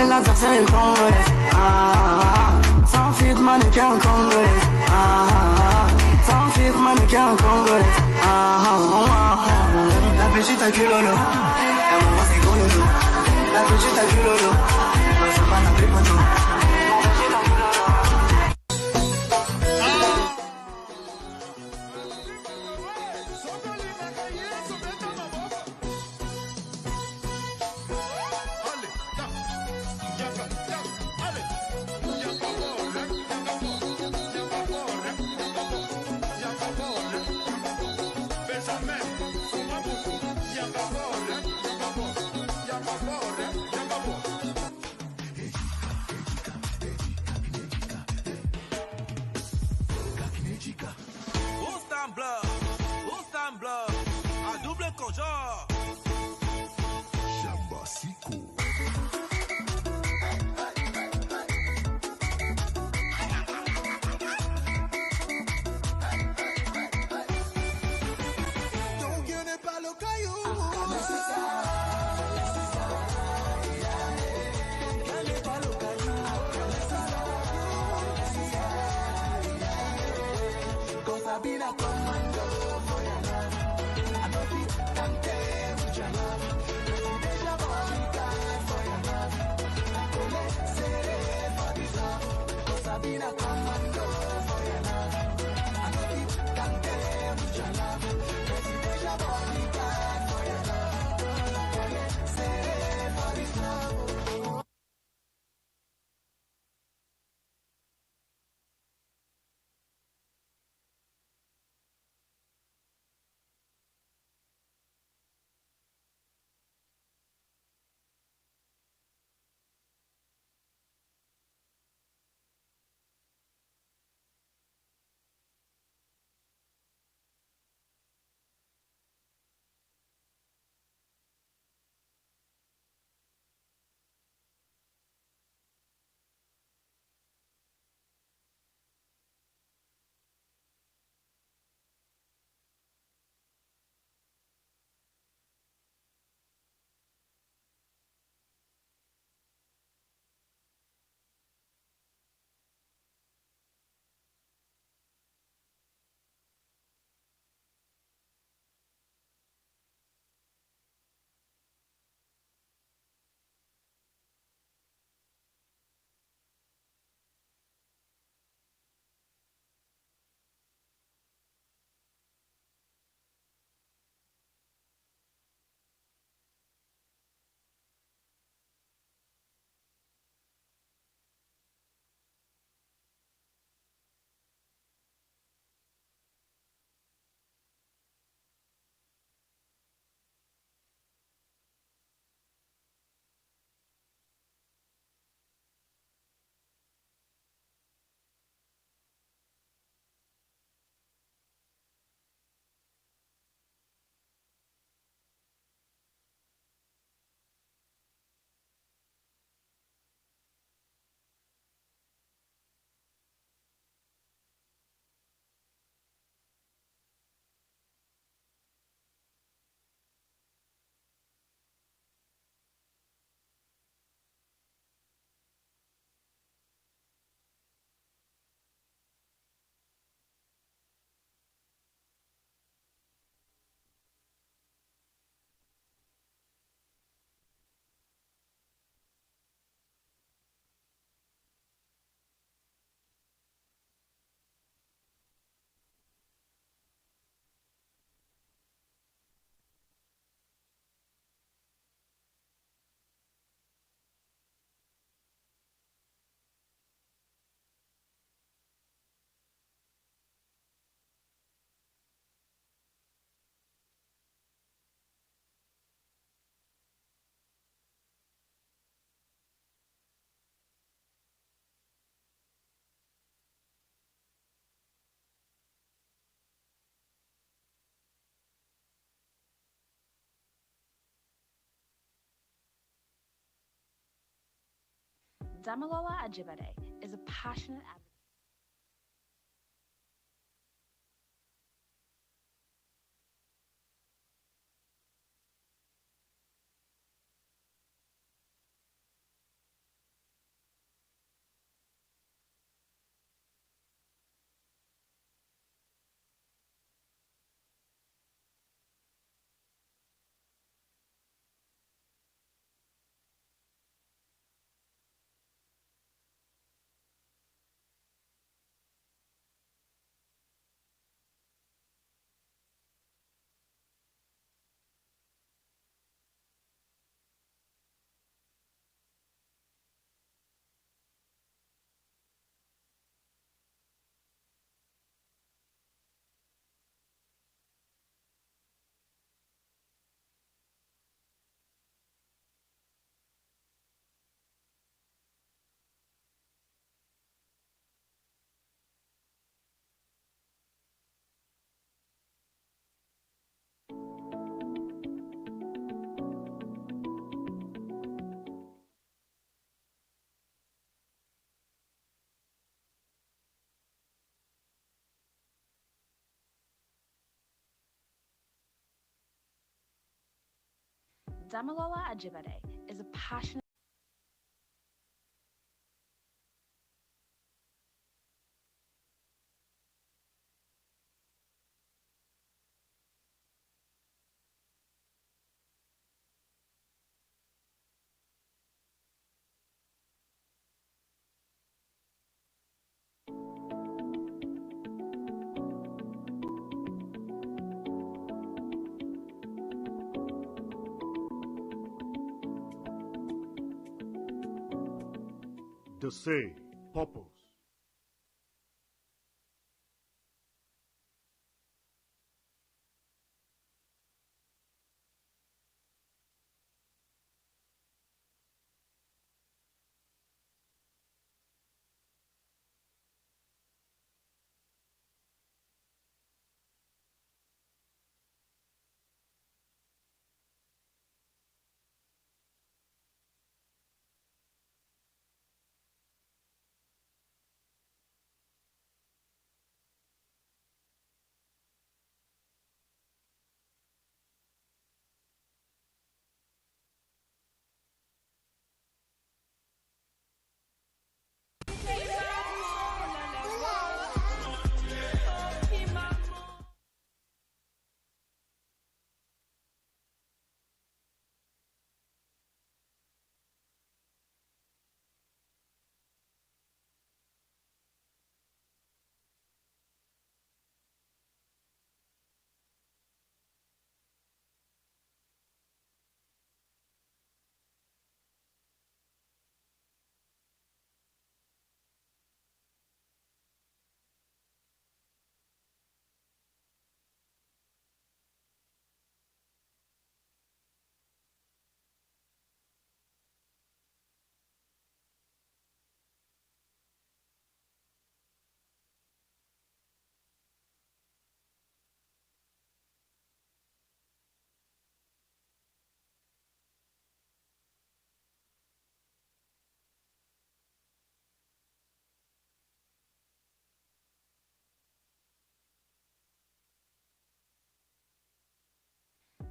l'adversaire est congolais. Sans fit mannequin congolais. Sans fit mannequin congolais. La petite à culolo. La maman c'est cololo. La petite à culolo. Non c'est pas la plus photo. Damilola Ajibade is a passionate advocate. Damilola Ajibade is a passionate The say, purpose.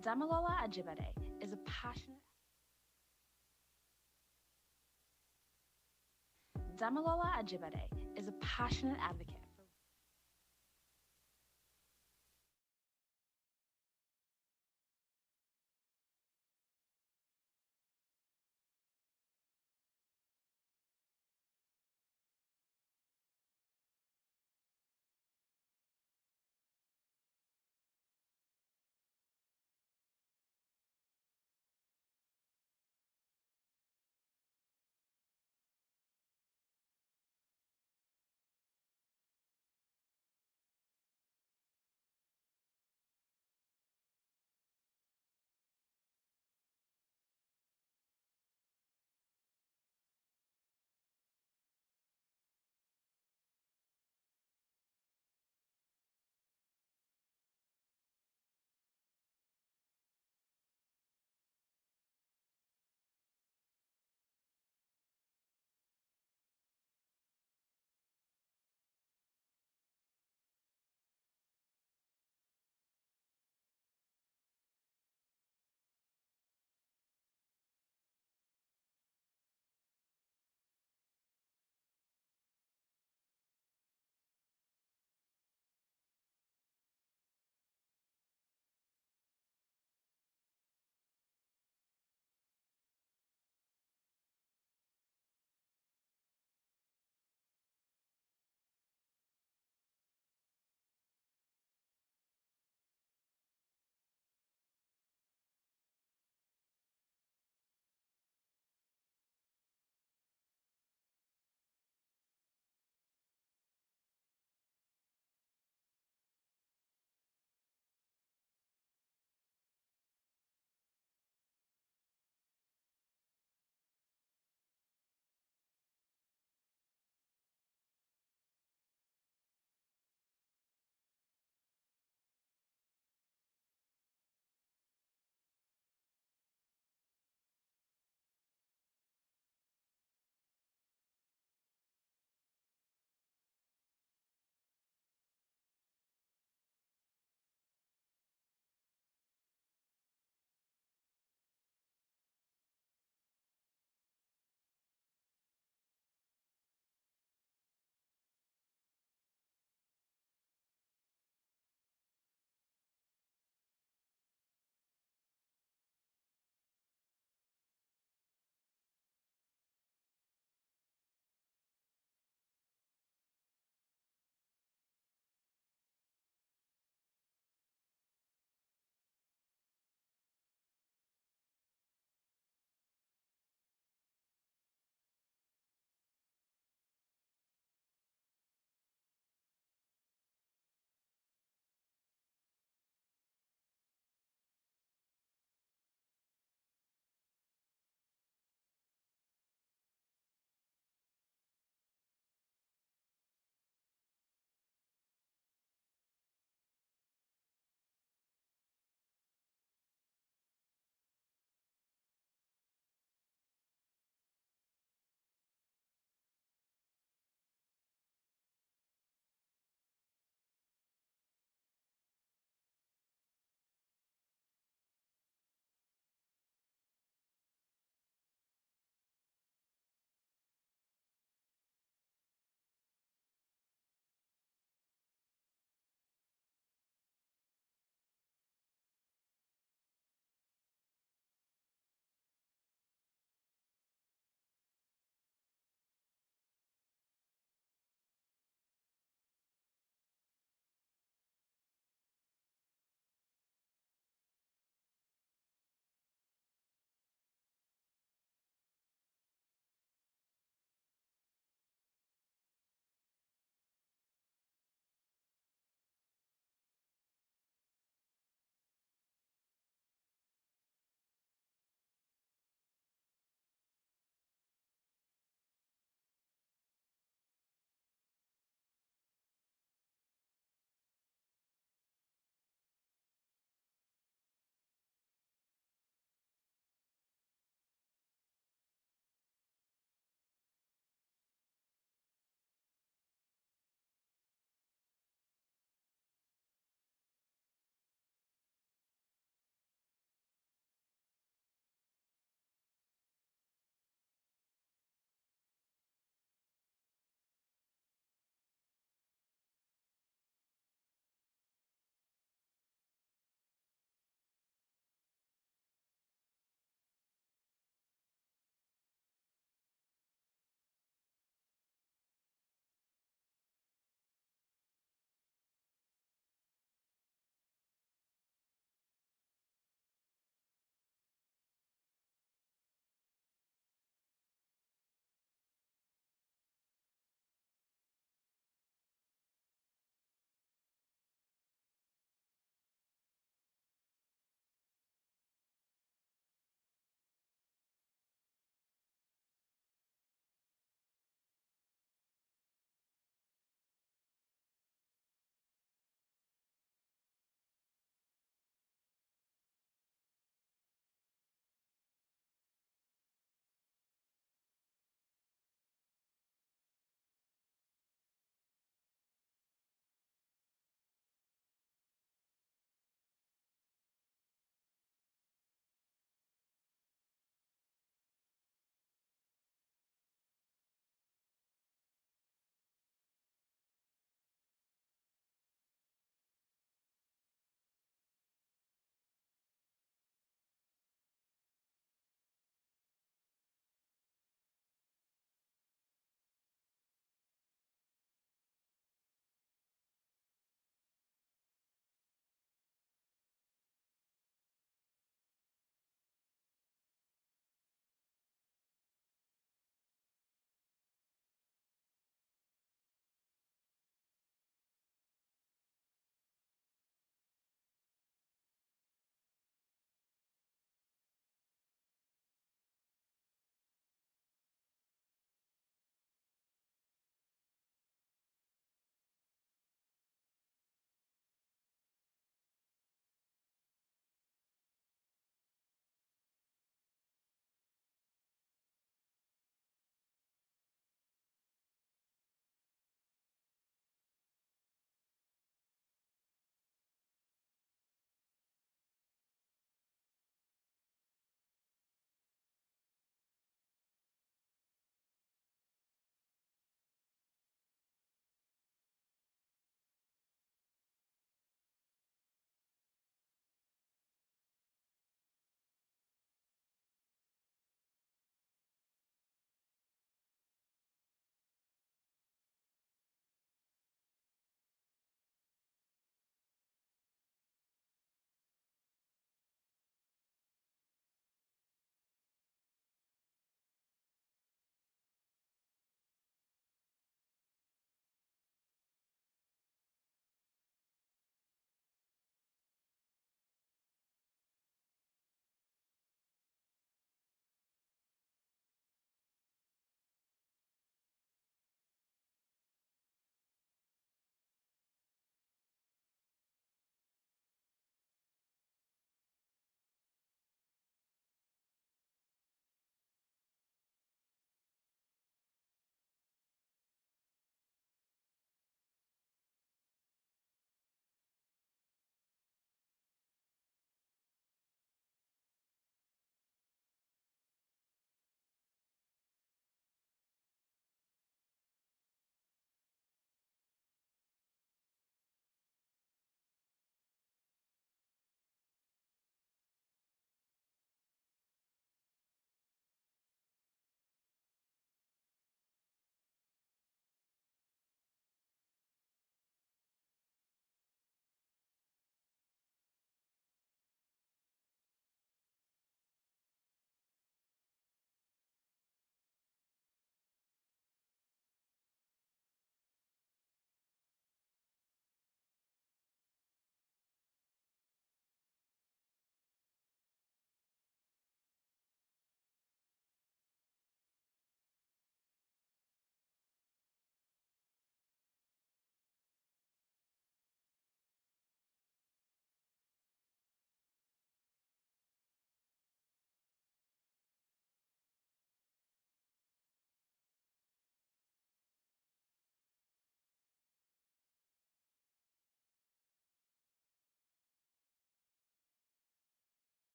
Damilola Ajibade is a passionate Damilola Ajibade is a passionate advocate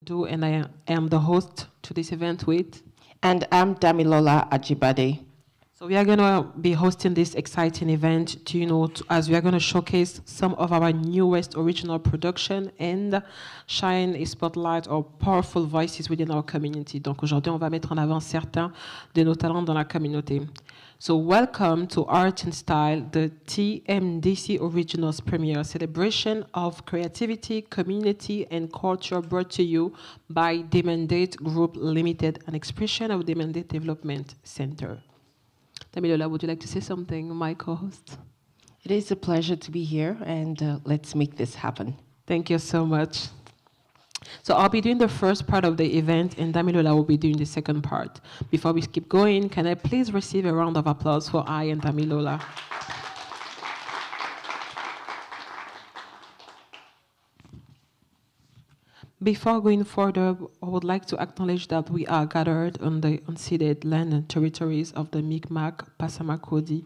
Do, and I am the host to this event with. And I'm Damilola Ajibade. So we are going to be hosting this exciting event as we are going to showcase some of our newest original production and shine a spotlight of powerful voices within our community. Donc aujourd'hui, on va mettre en avant certains de nos talents dans la communauté. So welcome to Art and Style, the TMDC Originals Premiere, celebration of creativity, community, and culture brought to you by the Mandate Group Limited, an expression of the Mandate Development Center. Damilola, would you like to say something, my co-host? It is a pleasure to be here, and let's make this happen. Thank you so much. So I'll be doing the first part of the event, and Damilola will be doing the second part. Before we keep going, can I please receive a round of applause for I and Damilola? Before going further, I would like to acknowledge that we are gathered on the unceded land and territories of the Mi'kmaq, Passamaquoddy,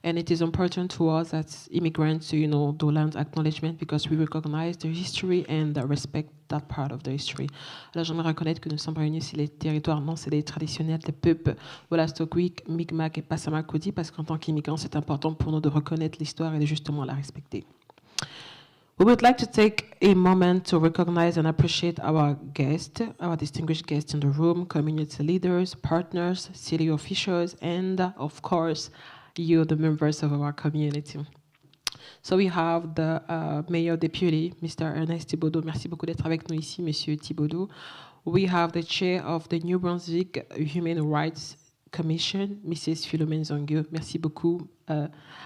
and it is important to us as immigrants to, do land acknowledgement because we recognize the history and respect that part of the history. Alors, j'aimerais reconnaître que nous sommes réunis sur les territoires non cédés traditionnels des peuples Wolastoqiyik, Mi'kmaq et Passamaquoddy parce qu'en tant qu'immigrants, c'est important pour nous de reconnaître l'histoire et de justement la respecter. We would like to take a moment to recognize and appreciate our guests, our distinguished guests in the room, community leaders, partners, city officials, and of course, you, the members of our community. So we have the Mayor Deputy, Mr. Ernest Thibaudot. Merci beaucoup d'être avec nous ici, Monsieur Thibaudot. We have the Chair of the New Brunswick Human Rights Commission, Mrs. Philomène Zongue. Merci beaucoup,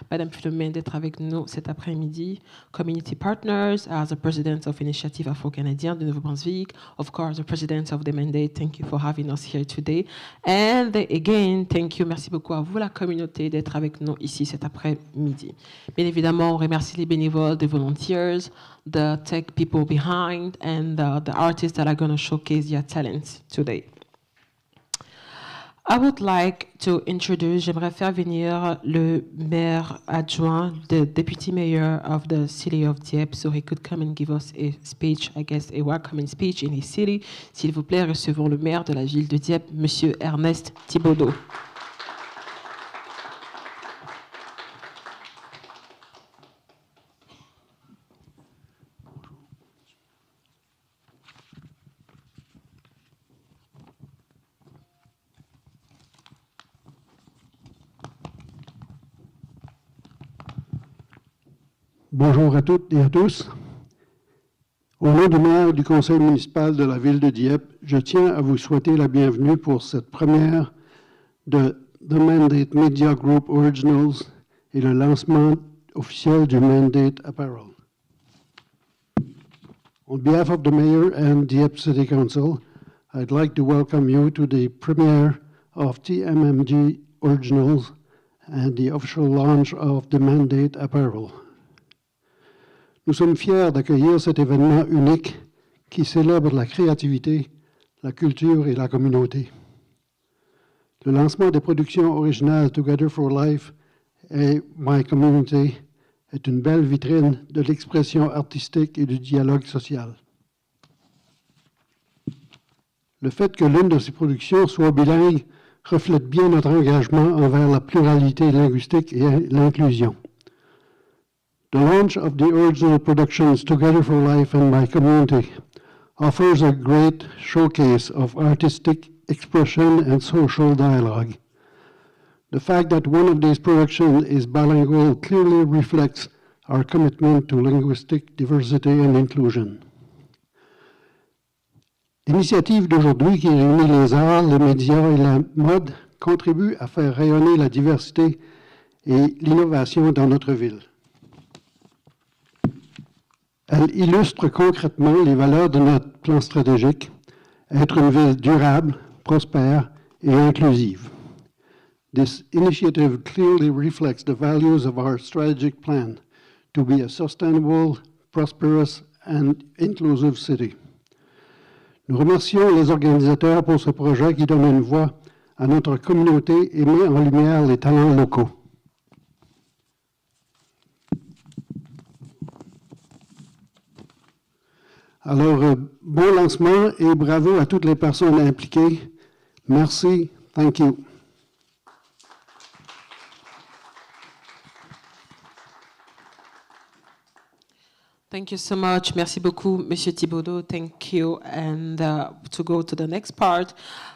Madame Philomène, d'être avec nous cet après-midi. Community partners, as the President of Initiative Afro-Canadien de Nouveau-Brunswick, of course, the President of the Mandate, thank you for having us here today. And again, thank you, merci beaucoup à vous, la communauté, d'être avec nous ici cet après-midi. Bien évidemment, on remercie les bénévoles, the volunteers, the tech people behind, and the artists that are going to showcase their talents today. I would like to introduce, j'aimerais faire venir le maire adjoint, the deputy mayor of the city of Dieppe, so he could come and give us a speech, I guess, a welcoming speech in his city. S'il vous plaît, recevons le maire de la ville de Dieppe, Monsieur Ernest Thibaudot. Bonjour à toutes et à tous. Au nom du maire du conseil municipal de la ville de Dieppe, je tiens à vous souhaiter la bienvenue pour cette première de The Mandate Media Group Originals et le lancement officiel du Mandate Apparel. On behalf of the mayor and Dieppe City Council, I'd like to welcome you to the premiere of TMMG Originals and the official launch of the Mandate Apparel. Nous sommes fiers d'accueillir cet événement unique qui célèbre la créativité, la culture et la communauté. Le lancement des productions originales Together for Life et My Community est une belle vitrine de l'expression artistique et du dialogue social. Le fait que l'une de ces productions soit bilingue reflète bien notre engagement envers la pluralité linguistique et l'inclusion. The launch of the original productions Together for Life and My Community offers a great showcase of artistic expression and social dialogue. The fact that one of these productions is bilingual clearly reflects our commitment to linguistic diversity and inclusion. L'initiative d'aujourd'hui qui réunit les arts, les médias et la mode contribue à faire rayonner la diversité et l'innovation dans notre ville. Elle illustre concrètement les valeurs de notre plan stratégique, être une ville durable, prospère et inclusive. This initiative clearly reflects the values of our strategic plan to be a sustainable, prosperous and inclusive city. Nous remercions les organisateurs pour ce projet qui donne une voix à notre communauté et met en lumière les talents locaux. Alors, bon lancement et bravo à toutes les personnes impliquées. Merci. Thank you. Thank you so much. Merci beaucoup, Monsieur Thibaudot. Thank you. And to go to the next part,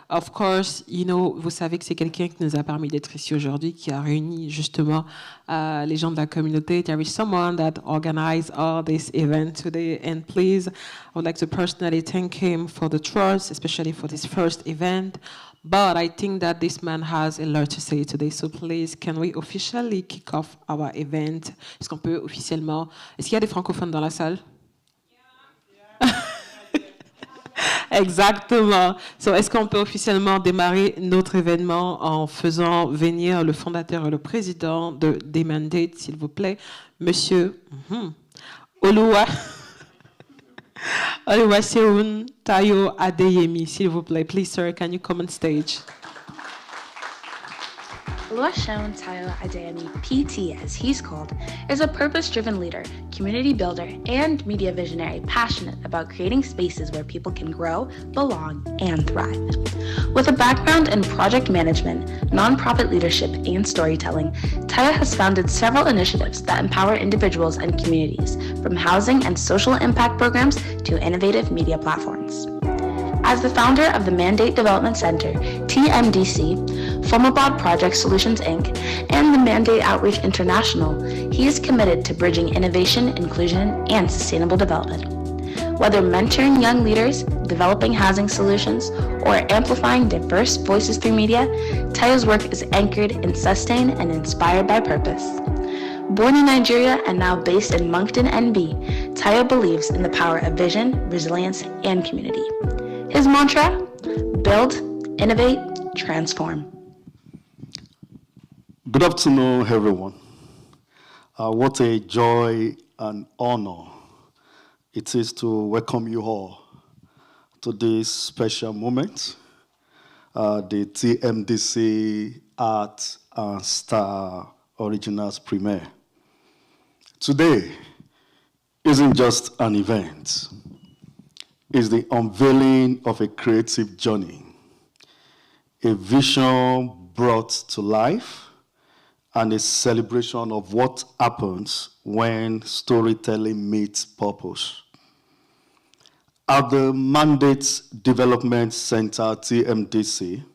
of course, you know, vous savez que c'est quelqu'un qui nous a permis d'être ici aujourd'hui, qui a réuni justement les gens de la communauté. There is someone that organized all this event today. And please, I would like to personally thank him for the trust, especially for this first event. But I think that this man has a lot to say today. So please, can we officially kick off our event? Est-ce qu'on peut officiellement... Est-ce qu'il y a des francophones dans la salle? Exactement. So, est-ce qu'on peut officiellement démarrer notre événement en faisant venir le fondateur et le président des Mandates, s'il vous plaît, Monsieur Oluwaseun Tayo Adeyemi, s'il vous plaît. Please, sir, can you come on stage? Oluwaseun Tayo Adeyemi, PT as he's called, is a purpose-driven leader, community builder, and media visionary passionate about creating spaces where people can grow, belong, and thrive. With a background in project management, nonprofit leadership, and storytelling, Tayo has founded several initiatives that empower individuals and communities, from housing and social impact programs to innovative media platforms. As the founder of the Mandate Development Center, TMDC, Formabot Project Solutions Inc., and the Mandate Outreach International, he is committed to bridging innovation, inclusion, and sustainable development. Whether mentoring young leaders, developing housing solutions, or amplifying diverse voices through media, Tayo's work is anchored in sustain and inspired by purpose. Born in Nigeria and now based in Moncton, NB, Tayo believes in the power of vision, resilience, and community. His mantra, build, innovate, transform. Good afternoon, everyone. What a joy and honor it is to welcome you all to this special moment, the TMDC Arts Style Premiere. Today isn't just an event. It's the unveiling of a creative journey, a vision brought to life, and a celebration of what happens when storytelling meets purpose. At the Mandate Development Center, TMDC,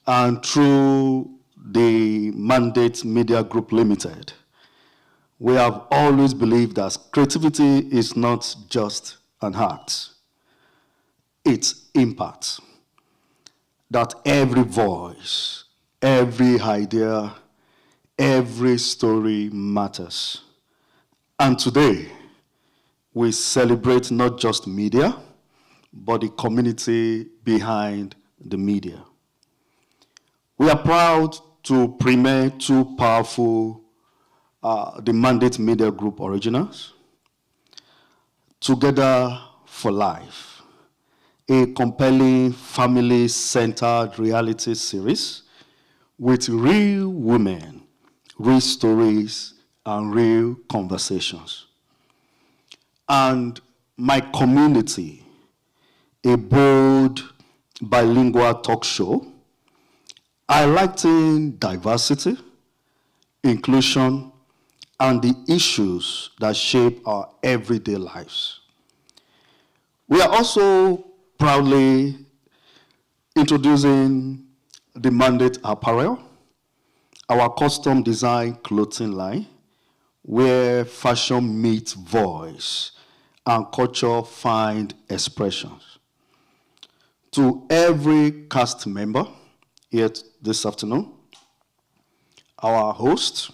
and through the Mandate Media Group Limited, we have always believed that creativity is not just an art, it's impact. That every voice, every idea, every story matters. And today, we celebrate not just media, but the community behind the media. We are proud to premiere two powerful the Mandate Media Group originals, Together for Life, a compelling family-centered reality series with real women, real stories, and real conversations. And My Community, a bold bilingual talk show highlighting diversity, inclusion, and the issues that shape our everyday lives. We are also proudly introducing the Mandate Apparel, our custom designed clothing line, where fashion meets voice and culture find expressions. To every cast member here this afternoon, our host,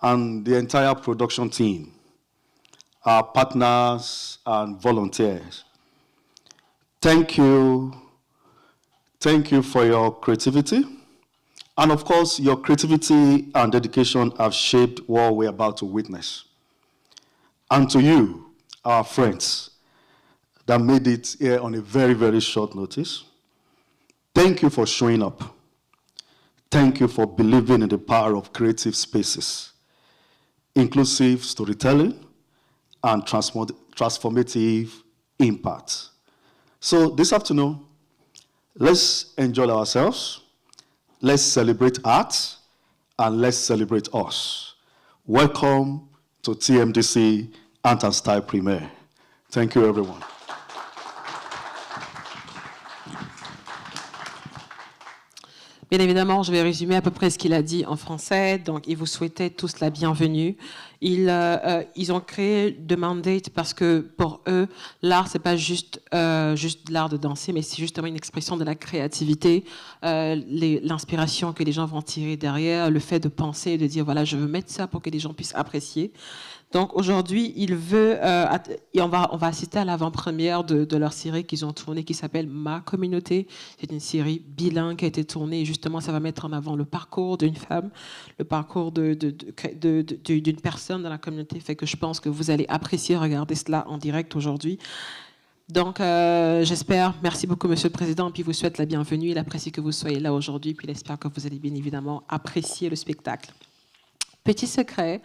and the entire production team, our partners and volunteers, thank you. Thank you for your creativity. And of course, your creativity and dedication have shaped what we're about to witness. And to you, our friends, that made it here on a very, very short notice, thank you for showing up. Thank you for believing in the power of creative spaces, inclusive storytelling, and transformative impact. So this afternoon, let's enjoy ourselves, let's celebrate art, and let's celebrate us. Welcome to TMDC Arts Style Premiere. Thank you, everyone. Bien évidemment, je vais résumer à peu près ce qu'il a dit en français. Donc, il vous souhaitait tous la bienvenue. Ils ont créé The Mandate parce que pour eux, l'art, c'est pas juste l'art de danser, mais c'est justement une expression de la créativité, l'inspiration que les gens vont tirer derrière, le fait de penser et de dire voilà, je veux mettre ça pour que les gens puissent apprécier. Donc aujourd'hui, on va assister à l'avant-première de leur série qu'ils ont tournée qui s'appelle Ma Communauté. C'est une série bilingue qui a été tournée et justement ça va mettre en avant le parcours d'une femme, le parcours d'une personne dans la communauté. Fait que je pense que vous allez apprécier regarder cela en direct aujourd'hui. Donc j'espère, merci beaucoup Monsieur le Président, puis vous souhaite la bienvenue. Il apprécie que vous soyez là aujourd'hui, puis il espère que vous allez bien évidemment apprécier le spectacle. Petit secret.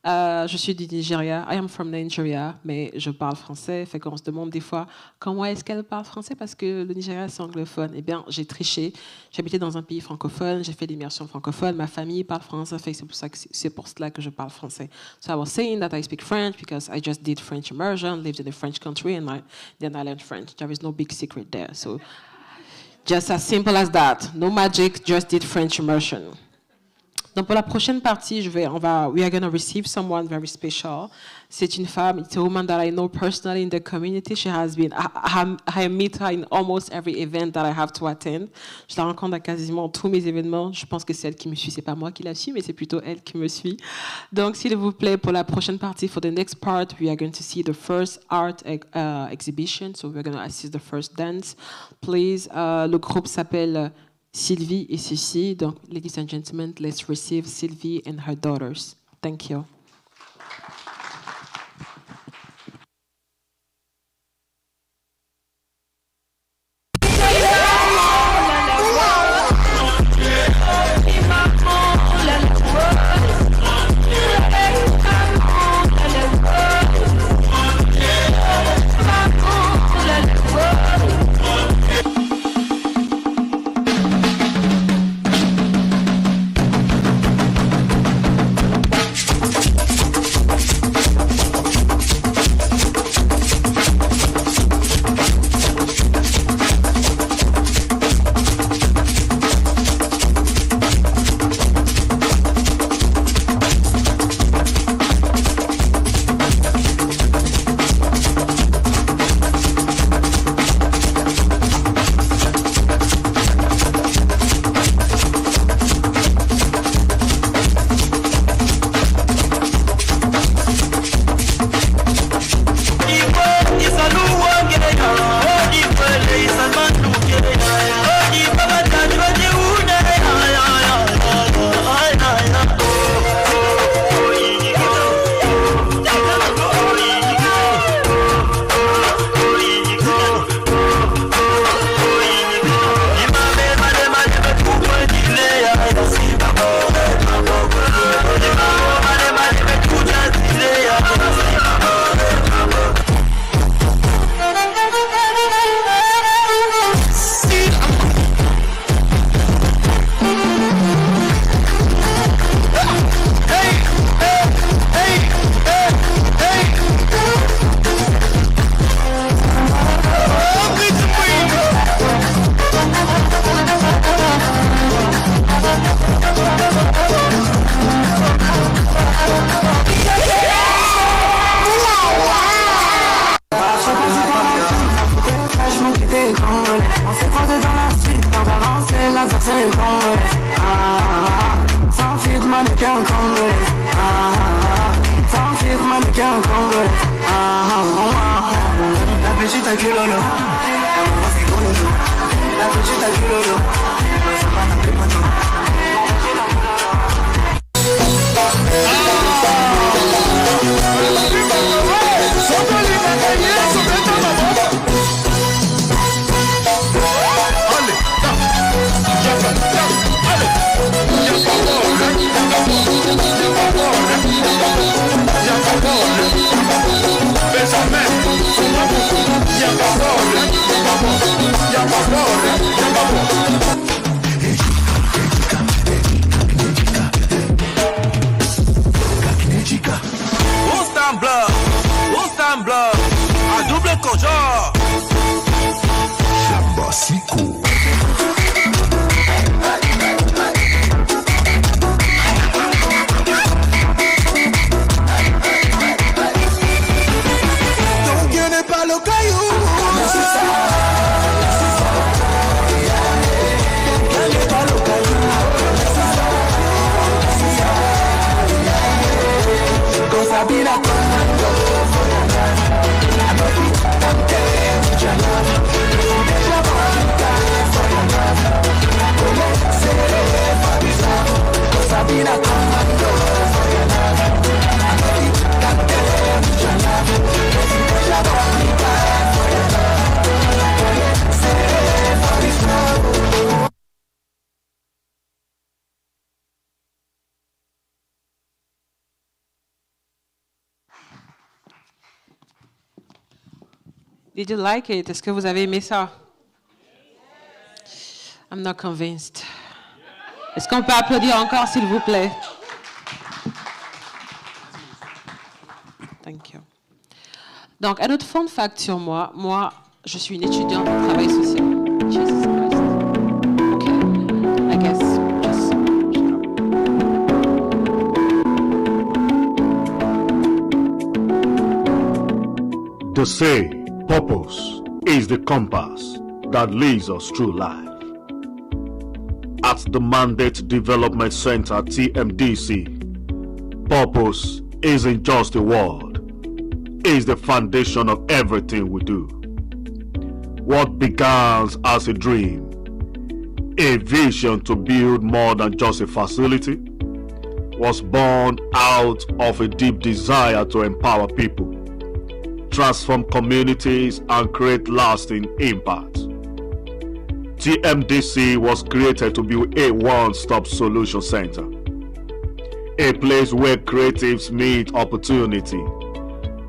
Je suis du Nigeria, I am from Nigeria, mais je parle français. Fait qu'on se demande des fois comment est-ce qu'elle parle français parce que le Nigeria c'est anglophone. Eh bien, j'ai triché. J'habitais dans un pays francophone, j'ai fait l'immersion francophone. Ma famille parle français, fait c'est pour cela que je parle français. So I was saying that I speak French because I just did French immersion, lived in a French country, and then I learned French. There is no big secret there. So just as simple as that. No magic, just did French immersion. Donc pour la prochaine partie, we are going to receive someone very special. C'est une femme, it's a woman that I know personally in the community. She has been, I meet her in almost every event that I have to attend. Je la rencontre à quasiment tous mes événements. Je pense que c'est elle qui me suit, c'est pas moi qui la suis, mais c'est plutôt elle qui me suit. Donc s'il vous plaît, pour la prochaine partie, for the next part, we are going to see the first art exhibition. So we're going to assist the first dance. Please, le groupe s'appelle Sylvie et Cécile. Donc, ladies and gentlemen, let's receive Sylvie and her daughters. Thank you. Beso Nous sommes, à double cojor. Chabasico. Donc Dieu n'est pas le caillou. Did you like it? Est-ce que vous avez aimé ça? I'm not convinced. Est-ce qu'on peut applaudir encore, s'il vous plaît? Thank you. Donc, un autre fun fact sur moi. Moi, je suis une étudiante en travail social. Jesus Christ. Okay. I guess just... They say purpose is the compass that leads us through life. At the Mandate Development Center, TMDC, purpose isn't just a word, it's the foundation of everything we do. What began as a dream, a vision to build more than just a facility, was born out of a deep desire to empower people, transform communities, and create lasting impact. TMDC was created to be a one-stop solution center, a place where creatives meet opportunity,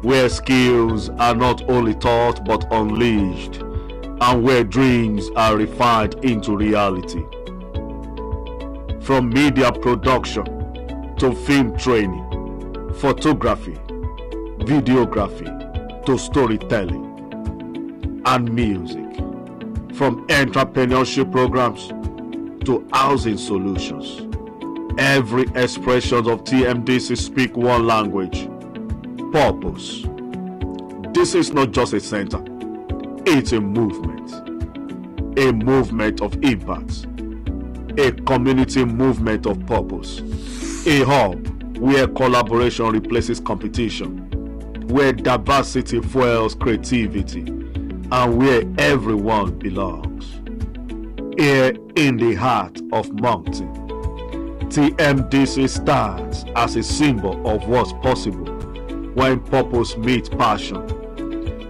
where skills are not only taught but unleashed, and where dreams are refined into reality. From media production to film training, photography, videography, to storytelling and music, from entrepreneurship programs to housing solutions. Every expression of TMDC speak one language: purpose. This is not just a center, it's a movement of impact, a community movement of purpose, a hub where collaboration replaces competition, where diversity fuels creativity, and where everyone belongs. Here in the heart of Moncton, TMDC stands as a symbol of what's possible when purpose meets passion,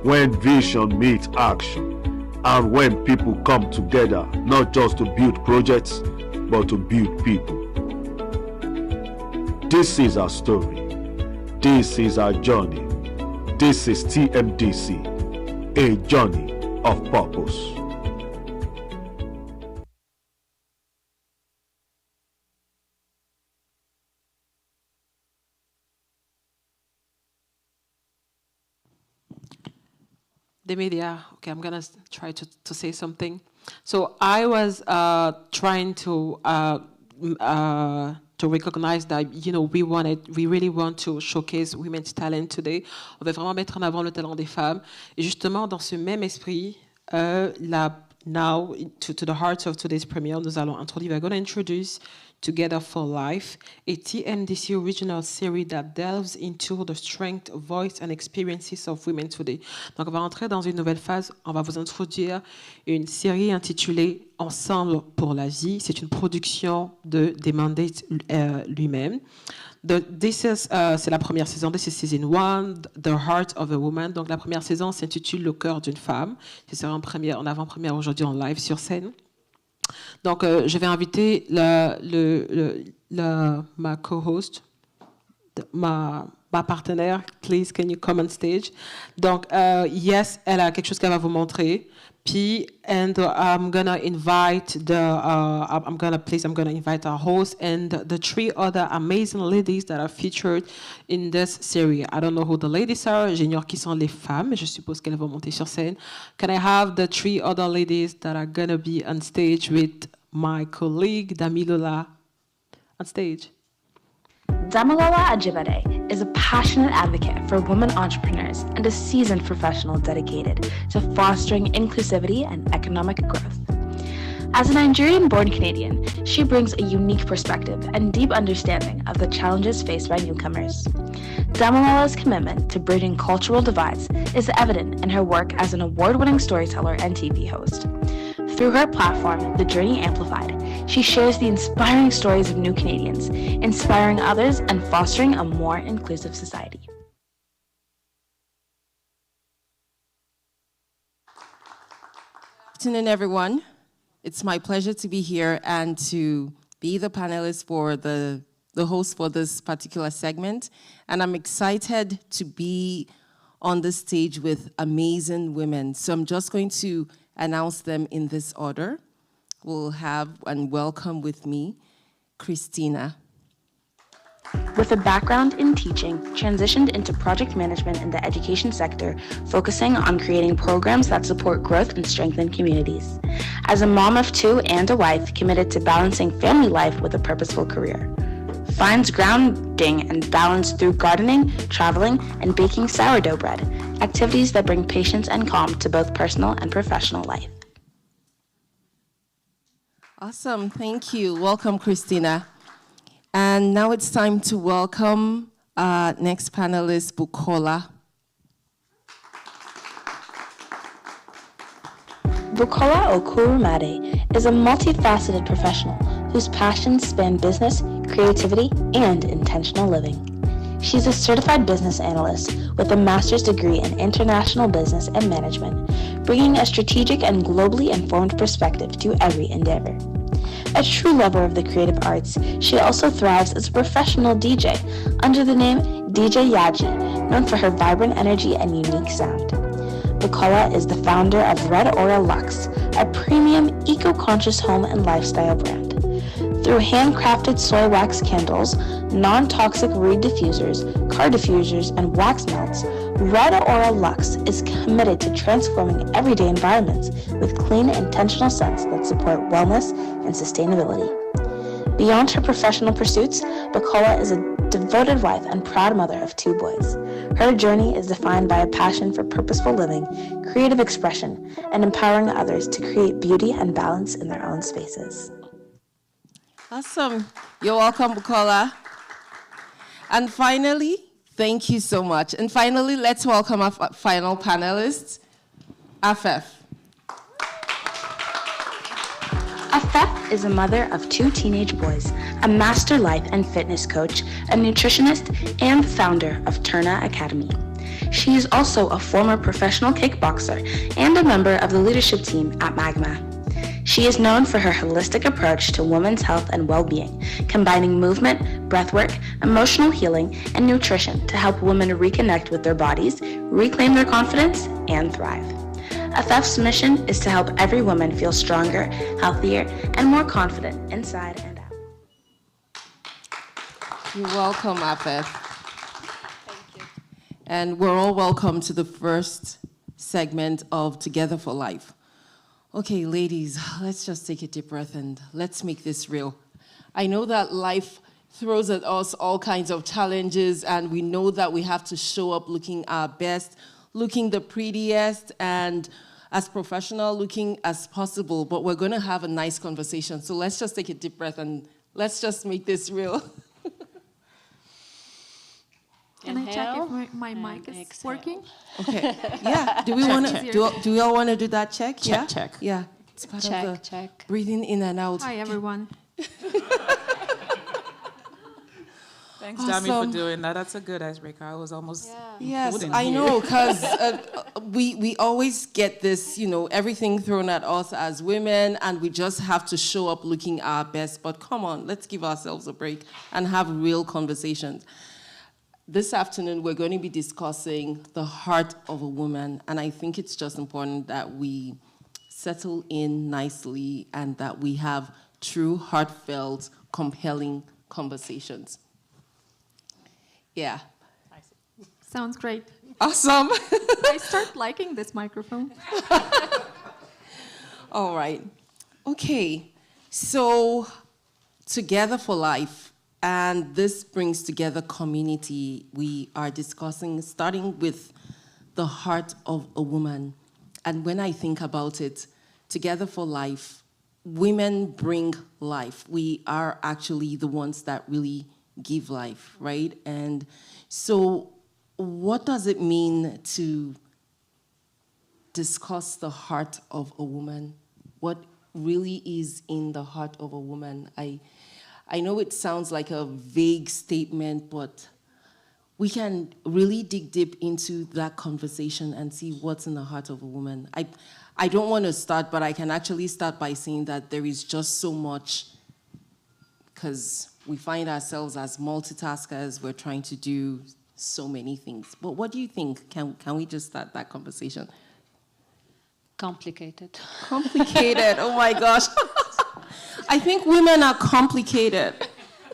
when vision meets action, and when people come together not just to build projects, but to build people. This is our story. This is our journey. This is TMDC, a journey of purpose. The media. Okay, I'm gonna try to say something. So I was trying to recognize that, you know, we really want to showcase women's talent today. On veut vraiment mettre en avant le talent des femmes. Et justement, dans ce même esprit, now to the heart of today's premiere, nous allons introduire, we're going to introduce Together for Life, a TMDC original series that delves into the strength, voice and experiences of women today. Donc on va entrer dans une nouvelle phase, on va vous introduire une série intitulée Ensemble pour la vie. C'est une production de Mandate lui-même. C'est la première saison, this is season 1, The Heart of a Woman. Donc la première saison s'intitule Le cœur d'une femme. C'est sera en avant-première aujourd'hui en live sur scène. Donc, je vais inviter ma co-host, ma ma partenaire, please, can you come on stage? Donc, yes, elle a quelque chose qu'elle va vous montrer. Puis, and I'm gonna invite I'm gonna invite our host and the 3 other amazing ladies that are featured in this series. I don't know who the ladies are. J'ignore qui sont les femmes. Je suppose qu'elles vont monter sur scène. Can I have the 3 other ladies that are gonna be on stage with my colleague Damilola on stage? Damilola Ajibade is a passionate advocate for women entrepreneurs and a seasoned professional dedicated to fostering inclusivity and economic growth. As a Nigerian-born Canadian, she brings a unique perspective and deep understanding of the challenges faced by newcomers. Damilola's commitment to bridging cultural divides is evident in her work as an award-winning storyteller and TV host. Through her platform, The Journey Amplified, she shares the inspiring stories of new Canadians, inspiring others and fostering a more inclusive society. Good afternoon, everyone. It's my pleasure to be here and to be the panelist for the host for this particular segment. And I'm excited to be on the stage with amazing women. So I'm just going to announce them in this order. We'll have and welcome with me, Christina. With a background in teaching, transitioned into project management in the education sector, focusing on creating programs that support growth and strengthen communities. As a mom of 2 and a wife committed to balancing family life with a purposeful career. Finds grounding and balance through gardening, traveling, and baking sourdough bread, activities that bring patience and calm to both personal and professional life. Awesome, thank you. Welcome, Christina. And now it's time to welcome next panelist, Bukola. Bukola Okurumade is a multifaceted professional whose passions span business, creativity, and intentional living. She's a certified business analyst with a master's degree in international business and management, bringing a strategic and globally informed perspective to every endeavor. A true lover of the creative arts, she also thrives as a professional DJ under the name DJ Yaji, known for her vibrant energy and unique sound. Bukola is the founder of Red Aura Luxe, a premium eco-conscious home and lifestyle brand. Through handcrafted soy wax candles, non-toxic reed diffusers, car diffusers, and wax melts, Red Aura Luxe is committed to transforming everyday environments with clean, intentional scents that support wellness and sustainability. Beyond her professional pursuits, Bukola is a devoted wife and proud mother of 2 boys. Her journey is defined by a passion for purposeful living, creative expression, and empowering others to create beauty and balance in their own spaces. Awesome. You're welcome, Bukola. And finally, thank you so much. And finally, let's welcome our final panelist, Afef. Afef is a mother of 2 teenage boys, a master life and fitness coach, a nutritionist, and founder of Turna Academy. She is also a former professional kickboxer and a member of the leadership team at Magma. She is known for her holistic approach to women's health and well-being, combining movement, breathwork, emotional healing, and nutrition to help women reconnect with their bodies, reclaim their confidence, and thrive. Afef's mission is to help every woman feel stronger, healthier, and more confident inside and out. You're welcome, Afef. Thank you. And we're all welcome to the first segment of Together for Life. Okay, ladies, let's just take a deep breath and let's make this real. I know that life throws at us all kinds of challenges, and we know that we have to show up looking our best, looking the prettiest, and as professional looking as possible, but we're going to have a nice conversation. So let's just take a deep breath and let's just make this real. Can I check if my mic is working? Okay. Yeah. Do we want to? Do we all want to do that check? Check, yeah. check. Yeah. It's part of the breathing in and out. Hi, everyone. Thanks, Dami, for doing that. That's a good icebreaker. I was almost Yes, I know, because we always get this, everything thrown at us as women, and we just have to show up looking our best. But come on, let's give ourselves a break and have real conversations. this afternoon we're going to be discussing the heart of a woman, and I think it's just important that we settle in nicely and that we have true, heartfelt, compelling conversations. Yeah. Sounds great. Awesome. I start liking this microphone. All right. Okay. So, Together for Life, and this brings together community. We are discussing, starting with the heart of a woman. And when I think about it, Together for Life, women bring life. We are actually the ones that really give life, right? And so what does it mean to discuss the heart of a woman? What really is in the heart of a woman? I know it sounds like a vague statement, but we can really dig deep into that conversation and see what's in the heart of a woman. I don't want to start, but I can actually start by saying that there is just so much, because we find ourselves as multitaskers. We're trying to do so many things. But what do you think? Can we just start that conversation? Complicated. Complicated, oh my gosh. I think women are complicated.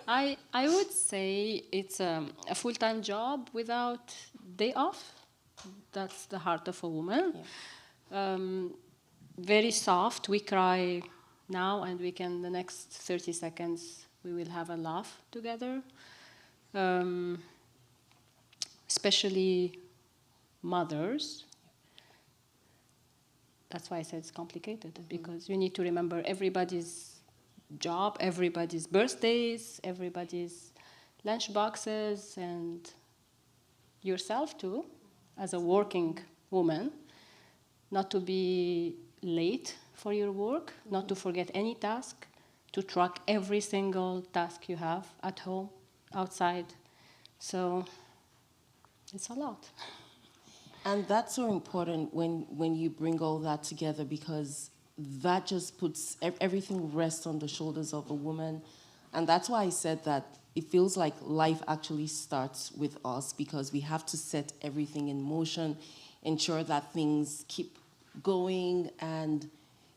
I would say it's a full-time job without day off. That's the heart of a woman. Yeah. Very soft. We cry now, and we can, the next 30 seconds, we will have a laugh together. Especially mothers. That's why I said it's complicated, because you need to remember everybody's job, everybody's birthdays, everybody's lunch boxes, and yourself too, as a working woman, not to be late for your work, not to forget any task, to track every single task you have at home, outside. So it's a lot. And that's so important when you bring all that together, because that just puts everything rests on the shoulders of a woman. And that's why I said that it feels like life actually starts with us, because we have to set everything in motion, ensure that things keep going, and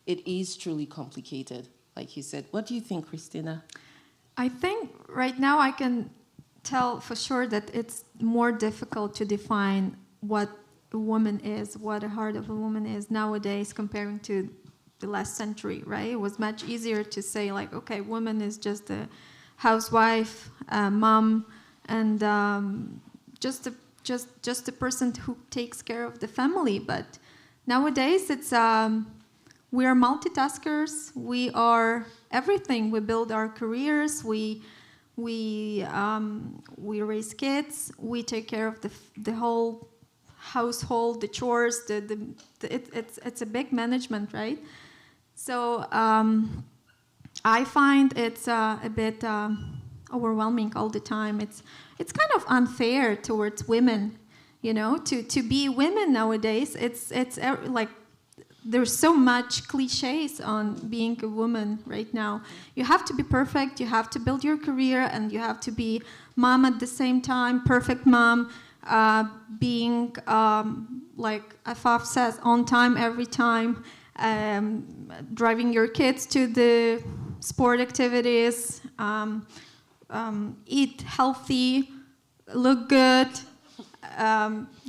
it is truly complicated, like you said. What do you think, Christina? I think right now I can tell for sure that it's more difficult to define what a woman is, what a heart of a woman is nowadays comparing to the last century, right? It was much easier to say, like, okay, woman is just a housewife, mom, and just a person who takes care of the family. But nowadays, it's we are multitaskers. We are everything. We build our careers. We raise kids. We take care of the whole household, the chores. It's a big management, right? So I find it's a bit overwhelming all the time. It's kind of unfair towards women, you know, to be women nowadays. It's like there's so much cliches on being a woman right now. You have to be perfect. You have to build your career, and you have to be mom at the same time. Perfect mom, being like Afaf says, on time every time. Driving your kids to the sport activities, eat healthy, look good,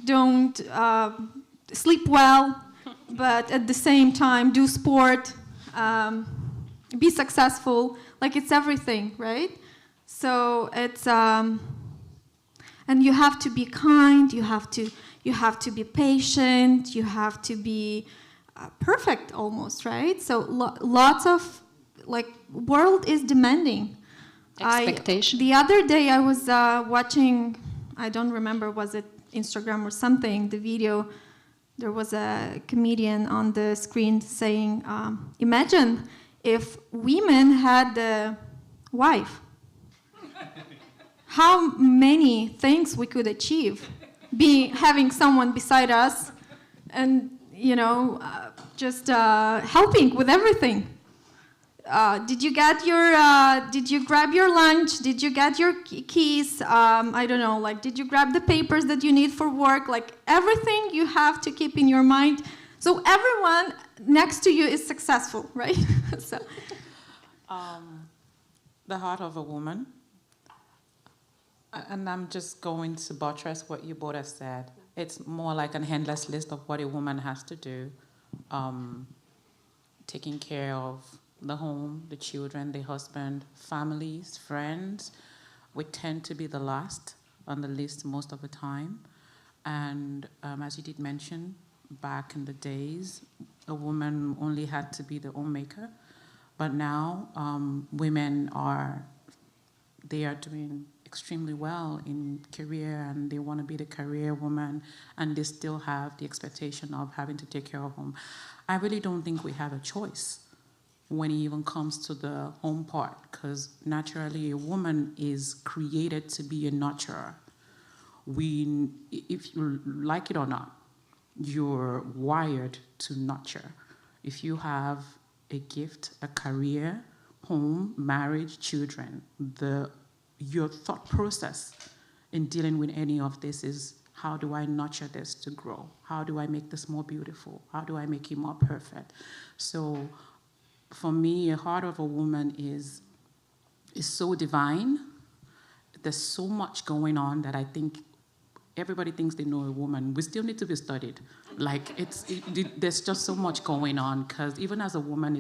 don't sleep well, but at the same time do sport, be successful. Like, it's everything, right? So it's and you have to be kind. You have to be patient. You have to be perfect almost, right? So lots of, like, world is demanding. Expectation. The other day I was watching, I don't remember, was it Instagram or something, the video, there was a comedian on the screen saying, imagine if women had a wife, how many things we could achieve, having someone beside us, and, you know, just helping with everything. did you get your, did you grab your lunch? Did you get your keys? I don't know, like, did you grab the papers that you need for work? Like, everything you have to keep in your mind. So everyone next to you is successful, right? So, the heart of a woman. And I'm just going to buttress what you both have said. It's more like an endless list of what a woman has to do. Taking care of the home, the children, the husband, families, friends. We tend to be the last on the list most of the time. And as you did mention, back in the days, a woman only had to be the homemaker. But now, women are doing extremely well in career, and they want to be the career woman, and they still have the expectation of having to take care of home. I really don't think we have a choice when it even comes to the home part, because naturally a woman is created to be a nurturer. If you like it or not, you're wired to nurture. If you have a gift, a career, home, marriage, children, your thought process in dealing with any of this is, how do I nurture this to grow? How do I make this more beautiful? How do I make it more perfect? So for me, a heart of a woman is so divine. There's so much going on that I think everybody thinks they know a woman. We still need to be studied. Like, there's just so much going on, because even as a woman,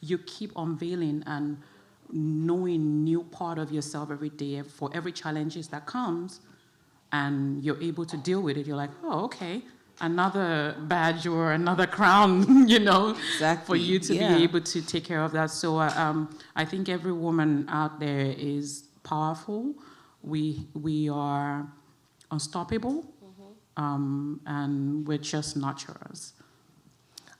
you keep unveiling and knowing new part of yourself every day for every challenges that comes, and you're able to deal with it. You're like, oh, okay, another badge or another crown, exactly. For you to be able to take care of that. So I think every woman out there is powerful. We are unstoppable, and we're just nurturers.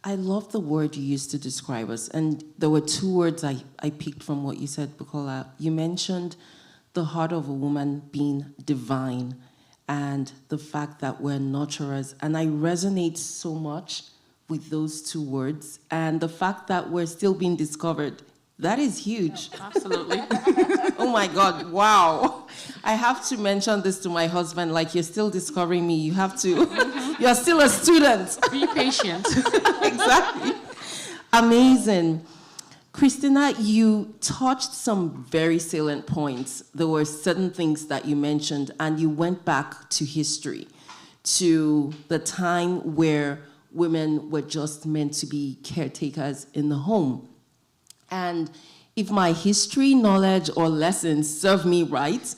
I love the word you used to describe us, and there were two words I picked from what you said, Bukola. You mentioned the heart of a woman being divine, and the fact that we're nurturers, and I resonate so much with those two words, and the fact that we're still being discovered. That is huge. Absolutely. Oh my God, wow. I have to mention this to my husband, like, you're still discovering me. You have to, you're still a student. Be patient. Exactly. Amazing. Christina, you touched some very salient points. There were certain things that you mentioned, and you went back to history, to the time where women were just meant to be caretakers in the home. And if my history, knowledge, or lessons serve me right,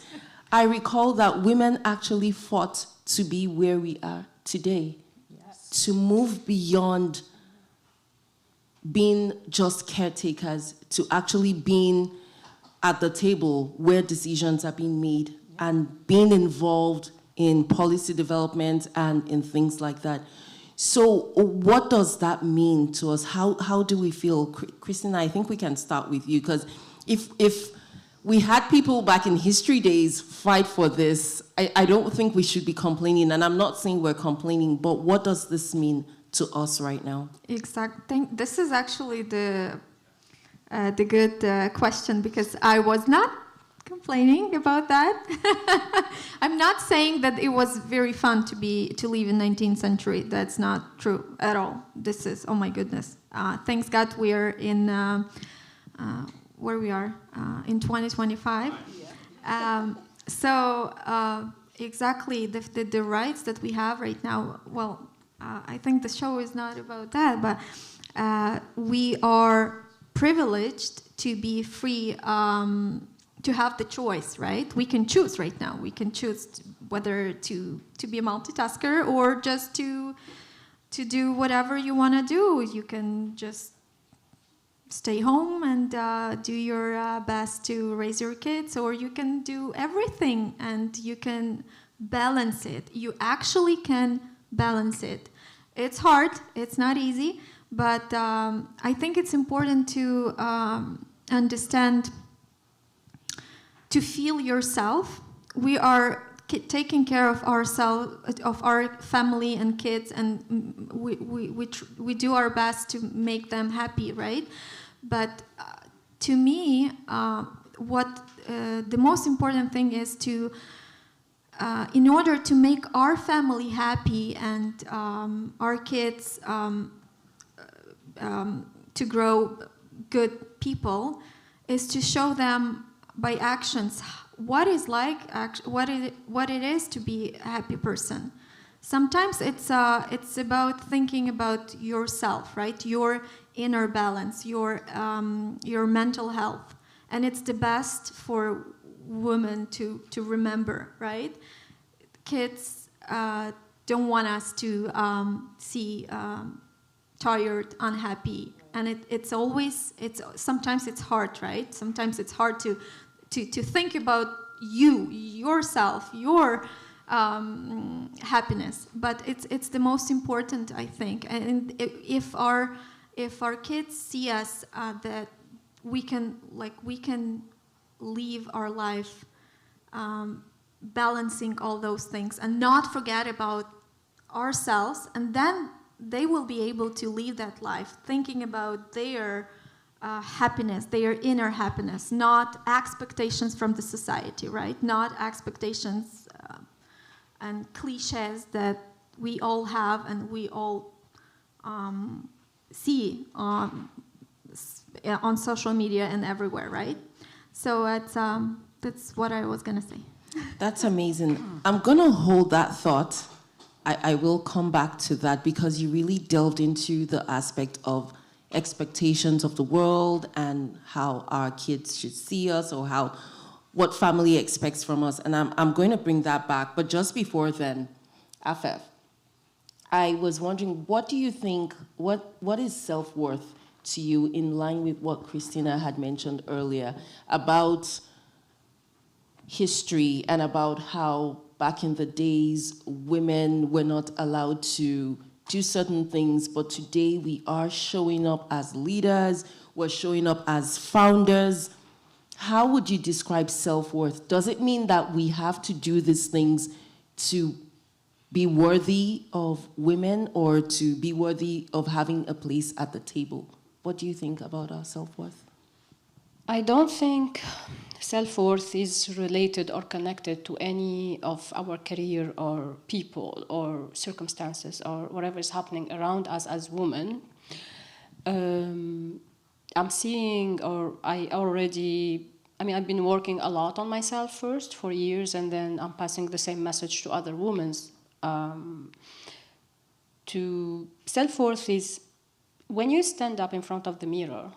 I recall that women actually fought to be where we are today. Yes. To move beyond being just caretakers to actually being at the table where decisions are being made, and being involved in policy development and in things like that. So what does that mean to us? How do we feel? Christina, I think we can start with you, because if we had people back in history days fight for this, I don't think we should be complaining. And I'm not saying we're complaining, but what does this mean to us right now? Exactly. This is actually the good question, because I was not complaining about that. I'm not saying that it was very fun to live in 19th century. That's not true at all. This is, oh my goodness. Thanks God we're in where we are in 2025. Exactly the rights that we have right now. Well, I think the show is not about that, but we are privileged to be free. To have the choice, right? We can choose right now. We can choose whether to be a multitasker or just to do whatever you want to do. You can just stay home and do your best to raise your kids, or you can do everything and you can balance it. You actually can balance it. It's hard. It's not easy, but I think it's important to understand, to feel yourself. We are taking care of ourselves, of our family and kids, and we do our best to make them happy, right? But to me, the most important thing is to, in order to make our family happy and our kids to grow good people, is to show them by actions what it is to be a happy person. Sometimes it's about thinking about yourself, right? Your inner balance, your mental health, and it's the best for women to remember, right? Kids don't want us to see tired, unhappy, and sometimes it's hard, right? Sometimes it's hard to think about yourself, your happiness, but it's the most important, I think. And if our kids see us that we can live our life balancing all those things and not forget about ourselves, and then they will be able to live that life thinking about their happiness, their inner happiness, not expectations from the society, right? Not expectations and cliches that we all have and we all see on social media and everywhere, right? So that's what I was gonna say. That's amazing. I'm gonna hold that thought. I will come back to that because you really delved into the aspect of expectations of the world and how our kids should see us, or what family expects from us, and I'm going to bring that back. But just before then, Afef, I was wondering, what do you think, what is self-worth to you, in line with what Christina had mentioned earlier about history and about how back in the days women were not allowed to do certain things, but today we are showing up as leaders, we're showing up as founders. How would you describe self-worth? Does it mean that we have to do these things to be worthy of women or to be worthy of having a place at the table? What do you think about our self-worth? I don't think self-worth is related or connected to any of our career or people or circumstances or whatever is happening around us as women. I'm seeing, I've been working a lot on myself first for years, and then I'm passing the same message to other women. To self-worth is when you stand up in front of the mirror,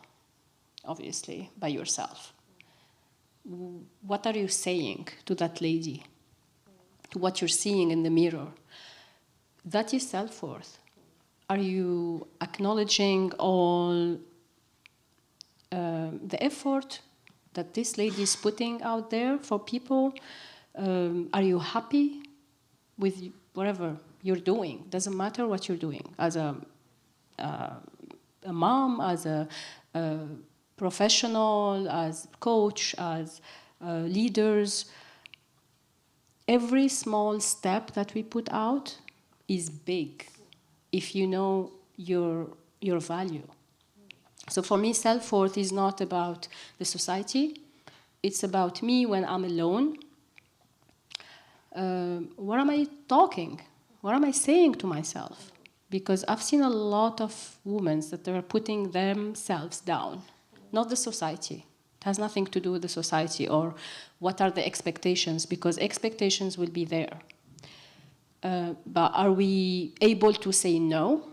obviously, by yourself. What are you saying to that lady? To what you're seeing in the mirror? That is self-worth. Are you acknowledging all the effort that this lady is putting out there for people? Are you happy with whatever you're doing? Doesn't matter what you're doing. As a mom, as a professional, as coach, as leaders, every small step that we put out is big if you know your value. So for me, self-worth is not about the society. It's about me when I'm alone. What am I talking? What am I saying to myself? Because I've seen a lot of women that are putting themselves down, not the society. It has nothing to do with the society or what are the expectations, because expectations will be there. But are we able to say no?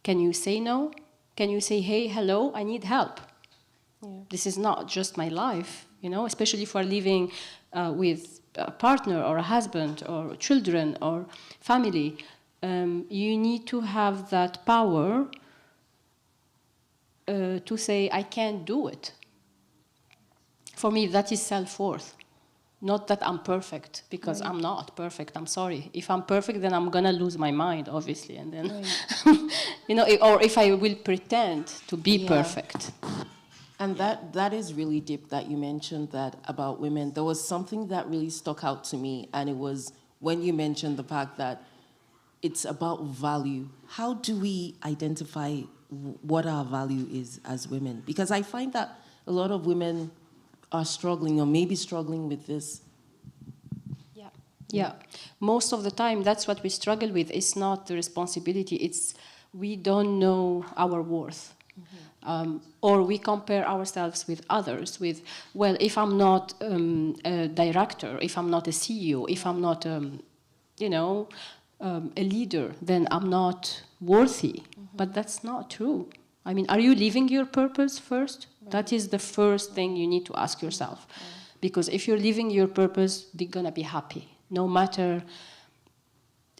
Can you say no? Can you say, hey, hello, I need help? Yeah. This is not just my life, especially if we're living with a partner or a husband or children or family. You need to have that power to say, I can't do it. For me, that is self-worth. Not that I'm perfect, because I'm not perfect, I'm sorry. If I'm perfect, then I'm gonna lose my mind, obviously, and then, or if I will pretend to be perfect. And that is really deep that you mentioned that about women. There was something that really stuck out to me, and it was when you mentioned the fact that it's about value. How do we identify what our value is as women? Because I find that A lot of women are struggling or maybe struggling with this. Yeah, most of the time that's what we struggle with. It's not the responsibility, it's we don't know our worth. Or we compare ourselves with others with, well, if I'm not a director, if I'm not a CEO, if I'm not, a leader, then I'm not worthy. But that's not true. I mean, are you living your purpose first? Right. That is the first thing you need to ask yourself. Right. Because if you're living your purpose, you're going to be happy, no matter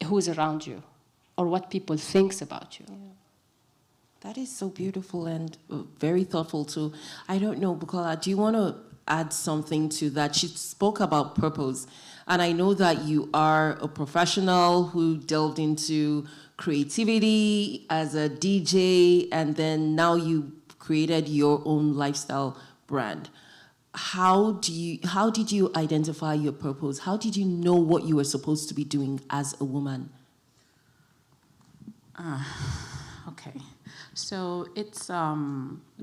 who's around you or what people think about you. Yeah. That is so beautiful and very thoughtful too. I don't know, Bukola, do you want to add something to that? She spoke about purpose, and I know that you are a professional who delved into creativity as a DJ, and then now you created your own lifestyle brand. How did you identify your purpose? How did you know what you were supposed to be doing as a woman? Okay. So it's,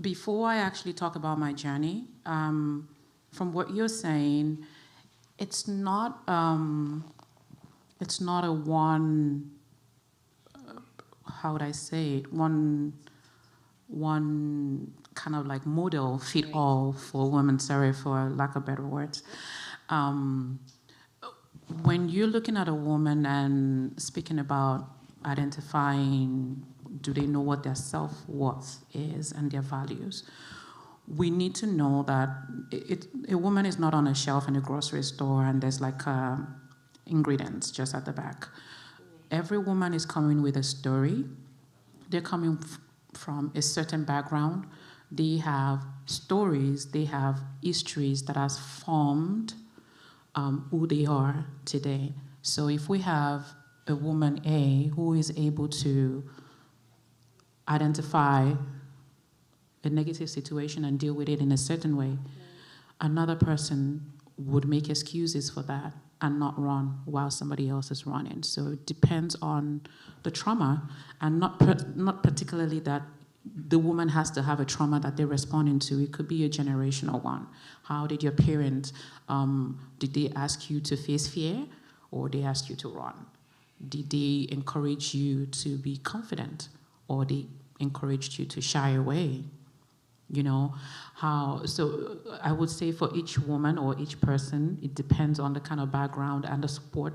before I actually talk about my journey, from what you're saying, it's not a one, how would I say it, one kind of like model fit all for women, sorry for lack of better words. When you're looking at a woman and speaking about identifying, do they know what their self-worth is and their values? We need to know that a woman is not on a shelf in a grocery store and there's like ingredients just at the back. Every woman is coming with a story. They're coming from a certain background. They have stories, they have histories that has formed who they are today. So if we have a woman A who is able to identify a negative situation and deal with it in a certain way, another person would make excuses for that and not run while somebody else is running. So it depends on the trauma, and not particularly that the woman has to have a trauma that they're responding to. It could be a generational one. How did your parents, did they ask you to face fear, or they asked you to run? Did they encourage you to be confident, or they encouraged you to shy away? You know, so I would say for each woman or each person, it depends on the kind of background and the support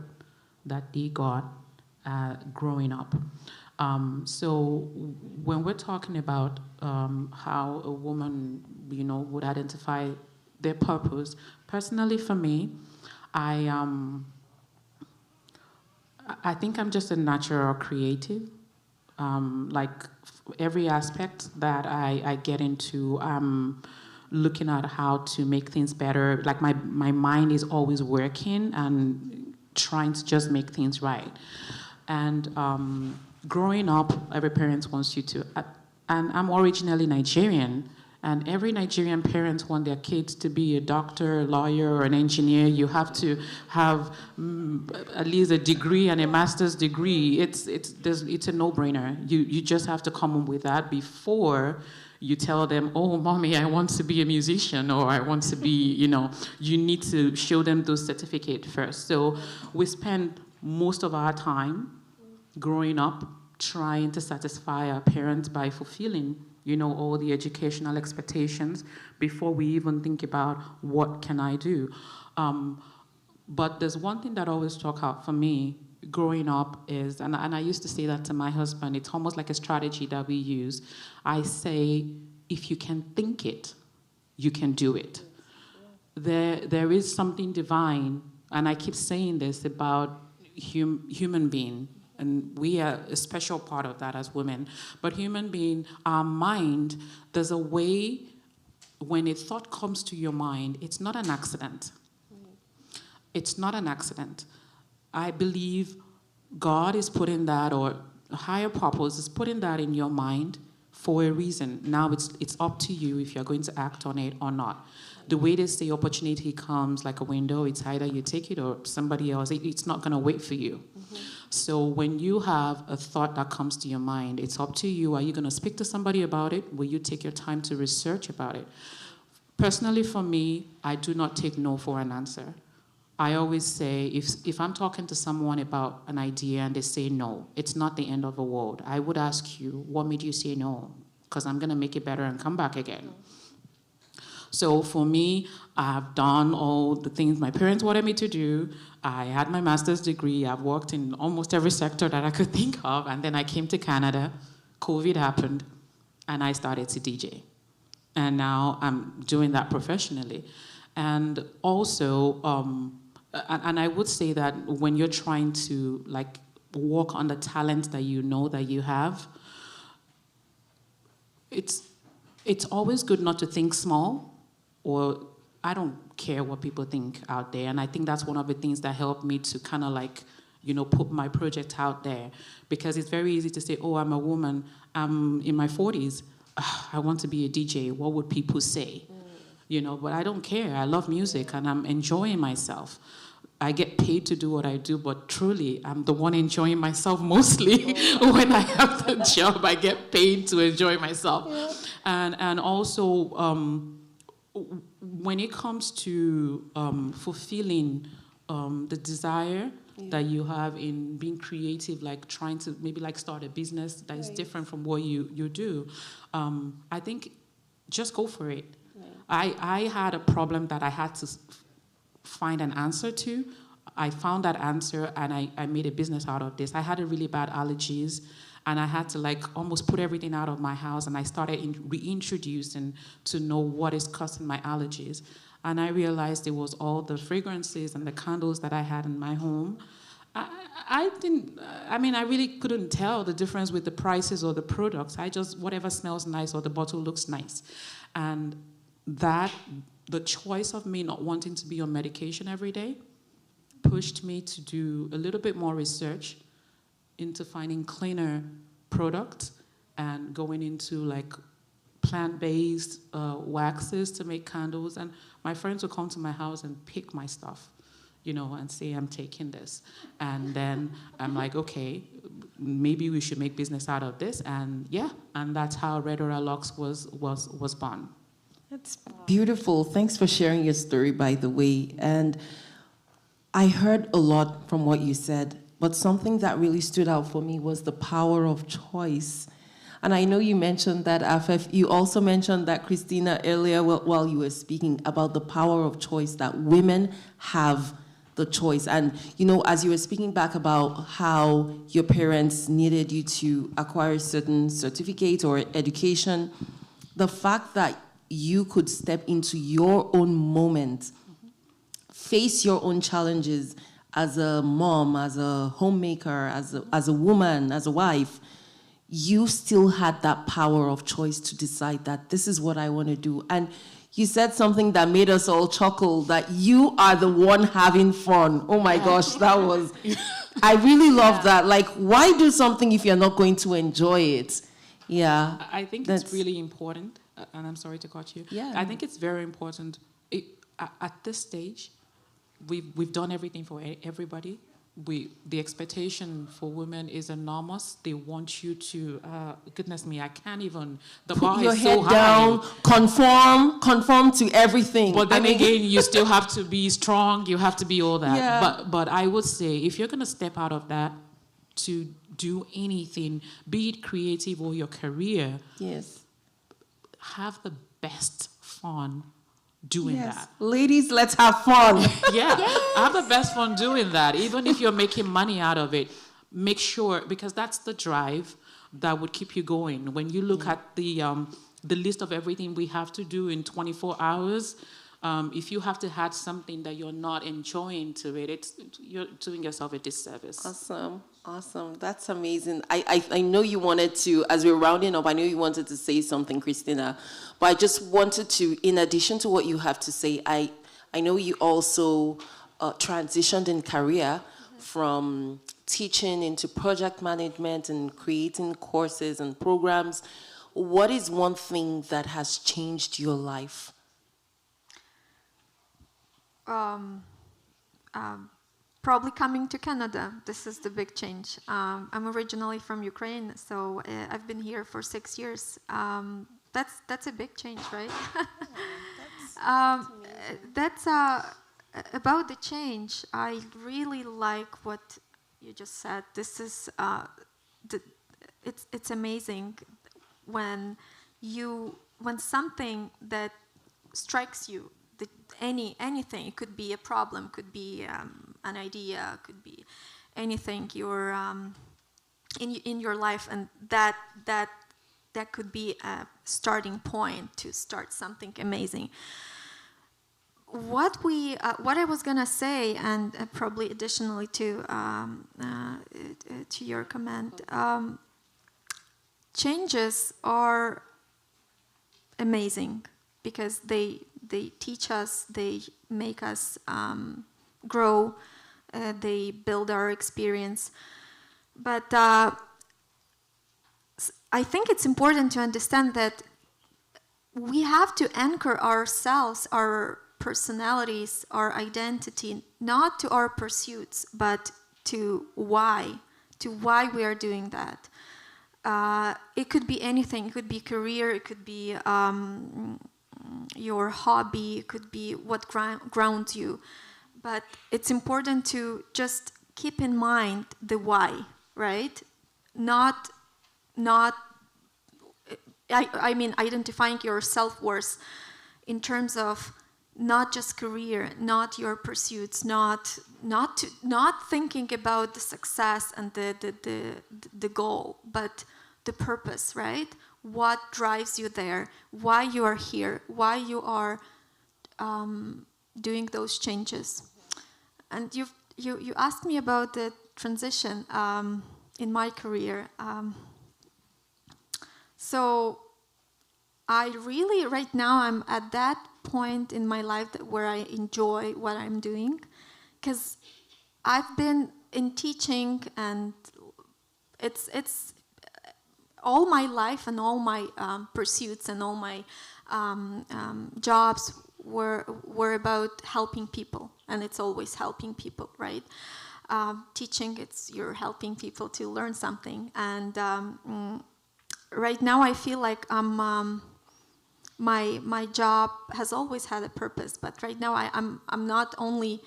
that they got growing up. So when we're talking about how a woman, would identify their purpose, personally for me, I think I'm just a natural creative. Like every aspect that I get into, I'm looking at how to make things better. Like my mind is always working and trying to just make things right. And growing up, every parent wants you to, and I'm originally Nigerian, and every Nigerian parent wants their kids to be a doctor, a lawyer, or an engineer. You have to have at least a degree and a master's degree. It's a no-brainer. You just have to come up with that before you tell them, oh, mommy, I want to be a musician, or I want to be, you need to show them those certificates first. So we spend most of our time growing up trying to satisfy our parents by fulfilling all the educational expectations before we even think about what can I do. But there's one thing that always struck out for me growing up is, and I used to say that to my husband, it's almost like a strategy that we use. I say, if you can think it, you can do it. There is something divine, and I keep saying this about human being. And we are a special part of that as women. But human being, our mind, there's a way when a thought comes to your mind, it's not an accident. It's not an accident. I believe God is putting that, or a higher purpose is putting that in your mind for a reason. Now it's up to you if you're going to act on it or not. The way they say opportunity comes like a window, it's either you take it or somebody else. It's not going to wait for you. Mm-hmm. So when you have a thought that comes to your mind, it's up to you. Are you going to speak to somebody about it? Will you take your time to research about it? Personally, for me, I do not take no for an answer. I always say, if I'm talking to someone about an idea and they say no, it's not the end of the world. I would ask you, what made you say no? Because I'm going to make it better and come back again. So for me, I've done all the things my parents wanted me to do. I had my master's degree. I've worked in almost every sector that I could think of. And then I came to Canada. COVID happened, and I started to DJ. And now I'm doing that professionally. And also, and I would say that when you're trying to like work on the talent that you know that you have, it's always good not to think small, or I don't care what people think out there. And I think that's one of the things that helped me to kind of like, you know, put my project out there. Because it's very easy to say, oh, I'm a woman, I'm in my 40s, I want to be a DJ, what would people say? You know, but I don't care. I love music and I'm enjoying myself. I get paid to do what I do, but truly, I'm the one enjoying myself mostly. When I have the job, I get paid to enjoy myself. Yeah. And also, when it comes to fulfilling the desire that you have in being creative, like trying to maybe like start a business that is different from what you do, I think just go for it. I had a problem that I had to find an answer to. I found that answer and I made a business out of this. I had a really bad allergies and I had to like almost put everything out of my house, and I started reintroducing to know what is causing my allergies. And I realized it was all the fragrances and the candles that I had in my home. I really couldn't tell the difference with the prices or the products. I just, whatever smells nice or the bottle looks nice. And that, the choice of me not wanting to be on medication every day pushed me to do a little bit more research into finding cleaner products and going into like plant-based waxes to make candles. And my friends would come to my house and pick my stuff, you know, and say, I'm taking this. And then I'm like, okay, maybe we should make business out of this. And yeah, and that's how Red Aura Lux was born. That's beautiful. Thanks for sharing your story, by the way. And I heard a lot from what you said, but something that really stood out for me was the power of choice. And I know you mentioned that, Afef. You also mentioned that, Christina, earlier while you were speaking about the power of choice, that women have the choice. And, you know, as you were speaking back about how your parents needed you to acquire certain certificate or education, the fact that you could step into your own moment, face your own challenges as a mom, as a homemaker, as a woman, as a wife, you still had that power of choice to decide that this is what I want to do. And you said something that made us all chuckle, that you are the one having fun. Oh my gosh, that was, I really love that. Like, why do something if you're not going to enjoy it? Yeah. I think it's really important, and I'm sorry to cut you. Yeah. I think it's very important. At this stage, we've done everything for everybody. The expectation for women is enormous. They want you to, goodness me, I can't even, the bar Put your is head so high. down, conform to everything. But then again, you still have to be strong, you have to be all that. Yeah. But I would say, if you're gonna step out of that to do anything, be it creative or your career, yes, have the best fun doing that. Ladies, let's have fun. Yeah, have the best fun doing that. Even if you're making money out of it, make sure, because that's the drive that would keep you going. When you look at the list of everything we have to do in 24 hours, if you have to add something that you're not enjoying to it, you're doing yourself a disservice. Awesome. That's amazing. I know you wanted to, as we're rounding up, I know you wanted to say something, Christina, but I just wanted to, in addition to what you have to say, I know you also transitioned in career from teaching into project management and creating courses and programs. What is one thing that has changed your life? Probably coming to Canada. This is the big change. I'm originally from Ukraine, so I've been here for 6 years. That's a big change, right? That's about the change. I really like what you just said. This is it's amazing when something that strikes you, anything. It could be a problem, could be an idea, could be anything you're in your life, and that could be a starting point to start something amazing. What I was gonna say, and probably additionally to your comment, changes are amazing because they teach us, they make us grow, they build our experience. But I think it's important to understand that we have to anchor ourselves, our personalities, our identity, not to our pursuits, but to why we are doing that. It could be anything. It could be career, it could be your hobby, it could be what grounds you. But it's important to just keep in mind the why, right? I mean, identifying your self-worth in terms of not just career, not your pursuits, not thinking about the success and the goal, but the purpose, right? What drives you there? Why you are here? Why you are doing those changes? And you asked me about the transition in my career. So I really, right now, I'm at that point in my life where I enjoy what I'm doing, because I've been in teaching, and it's all my life and all my pursuits and all my jobs were about helping people, and it's always helping people, right? Teaching, you're helping people to learn something, and right now I feel like my job has always had a purpose, but right now I'm not only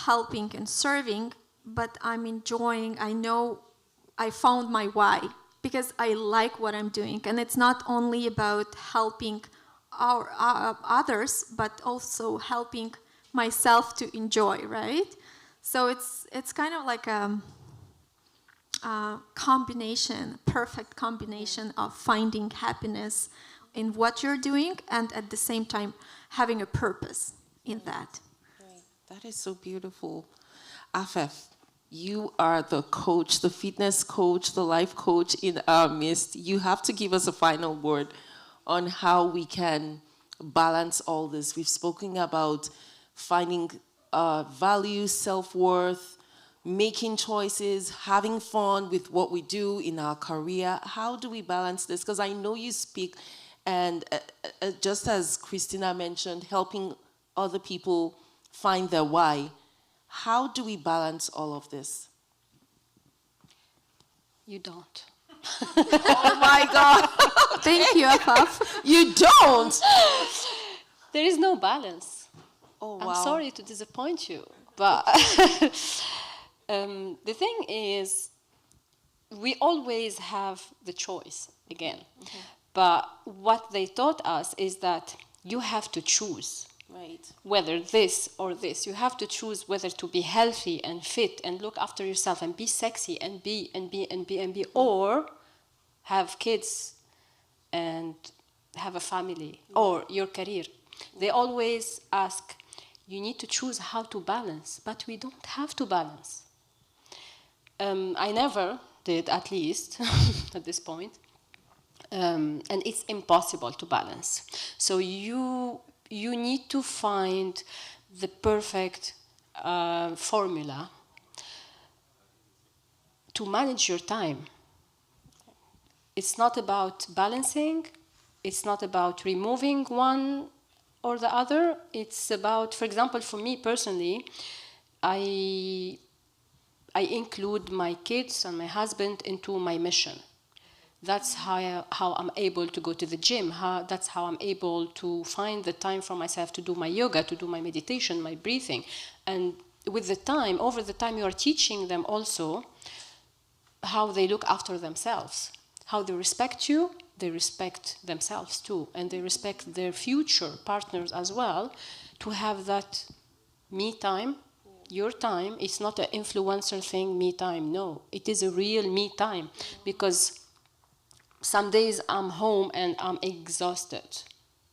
helping and serving, but I'm enjoying. I know I found my why, because I like what I'm doing, and it's not only about helping our others, but also helping myself to enjoy, right? So it's kind of like a combination, perfect combination of finding happiness in what you're doing, and at the same time having a purpose in that. Right. That is so beautiful. Afef, you are the coach, the fitness coach, the life coach in our midst. You have to give us a final word on how we can balance all this. We've spoken about finding value, self-worth, making choices, having fun with what we do in our career. How do we balance this? Because I know you speak, and just as Christina mentioned, helping other people find their why. How do we balance all of this? You don't. Oh my God. Thank you, Afaf. You don't? There is no balance. Oh, wow. I'm sorry to disappoint you, but the thing is, we always have the choice again. Mm-hmm. But what they taught us is that you have to choose. Right. Whether this or this. You have to choose whether to be healthy and fit and look after yourself and be sexy and be, or have kids and have a family, or your career. They always ask, you need to choose how to balance, but we don't have to balance. I never did, at least, at this point. And it's impossible to balance. So you need to find the perfect formula to manage your time. It's not about balancing. It's not about removing one or the other. It's about, for example, for me personally, I include my kids and my husband into my mission. That's how I'm able to go to the gym. That's how I'm able to find the time for myself to do my yoga, to do my meditation, my breathing. And with the time, over the time, you are teaching them also how they look after themselves, how they respect you, they respect themselves too, and they respect their future partners as well, to have that me time, your time. It's not an influencer thing, me time, no. It is a real me time, because some days I'm home and I'm exhausted.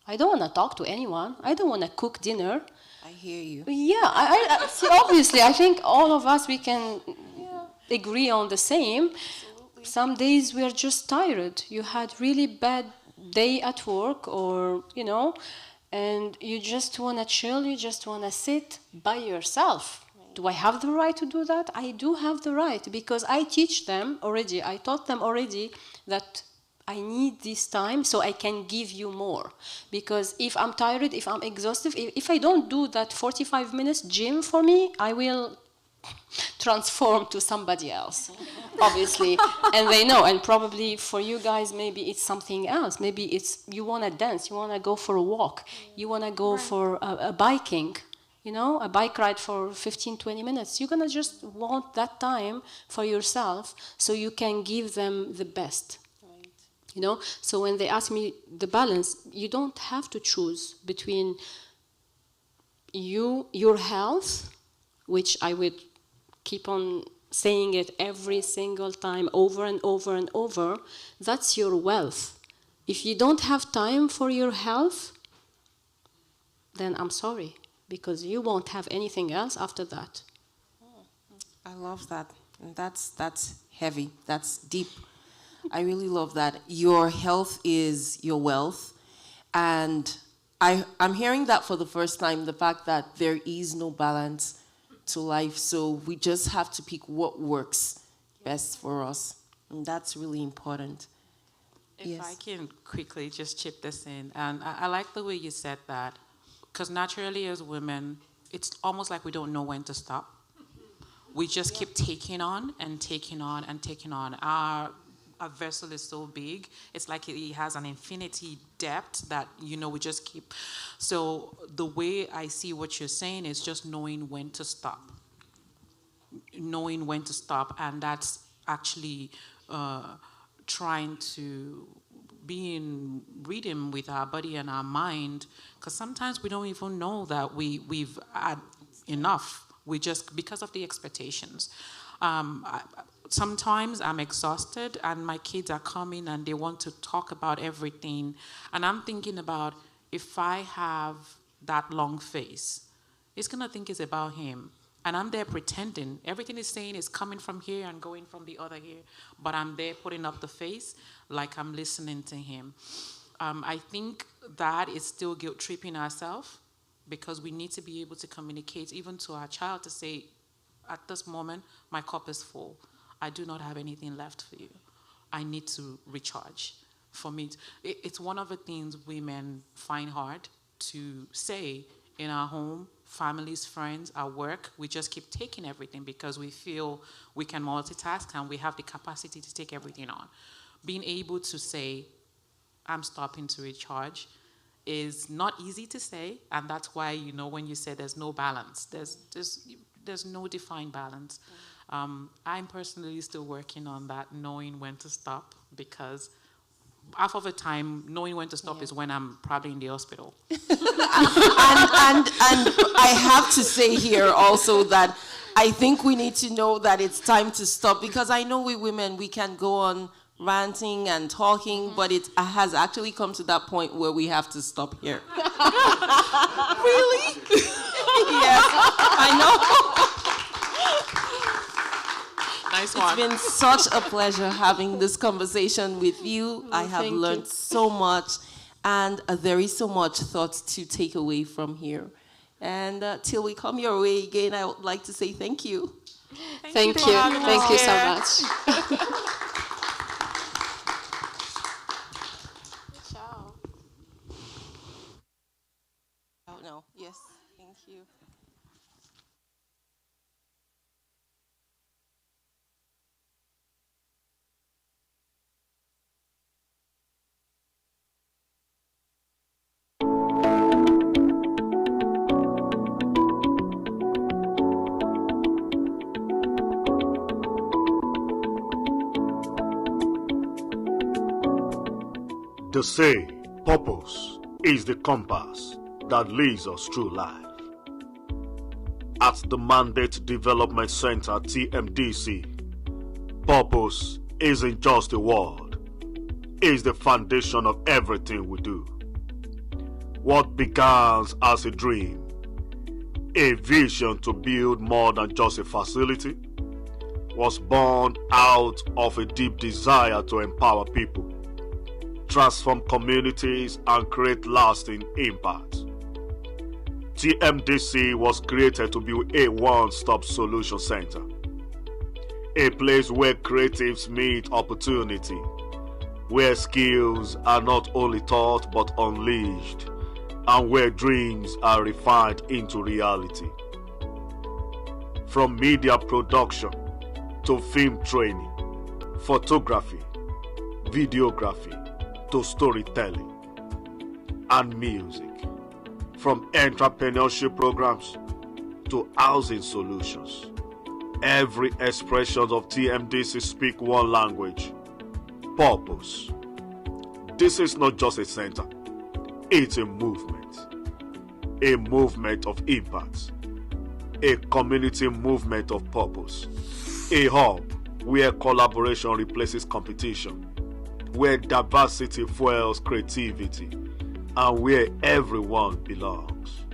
I don't want to talk to anyone. I don't want to cook dinner. I hear you. Yeah, I see, obviously, I think all of us, we can agree on the same. Absolutely. Some days we are just tired. You had really bad day at work, or, you know, and you just want to chill, you just want to sit by yourself. Right. Do I have the right to do that? I do have the right, because I teach them already, I taught them already that I need this time so I can give you more. Because if I'm tired, if I'm exhausted, if I don't do that 45 minutes gym for me, I will transform to somebody else, obviously. And they know, and probably for you guys, maybe it's something else. Maybe it's you want to dance, you want to go for a walk, you want to go for a biking, you know, a bike ride for 15, 20 minutes. You're going to just want that time for yourself so you can give them the best. You know, so when they ask me the balance, you don't have to choose between your health, which I would keep on saying it every single time, over and over and over. That's your wealth. If you don't have time for your health, then I'm sorry, because you won't have anything else after that. I love that. And that's heavy. That's deep. I really love that. Your health is your wealth. And I'm hearing that for the first time, the fact that there is no balance to life. So we just have to pick what works best for us. And that's really important. If I can quickly just chip this in. And I like the way you said that, because naturally as women, it's almost like we don't know when to stop. We just keep taking on and taking on and taking on. Our vessel is so big, it's like it has an infinity depth that, you know, we just keep. So the way I see what you're saying is just knowing when to stop. Knowing when to stop, and that's actually trying to be in rhythm with our body and our mind, because sometimes we don't even know that we've had enough. We just, because of the expectations. Sometimes I'm exhausted and my kids are coming and they want to talk about everything. And I'm thinking about, if I have that long face, he's going to think it's about him. And I'm there pretending. Everything he's saying is coming from here and going from the other here. But I'm there putting up the face like I'm listening to him. I think that is still guilt-tripping ourselves, because we need to be able to communicate even to our child to say, at this moment, my cup is full. I do not have anything left for you. I need to recharge. For me, it's one of the things women find hard to say in our home, families, friends, our work. We just keep taking everything because we feel we can multitask and we have the capacity to take everything on. Being able to say, I'm stopping to recharge, is not easy to say, and that's why, you know, when you say there's no balance, there's no defined balance. I'm personally still working on that, knowing when to stop, because half of the time, knowing when to stop is when I'm probably in the hospital. and I have to say here also that I think we need to know that it's time to stop, because I know we women, we can go on ranting and talking, but it has actually come to that point where we have to stop here. Really? Yes, I know. Nice one. It's been such a pleasure having this conversation with you. I have learned so much, and there is so much thought to take away from here. And till we come your way again, I would like to say thank you. Thank you. Thank you so much. Oh, no. Yes. Thank you. They say purpose is the compass that leads us through life. At the Mandate Development Center, TMDC, purpose isn't just a word, it's the foundation of everything we do. What began as a dream, a vision to build more than just a facility, was born out of a deep desire to empower people, transform communities, and create lasting impact. TMDC was created to be a one-stop solution center, a place where creatives meet opportunity, where skills are not only taught but unleashed, and where dreams are refined into reality. From media production to film training, photography, videography, to storytelling and music, from entrepreneurship programs to housing solutions, every expression of TMDC speak one language: purpose. This is not just a center, it's a movement of impact, a community movement of purpose, a hub where collaboration replaces competition, where diversity fuels creativity, and where everyone belongs.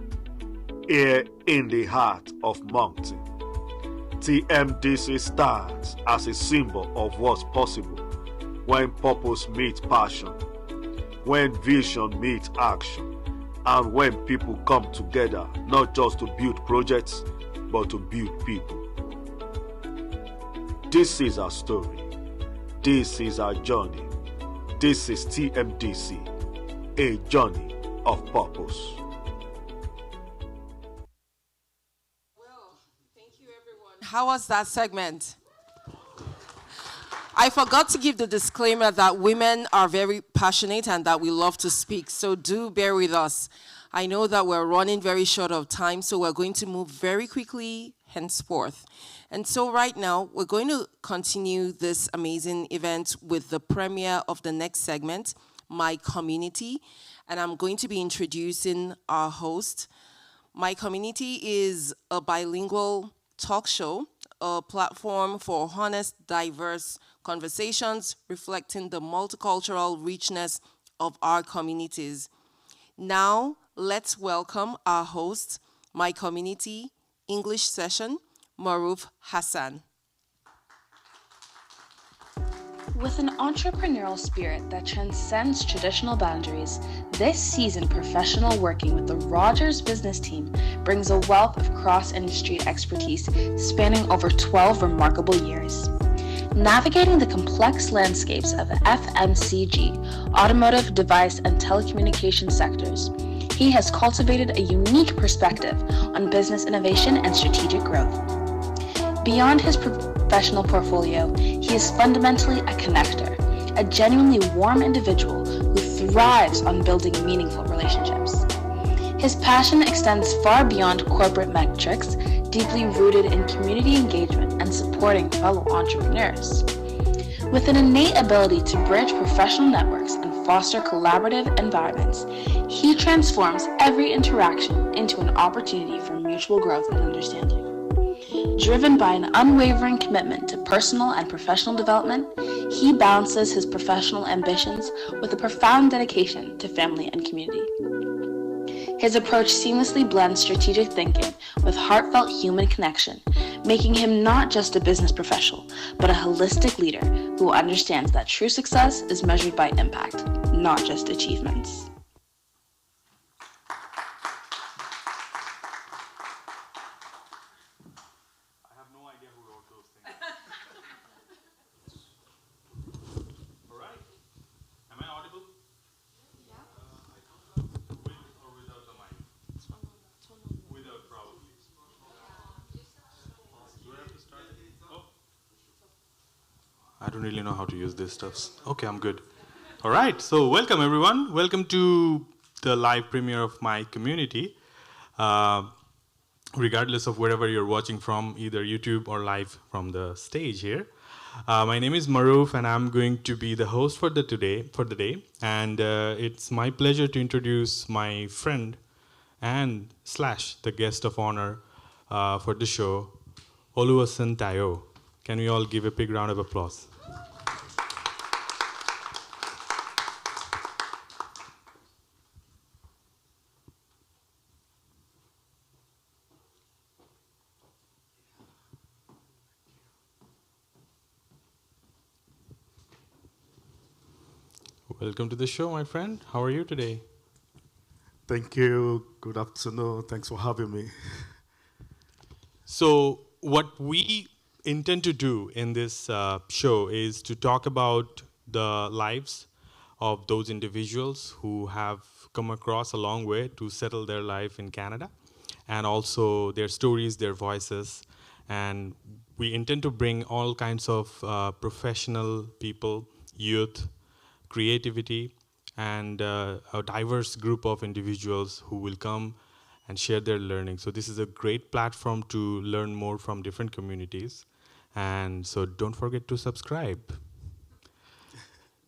Here in the heart of Moncton, TMDC stands as a symbol of what's possible when purpose meets passion, when vision meets action, and when people come together not just to build projects, but to build people. This is our story. This is our journey. This is TMDC, a journey of purpose. Well, thank you everyone. How was that segment? I forgot to give the disclaimer that women are very passionate and that we love to speak, so do bear with us. I know that we're running very short of time, so we're going to move very quickly henceforth. And so right now, we're going to continue this amazing event with the premiere of the next segment, My Community, and I'm going to be introducing our host. My Community is a bilingual talk show, a platform for honest, diverse conversations reflecting the multicultural richness of our communities. Now, let's welcome our host, My Community English session, Maruf Hassan. With an entrepreneurial spirit that transcends traditional boundaries, this seasoned professional working with the Rogers business team brings a wealth of cross-industry expertise spanning over 12 remarkable years. Navigating the complex landscapes of the FMCG, automotive, device, and telecommunications sectors, he has cultivated a unique perspective on business innovation and strategic growth. Beyond his professional portfolio, he is fundamentally a connector, a genuinely warm individual who thrives on building meaningful relationships. His passion extends far beyond corporate metrics, deeply rooted in community engagement and supporting fellow entrepreneurs. With an innate ability to bridge professional networks and foster collaborative environments, he transforms every interaction into an opportunity for mutual growth and understanding. Driven by an unwavering commitment to personal and professional development, he balances his professional ambitions with a profound dedication to family and community. His approach seamlessly blends strategic thinking with heartfelt human connection, making him not just a business professional, but a holistic leader who understands that true success is measured by impact, not just achievements. I don't really know how to use this stuff. Okay, I'm good. All right, so welcome everyone. Welcome to the live premiere of My Community. Regardless of wherever you're watching from, either YouTube or live from the stage here. My name is Maruf, and I'm going to be the host for the day. And it's my pleasure to introduce my friend and / the guest of honor for the show, Oluwaseun. Can we all give a big round of applause? Welcome to the show, my friend. How are you today? Thank you. Good afternoon. Thanks for having me. So what we intend to do in this show is to talk about the lives of those individuals who have come across a long way to settle their life in Canada, and also their stories, their voices. And we intend to bring all kinds of professional people, youth, creativity, and a diverse group of individuals who will come and share their learning. So this is a great platform to learn more from different communities. And so don't forget to subscribe.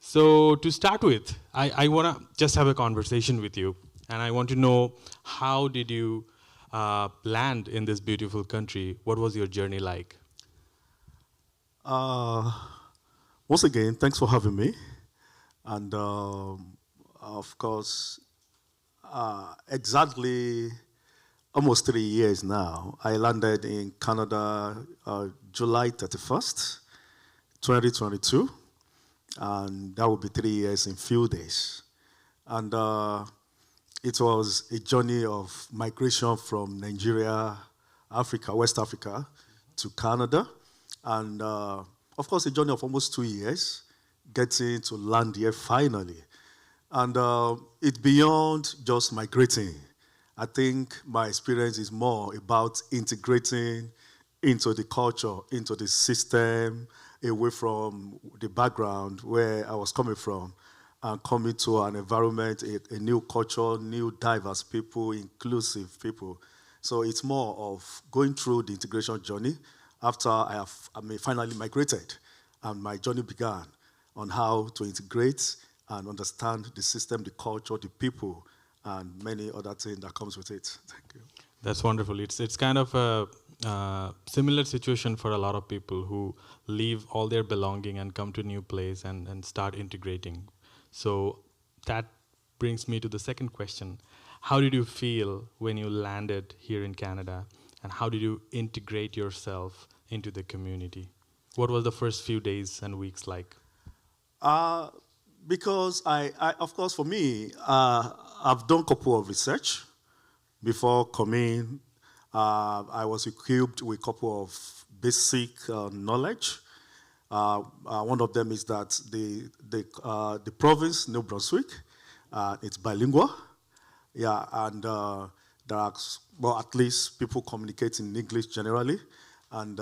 So to start with, I want to just have a conversation with you. And I want to know, how did you land in this beautiful country? What was your journey like? Once again, thanks for having me. And of course, exactly almost 3 years now, I landed in Canada July 31st, 2022. And that will be 3 years in few days. And it was a journey of migration from Nigeria, Africa, West Africa, to Canada. And of course, a journey of almost 2 years, getting to land here finally. And it's beyond just migrating. I think my experience is more about integrating into the culture, into the system, away from the background where I was coming from, and coming to an environment, a new culture, new diverse people, inclusive people. So it's more of going through the integration journey after I finally migrated, and my journey began on how to integrate and understand the system, the culture, the people, and many other things that comes with it. Thank you. That's wonderful. It's kind of a similar situation for a lot of people who leave all their belonging and come to a new place and start integrating. So that brings me to the second question. How did you feel when you landed here in Canada, and how did you integrate yourself into the community? What was the first few days and weeks like? Because of course, for me, I've done a couple of research before coming. I was equipped with a couple of basic knowledge. One of them is that the province, New Brunswick, it's bilingual. Yeah, and there are, well, at least people communicate in English generally. And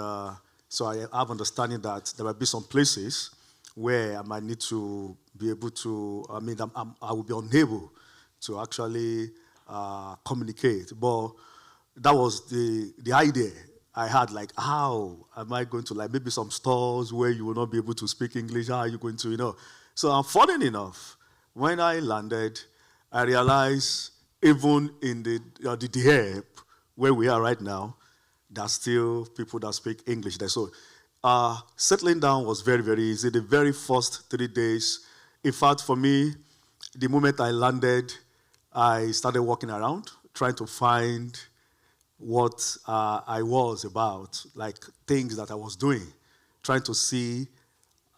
so I have understanding that there might be some places where I might need to be able to, I will be unable to actually communicate. But that was the idea I had, like, how am I going to, like, maybe some stores where you will not be able to speak English, how are you going to, So funny enough, when I landed, I realized even in the Dieppe, where we are right now, there's still people that speak English there. So settling down was very, very easy. The very first 3 days, in fact, for me, the moment I landed, I started walking around, trying to find what I was about, like things that I was doing, trying to see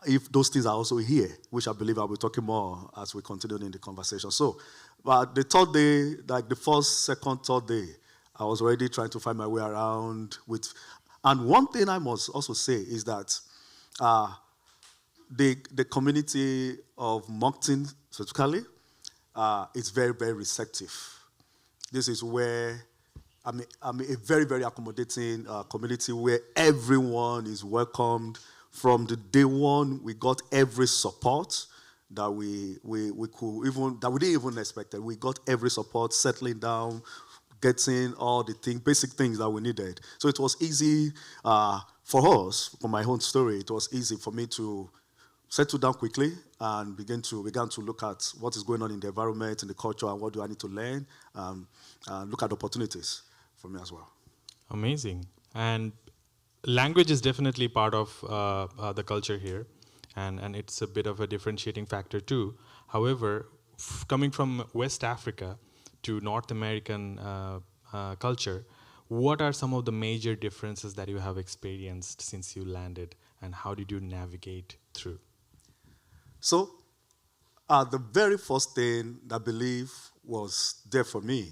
if those things are also here, which I believe I'll be talking more as we continue in the conversation. So, but the third day, like the first, second, third day, I was already trying to find my way around with. And one thing I must also say is that the community of Moncton, specifically, is very, very receptive. This is where I'm a very, very accommodating community where everyone is welcomed. From the day one, we got every support that we could even, that we didn't even expect. We got every support, settling down, getting all the basic things that we needed. So it was easy for us, for my own story, it was easy for me to settle down quickly and began to look at what is going on in the environment, in the culture, and what do I need to learn, look at opportunities for me as well. Amazing. And language is definitely part of the culture here, and it's a bit of a differentiating factor too. However, coming from West Africa to North American culture, what are some of the major differences that you have experienced since you landed, and how did you navigate through? So, the very first thing that I believe was there for me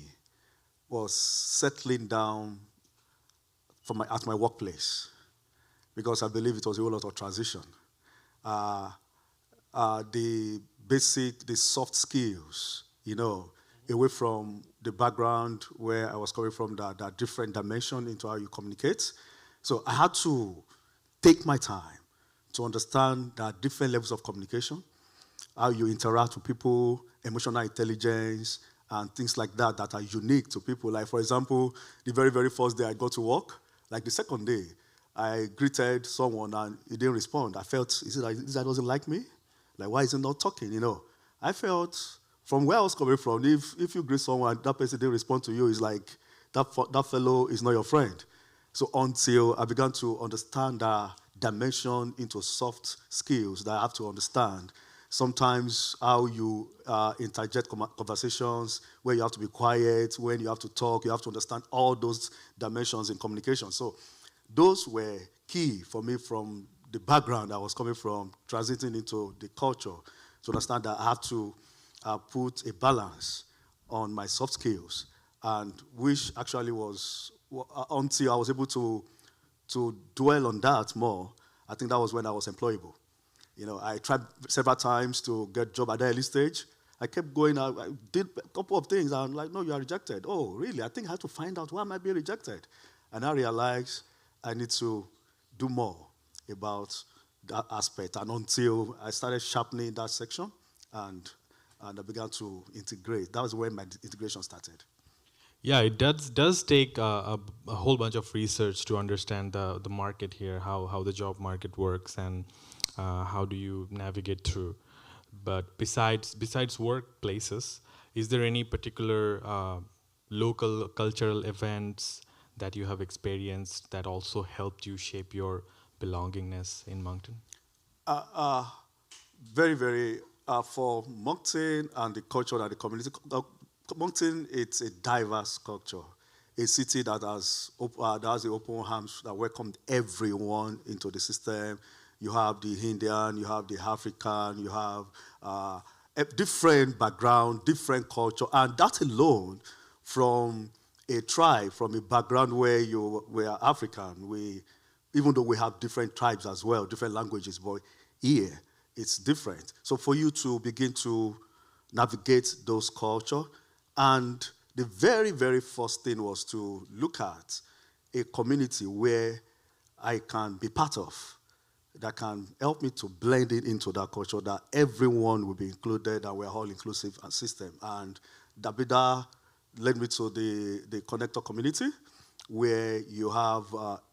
was settling down at my workplace, because I believe it was a whole lot of transition. The soft skills, away from the background where I was coming from, that different dimension into how you communicate. So I had to take my time to understand that different levels of communication, how you interact with people, emotional intelligence, and things like that that are unique to people. Like, for example, the very, very first day I got to work, like the second day, I greeted someone and he didn't respond. I felt, is it like this guy doesn't like me? Like, why is he not talking, I felt, from where I was coming from, if you greet someone, that person didn't respond to you, it's like, that fellow is not your friend. So until I began to understand that dimension into soft skills that I have to understand, sometimes how you interject conversations, where you have to be quiet, when you have to talk, you have to understand all those dimensions in communication. So those were key for me from the background I was coming from, transiting into the culture, to understand that I have to put a balance on my soft skills, and which actually was, until I was able to dwell on that more, I think that was when I was employable. I tried several times to get a job at the early stage. I kept going, I did a couple of things, and I'm like, no, you are rejected. Oh, really? I think I have to find out why am I being rejected. And I realized I need to do more about that aspect. And until I started sharpening that section, and I began to integrate. That was when my integration started. Yeah, it does take a whole bunch of research to understand the market here, how the job market works, and how do you navigate through. But besides workplaces, is there any particular local cultural events that you have experienced that also helped you shape your belongingness in Moncton? Very, very, for Moncton and the culture and the community, Moncton, it's a diverse culture. A city that has the open arms that welcomed everyone into the system. You have the Indian, you have the African, you have a different background, different culture, and that alone, from a tribe, from a background where we are African, even though we have different tribes as well, different languages, but here it's different. So for you to begin to navigate those cultures, and the very, very first thing was to look at a community where I can be part of, that can help me to blend it into that culture, that everyone will be included, and we're all inclusive system. And Dabida led me to the connector community, where you have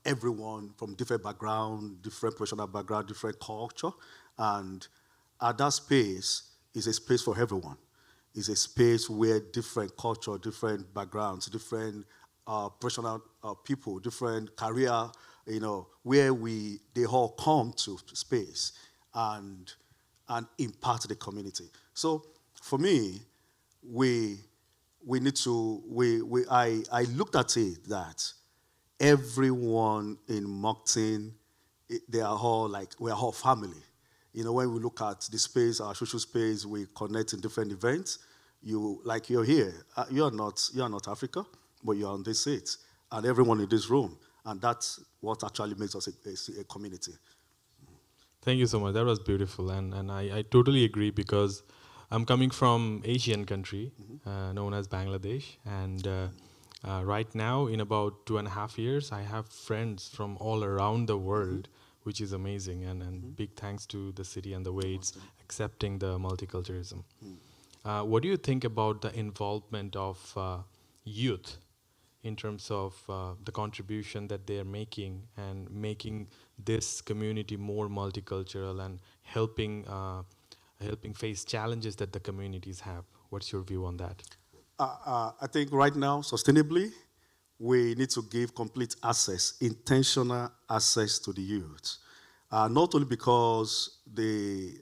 everyone from different background, different professional background, different culture, and at that space is a space for everyone. It's a space where different culture, different backgrounds, different professional people, different career, where they all come to space and impact the community. So for me, I looked at it that everyone in Moncton, we're all family. When we look at the space, our social space, we connect in different events. You're here. You're not Africa, but you're on this seat, and everyone in this room, and that's what actually makes us a community. Thank you so much. That was beautiful, and I totally agree, because I'm coming from Asian country known as Bangladesh, and right now, in about 2.5 years, I have friends from all around the world, which is amazing, and big thanks to the city and the way it's accepting the multiculturalism. What do you think about the involvement of youth in terms of the contribution that they're making and making this community more multicultural and helping face challenges that the communities have? What's your view on that? I think right now, sustainably, we need to give complete access, intentional access to the youth. Not only because the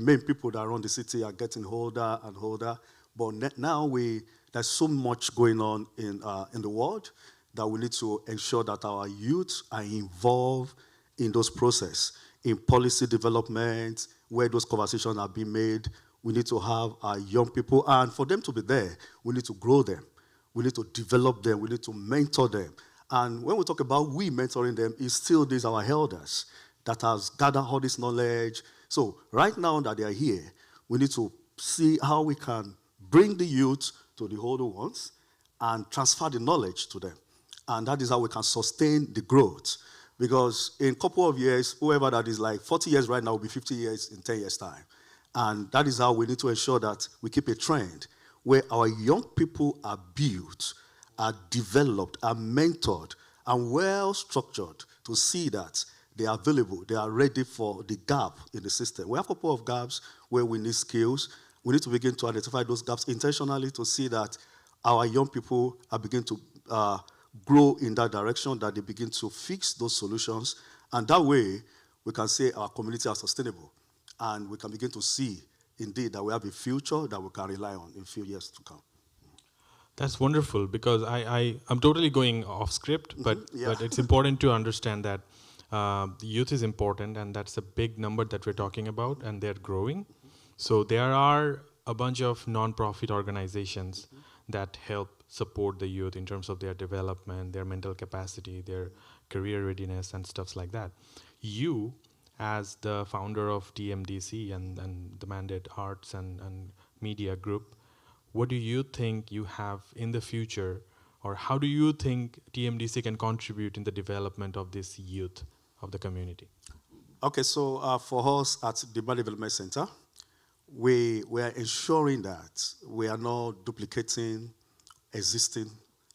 main people that run the city are getting older and older, but now there's so much going on in the world that we need to ensure that our youth are involved in those processes, in policy development, where those conversations are being made. We need to have our young people, and for them to be there, we need to grow them. We need to develop them. We need to mentor them. And when we talk about we mentoring them, it's still these our elders that has gathered all this knowledge. So right now that they are here, we need to see how we can bring the youth to the older ones and transfer the knowledge to them. And that is how we can sustain the growth. Because in a couple of years, whoever that is like 40 years right now will be 50 years in 10 years' time. And that is how we need to ensure that we keep a trend where our young people are built, are developed, are mentored, and well-structured to see that they are available, they are ready for the gap in the system. We have a couple of gaps where we need skills. We need to begin to identify those gaps intentionally to see that our young people are beginning to grow in that direction, that they begin to fix those solutions. And that way, we can say our community are sustainable. And we can begin to see, indeed, that we have a future that we can rely on in a few years to come. That's wonderful, because I'm totally going off script, but it's important to understand that the youth is important, and that's a big number that we're talking about, and they're growing. So there are a bunch of non-profit organizations that help support the youth in terms of their development, their mental capacity, their career readiness, and stuff like that. You, as the founder of TMDC and the Mandate Arts and Media Group, what do you think you have in the future, or how do you think TMDC can contribute in the development of this youth of the community? Okay, so for us at the Bali Development Center, we are ensuring that we are not duplicating existing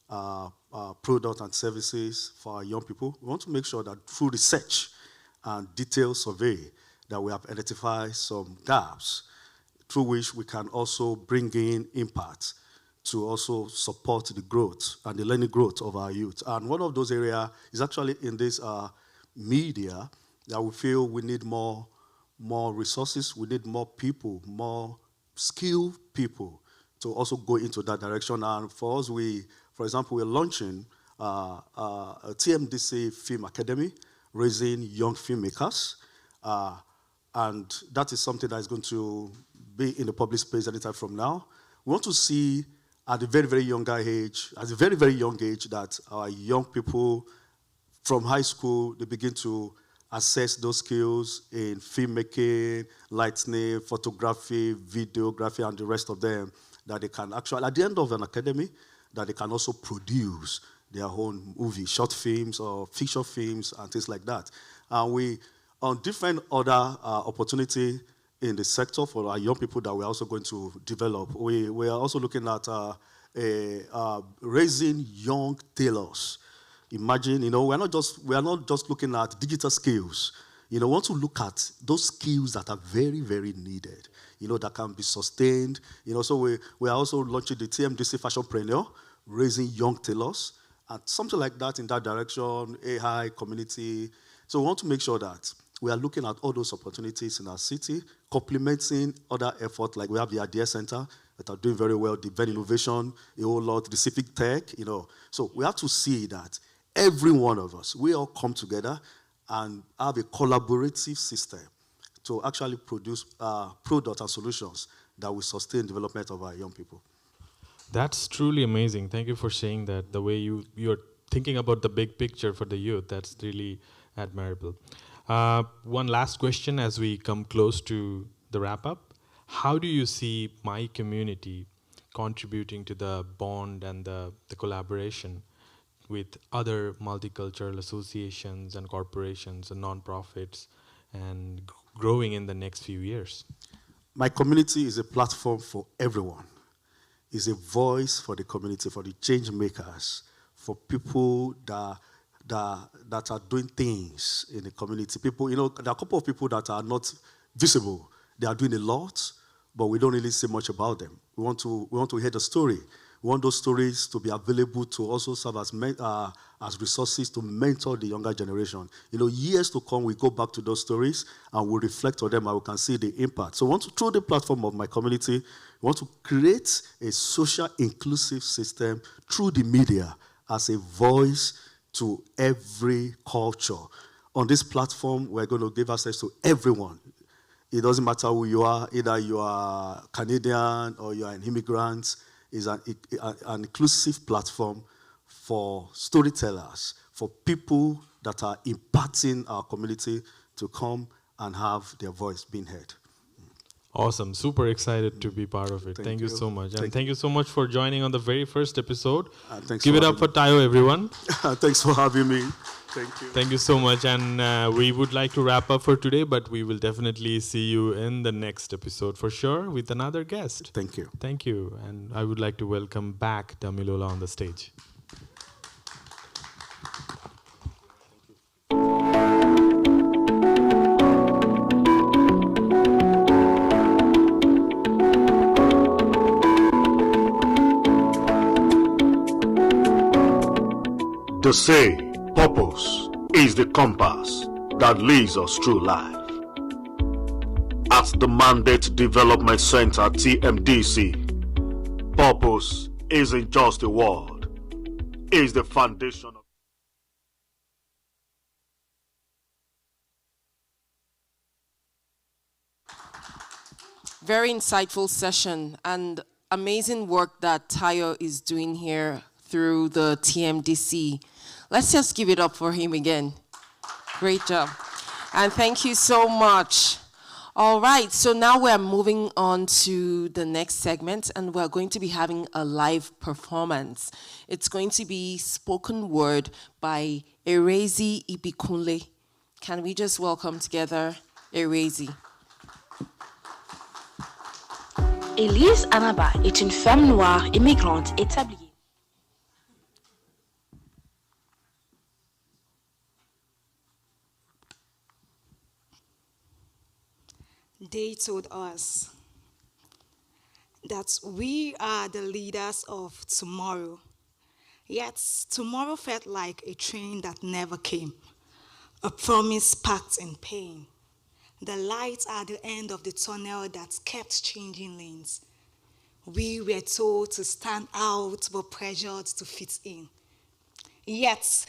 products and services for our young people. We want to make sure that through research and detailed survey that we have identified some gaps through which we can also bring in impact to also support the growth and the learning growth of our youth. And one of those areas is actually in this media that we feel we need more resources, we need more people, more skilled people to also go into that direction. And for us, for example, we're launching a TMDC Film Academy, raising young filmmakers. And that is something that is going to be in the public space anytime from now. We want to see at a very, very young age, that our young people from high school, they begin to assess those skills in filmmaking, lighting, photography, videography, and the rest of them, that they can actually, at the end of an academy, that they can also produce their own movie, short films or feature films and things like that. And we, on different other opportunity in the sector for our young people that we're also going to develop, we are also looking at raising young tailors. Imagine, we are not just looking at digital skills. We want to look at those skills that are very, very needed, that can be sustained. So we are also launching the TMDC Fashionpreneur, raising young tailors, and something like that in that direction, AI, community. So we want to make sure that we are looking at all those opportunities in our city, complementing other efforts, like we have the Idea Center that are doing very well, the Venn Innovation, a whole lot, the Civic Tech, So we have to see that every one of us, we all come together and have a collaborative system to actually produce products and solutions that will sustain the development of our young people. That's truly amazing. Thank you for saying that. The way you're thinking about the big picture for the youth, that's really admirable. One last question as we come close to the wrap-up. How do you see my community contributing to the bond and the collaboration with other multicultural associations and corporations and nonprofits and growing in the next few years? My community is a platform for everyone. is a voice for the community, for the change makers, for people that are doing things in the community. People, there are a couple of people that are not visible. They are doing a lot, but we don't really say much about them. We want to hear the story. We want those stories to be available to also serve as resources to mentor the younger generation. Years to come, we go back to those stories and we reflect on them and we can see the impact. So through the platform of my community, we want to create a social inclusive system through the media as a voice to every culture. On this platform, we're going to give access to everyone. It doesn't matter who you are, either you are Canadian or you are an immigrant. It's an inclusive platform for storytellers, for people that are impacting our community to come and have their voice being heard. Awesome. Super excited to be part of it. Thank you so much. And thank you so much for joining on the very first episode. Give it up for Tayo, everyone. Thanks for having me. Thank you. Thank you so much. And we would like to wrap up for today, but we will definitely see you in the next episode for sure with another guest. Thank you. Thank you. And I would like to welcome back Damilola on the stage. They say purpose is the compass that leads us through life. At the Mandate Development Center, TMDC, purpose isn't just a word, it's the foundation of Very insightful session and amazing work that Tayo is doing here through the TMDC. Let's just give it up for him again. Great job. And thank you so much. All right, so now we're moving on to the next segment, and we're going to be having a live performance. It's going to be spoken word by Erezi Ibikunle. Can we just welcome together Erezi? Elise Anaba est une femme noire immigrante établie. They told us that we are the leaders of tomorrow. Yet tomorrow felt like a train that never came, a promise packed in pain. The lights at the end of the tunnel that kept changing lanes. We were told to stand out but pressured to fit in. Yet,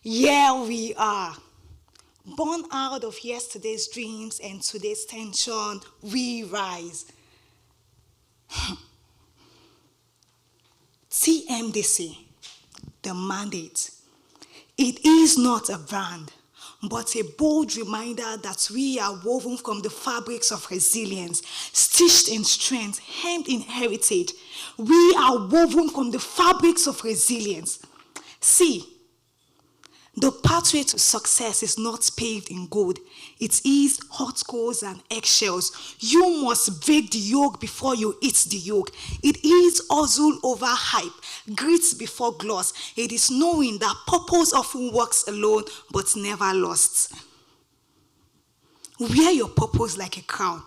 here we are. Born out of yesterday's dreams and today's tension, we rise. TMDC, the mandate. It is not a brand, but a bold reminder that we are woven from the fabrics of resilience, stitched in strength, hemmed in heritage. We are woven from the fabrics of resilience. See, the pathway to success is not paved in gold. It is hot coals and eggshells. You must break the yoke before you eat the yoke. It is hustle over hype, grit before gloss. It is knowing that purpose often works alone but never lost. Wear your purpose like a crown.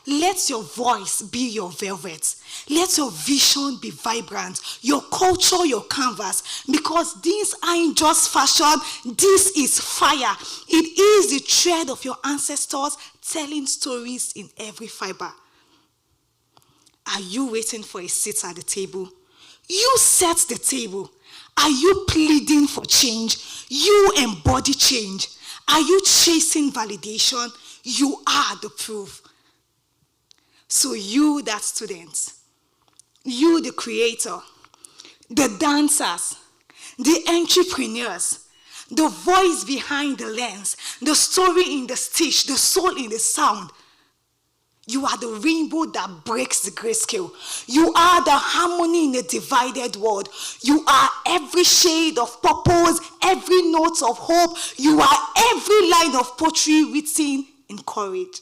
Let your voice be your velvet. Let your vision be vibrant. Your culture, your canvas. Because these aren't just fashion, this is fire. It is the thread of your ancestors telling stories in every fiber. Are you waiting for a seat at the table? You set the table. Are you pleading for change? You embody change. Are you chasing validation? You are the proof. So you, that student, you, the creator, the dancers, the entrepreneurs, the voice behind the lens, the story in the stitch, the soul in the sound. You are the rainbow that breaks the grayscale. You are the harmony in a divided world. You are every shade of purpose, every note of hope. You are every line of poetry written in courage.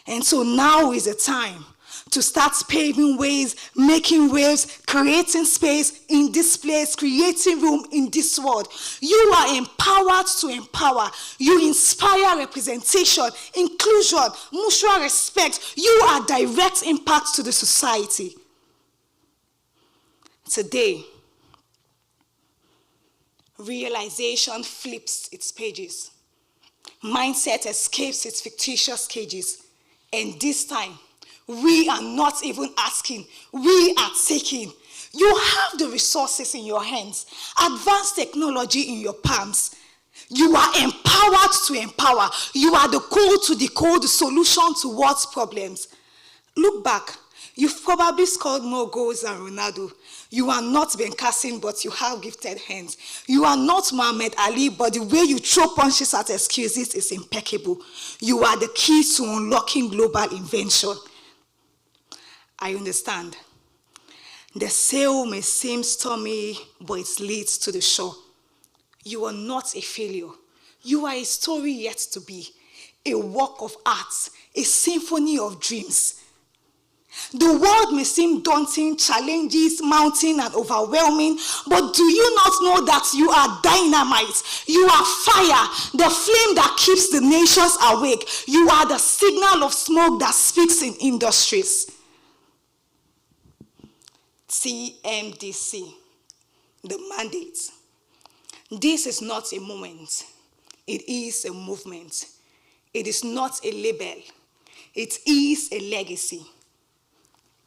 And so now is the time to start paving ways, making waves, creating space in this place, creating room in this world. You are empowered to empower. You inspire representation, inclusion, mutual respect. You are direct impact to the society. Today, realization flips its pages. Mindset escapes its fictitious cages. And this time, we are not even asking, we are taking. You have the resources in your hands, advanced technology in your palms. You are empowered to empower. You are the code to decode the solution to world's problems. Look back. You've probably scored more goals than Ronaldo. You are not Ben Kassim, but you have gifted hands. You are not Muhammad Ali, but the way you throw punches at excuses is impeccable. You are the key to unlocking global invention. I understand. The sail may seem stormy, but it leads to the shore. You are not a failure. You are a story yet to be, a work of art, a symphony of dreams. The world may seem daunting, challenges, mounting, and overwhelming, but do you not know that you are dynamite? You are fire, the flame that keeps the nations awake. You are the signal of smoke that speaks in industries. TMDC, the mandate. This is not a moment. It is a movement. It is not a label. It is a legacy.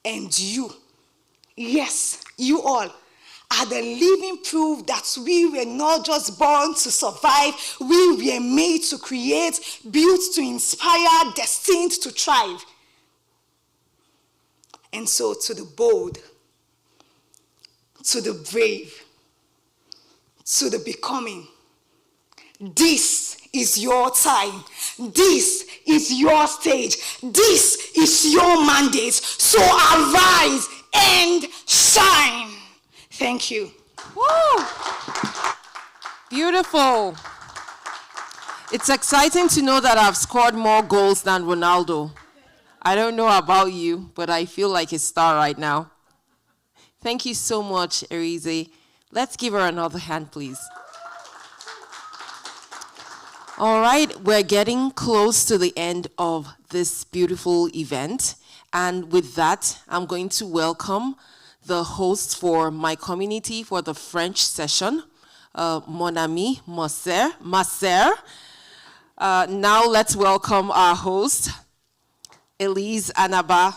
And you, yes, you all, are the living proof that we were not just born to survive, we were made to create, built to inspire, destined to thrive. And so to the bold, to the brave, to the becoming, this is your time. This is your stage. This is your mandate. So arise and shine. Thank you. Woo! Beautiful. It's exciting to know that I've scored more goals than Ronaldo. I don't know about you, but I feel like a star right now. Thank you so much, Erize. Let's give her another hand, please. All right, we're getting close to the end of this beautiful event. And with that, I'm going to welcome the host for my community for the French session, mon ami, Masser. Now let's welcome our host, Elise Anaba.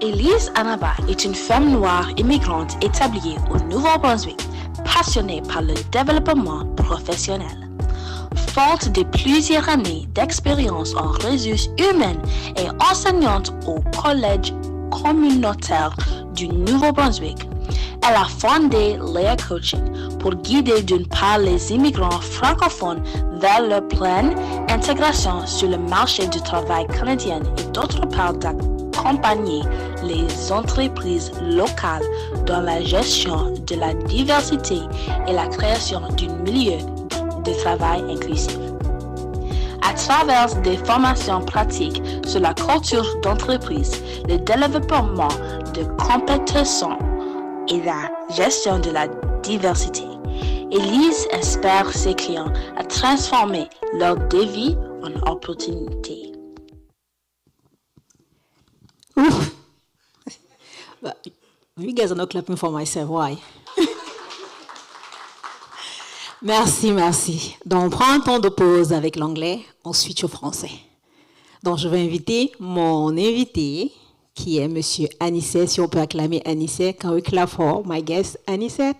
Elise Anaba est une femme noire immigrante établie au Nouveau-Brunswick, passionnée par le développement professionnel. Forte de plusieurs années d'expérience en ressources humaines et enseignante au Collège communautaire du Nouveau-Brunswick, elle a fondé Lieu Coaching pour guider d'une part les immigrants francophones vers leur pleine intégration sur le marché du travail canadien et d'autre part d'accompagner les entreprises locales dans la gestion de la diversité et la création d'un milieu de travail inclusif. À travers des formations pratiques sur la culture d'entreprise, le développement de compétences et la gestion de la diversité, Elise inspire ses clients à transformer leur défi en opportunité. You guys are not clapping for myself, why? Merci. Donc, on prend un temps de pause avec l'anglais, on switch au français. Donc, je vais inviter mon invité, qui est Monsieur Anicet. Si on peut acclamer Anicet, can we clap for my guest, Anicet?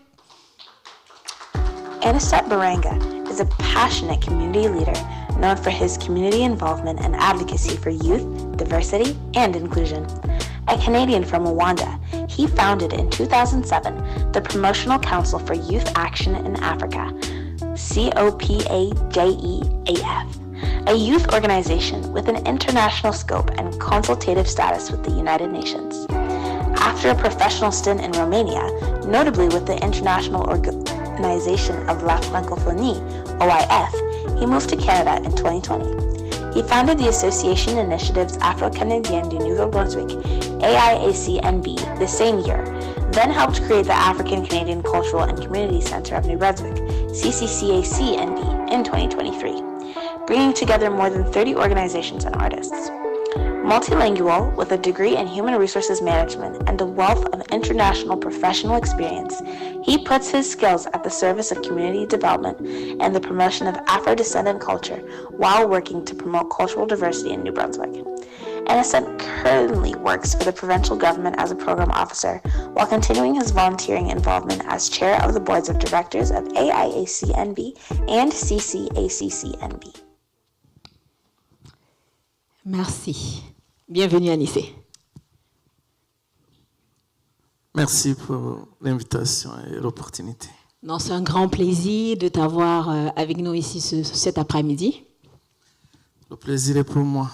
Anicet Baranga is a passionate community leader known for his community involvement and advocacy for youth, diversity, and inclusion. A Canadian from Rwanda, he founded in 2007 the Promotional Council for Youth Action in Africa, COPAJEAF, a youth organization with an international scope and consultative status with the United Nations. After a professional stint in Romania, notably with the International Organization of La Francophonie, OIF, he moved to Canada in 2020. He founded the Association Initiatives Afro-Canadienne du Nouveau-Brunswick, AIACNB, the same year, then helped create the African Canadian Cultural and Community Centre of New Brunswick, CCCACNB, in 2023, bringing together more than 30 organizations and artists. Multilingual, with a degree in human resources management and a wealth of international professional experience, he puts his skills at the service of community development and the promotion of Afro-descendant culture while working to promote cultural diversity in New Brunswick. Anisette currently works for the provincial government as a program officer while continuing his volunteering involvement as chair of the boards of directors of AIACNB and CCACCNB. Merci. Bienvenue, Anissé. Merci pour l'invitation et l'opportunité. Non, c'est un grand plaisir de t'avoir avec nous ici cet après-midi. Le plaisir est pour moi.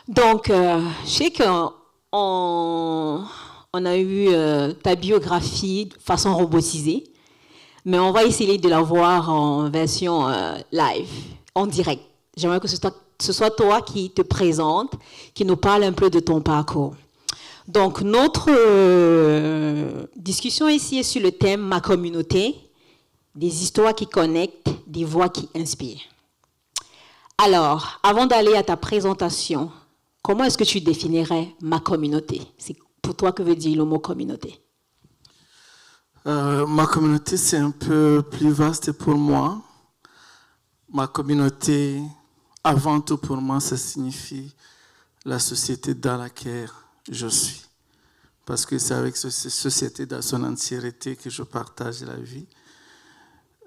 Donc, je sais qu'on a eu ta biographie de façon robotisée, mais on va essayer de la voir en version live, en direct. J'aimerais que ce soit toi qui te présente, qui nous parle un peu de ton parcours. Donc, notre discussion ici est sur le thème « Ma communauté », des histoires qui connectent, des voix qui inspirent. Alors, avant d'aller à ta présentation, comment est-ce que tu définirais ma communauté? C'est pour toi que veut dire le mot communauté? Ma communauté, c'est un peu plus vaste pour moi. Ma communauté, avant tout pour moi, ça signifie la société dans laquelle je suis. Parce que c'est avec cette société dans son entièreté que je partage la vie,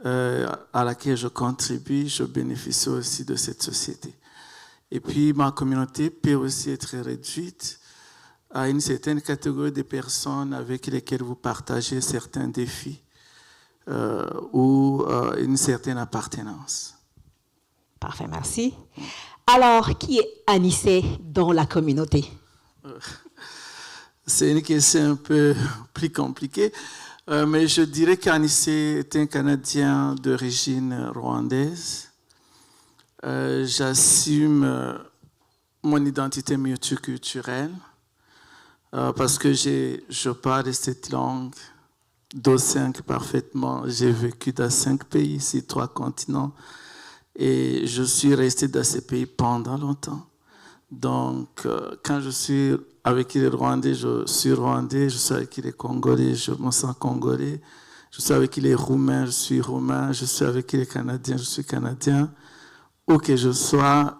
à laquelle je contribue, je bénéficie aussi de cette société. Et puis ma communauté peut aussi être réduite à une certaine catégorie de personnes avec lesquelles vous partagez certains défis ou une certaine appartenance. Parfait, merci. Alors, qui est Anissé dans la communauté? C'est une question un peu plus compliquée, mais je dirais qu'Anissé est un Canadien d'origine rwandaise. J'assume mon identité multiculturelle parce que je parle cette langue d'aux 5 parfaitement. J'ai vécu dans 5 pays, sur 3 continents. Et je suis resté dans ces pays pendant longtemps. Donc, quand je suis avec les Rwandais, je suis Rwandais. Je suis avec les Congolais, je me sens Congolais. Je suis avec les Roumains, je suis Roumain. Je suis avec les Canadiens, je suis Canadien. Où que je sois,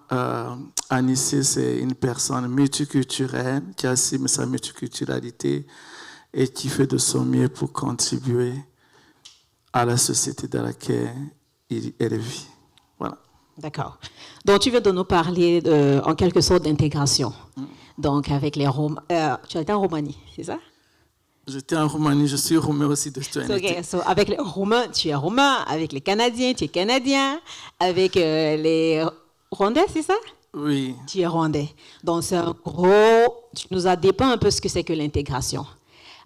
Anissé, c'est une personne multiculturelle qui assume sa multiculturalité et qui fait de son mieux pour contribuer à la société dans laquelle elle vit. Voilà. D'accord. Donc, tu veux de nous parler en quelque sorte d'intégration. Donc, avec les Romains. Tu as été en Roumanie, c'est ça? J'étais en Roumanie, je suis roumain aussi de citoyenneté. So, avec les Roumains, tu es roumain. Avec les Canadiens, tu es Canadien. Avec les Rwandais, c'est ça? Oui. Tu es Rwandais. Donc, c'est un gros... Tu nous as dépeint un peu ce que c'est que l'intégration.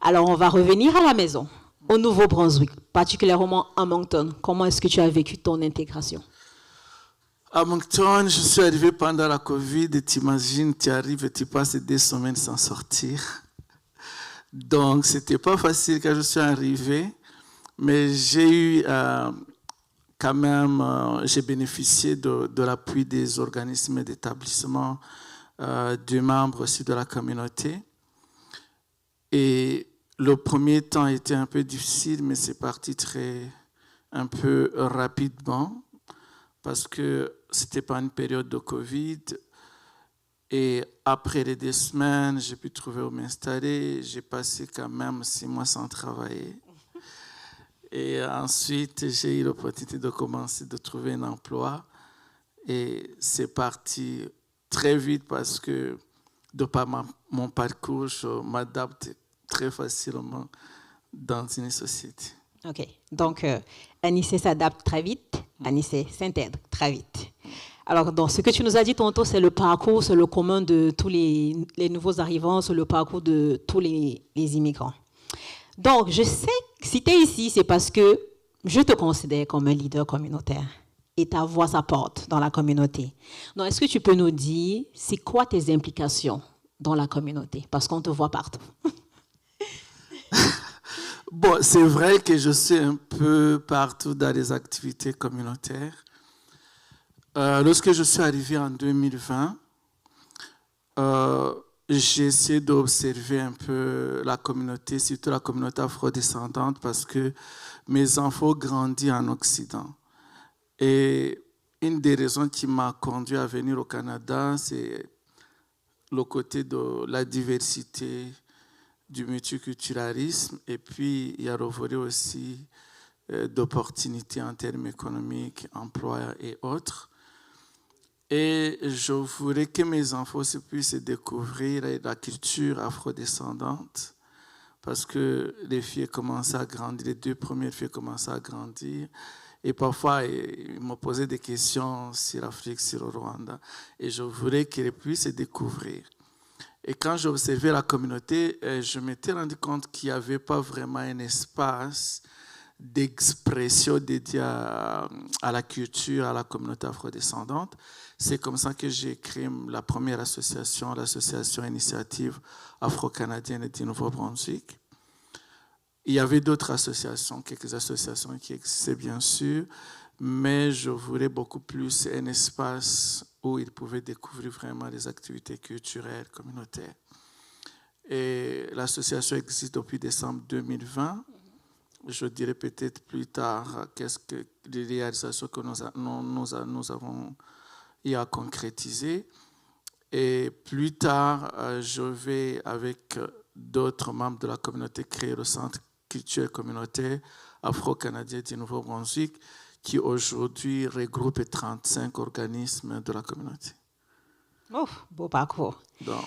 Alors, on va revenir à la maison, au Nouveau-Brunswick, particulièrement à Moncton. Comment est-ce que tu as vécu ton intégration? À Moncton, je suis arrivé pendant la Covid et t'imagines, tu arrives et tu passes 2 semaines sans sortir. Donc, ce n'était pas facile quand je suis arrivé, mais j'ai eu quand même, j'ai bénéficié de l'appui des organismes et d'établissements, des membres aussi de la communauté. Et le premier temps était un peu difficile, mais c'est parti un peu rapidement, parce que ce n'était pas une période de Covid. Et après les 2 semaines, j'ai pu trouver où m'installer. J'ai passé quand même 6 mois sans travailler. Et ensuite, j'ai eu l'opportunité de commencer de trouver un emploi. Et c'est parti très vite parce que, de par mon parcours, je m'adapte très facilement dans une société. OK. Donc, Anissé s'adapte très vite. Anissé s'intègre très vite. Alors, donc, ce que tu nous as dit tantôt, c'est le parcours, c'est le commun de tous les nouveaux arrivants, c'est le parcours de tous les immigrants. Donc, je sais que si tu es ici, c'est parce que je te considère comme un leader communautaire. et ta voix s'apporte dans la communauté. Donc, est-ce que tu peux nous dire, c'est quoi tes implications dans la communauté? Parce qu'on te voit partout. Bon, c'est vrai que je suis un peu partout dans les activités communautaires. Lorsque je suis arrivé en 2020, j'ai essayé d'observer un peu la communauté, surtout la communauté afrodescendante, parce que mes enfants grandissent en Occident. Et une des raisons qui m'a conduit à venir au Canada, c'est le côté de la diversité, du multiculturalisme, et puis il y a le volet aussi d'opportunités en termes économiques, emploi et autres. Et je voudrais que mes enfants aussi puissent découvrir la culture afrodescendante, parce que les filles commencent à grandir, les 2 premières filles commencent à grandir. Et parfois, ils me posaient des questions sur l'Afrique, sur le Rwanda. Et je voulais qu'elles puissent découvrir. Et quand j'observais la communauté, je m'étais rendu compte qu'il n'y avait pas vraiment un espace d'expression dédié à la culture, à la communauté afrodescendante. C'est comme ça que j'ai créé la première association, l'association Initiative afro-canadienne du Nouveau-Brunswick. Il y avait d'autres associations, quelques associations qui existaient bien sûr, mais je voulais beaucoup plus un espace où ils pouvaient découvrir vraiment les activités culturelles, communautaires. Et l'association existe depuis décembre 2020. Je dirais peut-être plus tard qu'est-ce que les réalisations que nous avons eu à concrétiser. Et plus tard, je vais avec d'autres membres de la communauté créer le Centre culturel communautaire afro-canadien du Nouveau-Brunswick, qui aujourd'hui regroupe 35 organismes de la communauté. Oh, beau parcours. Donc,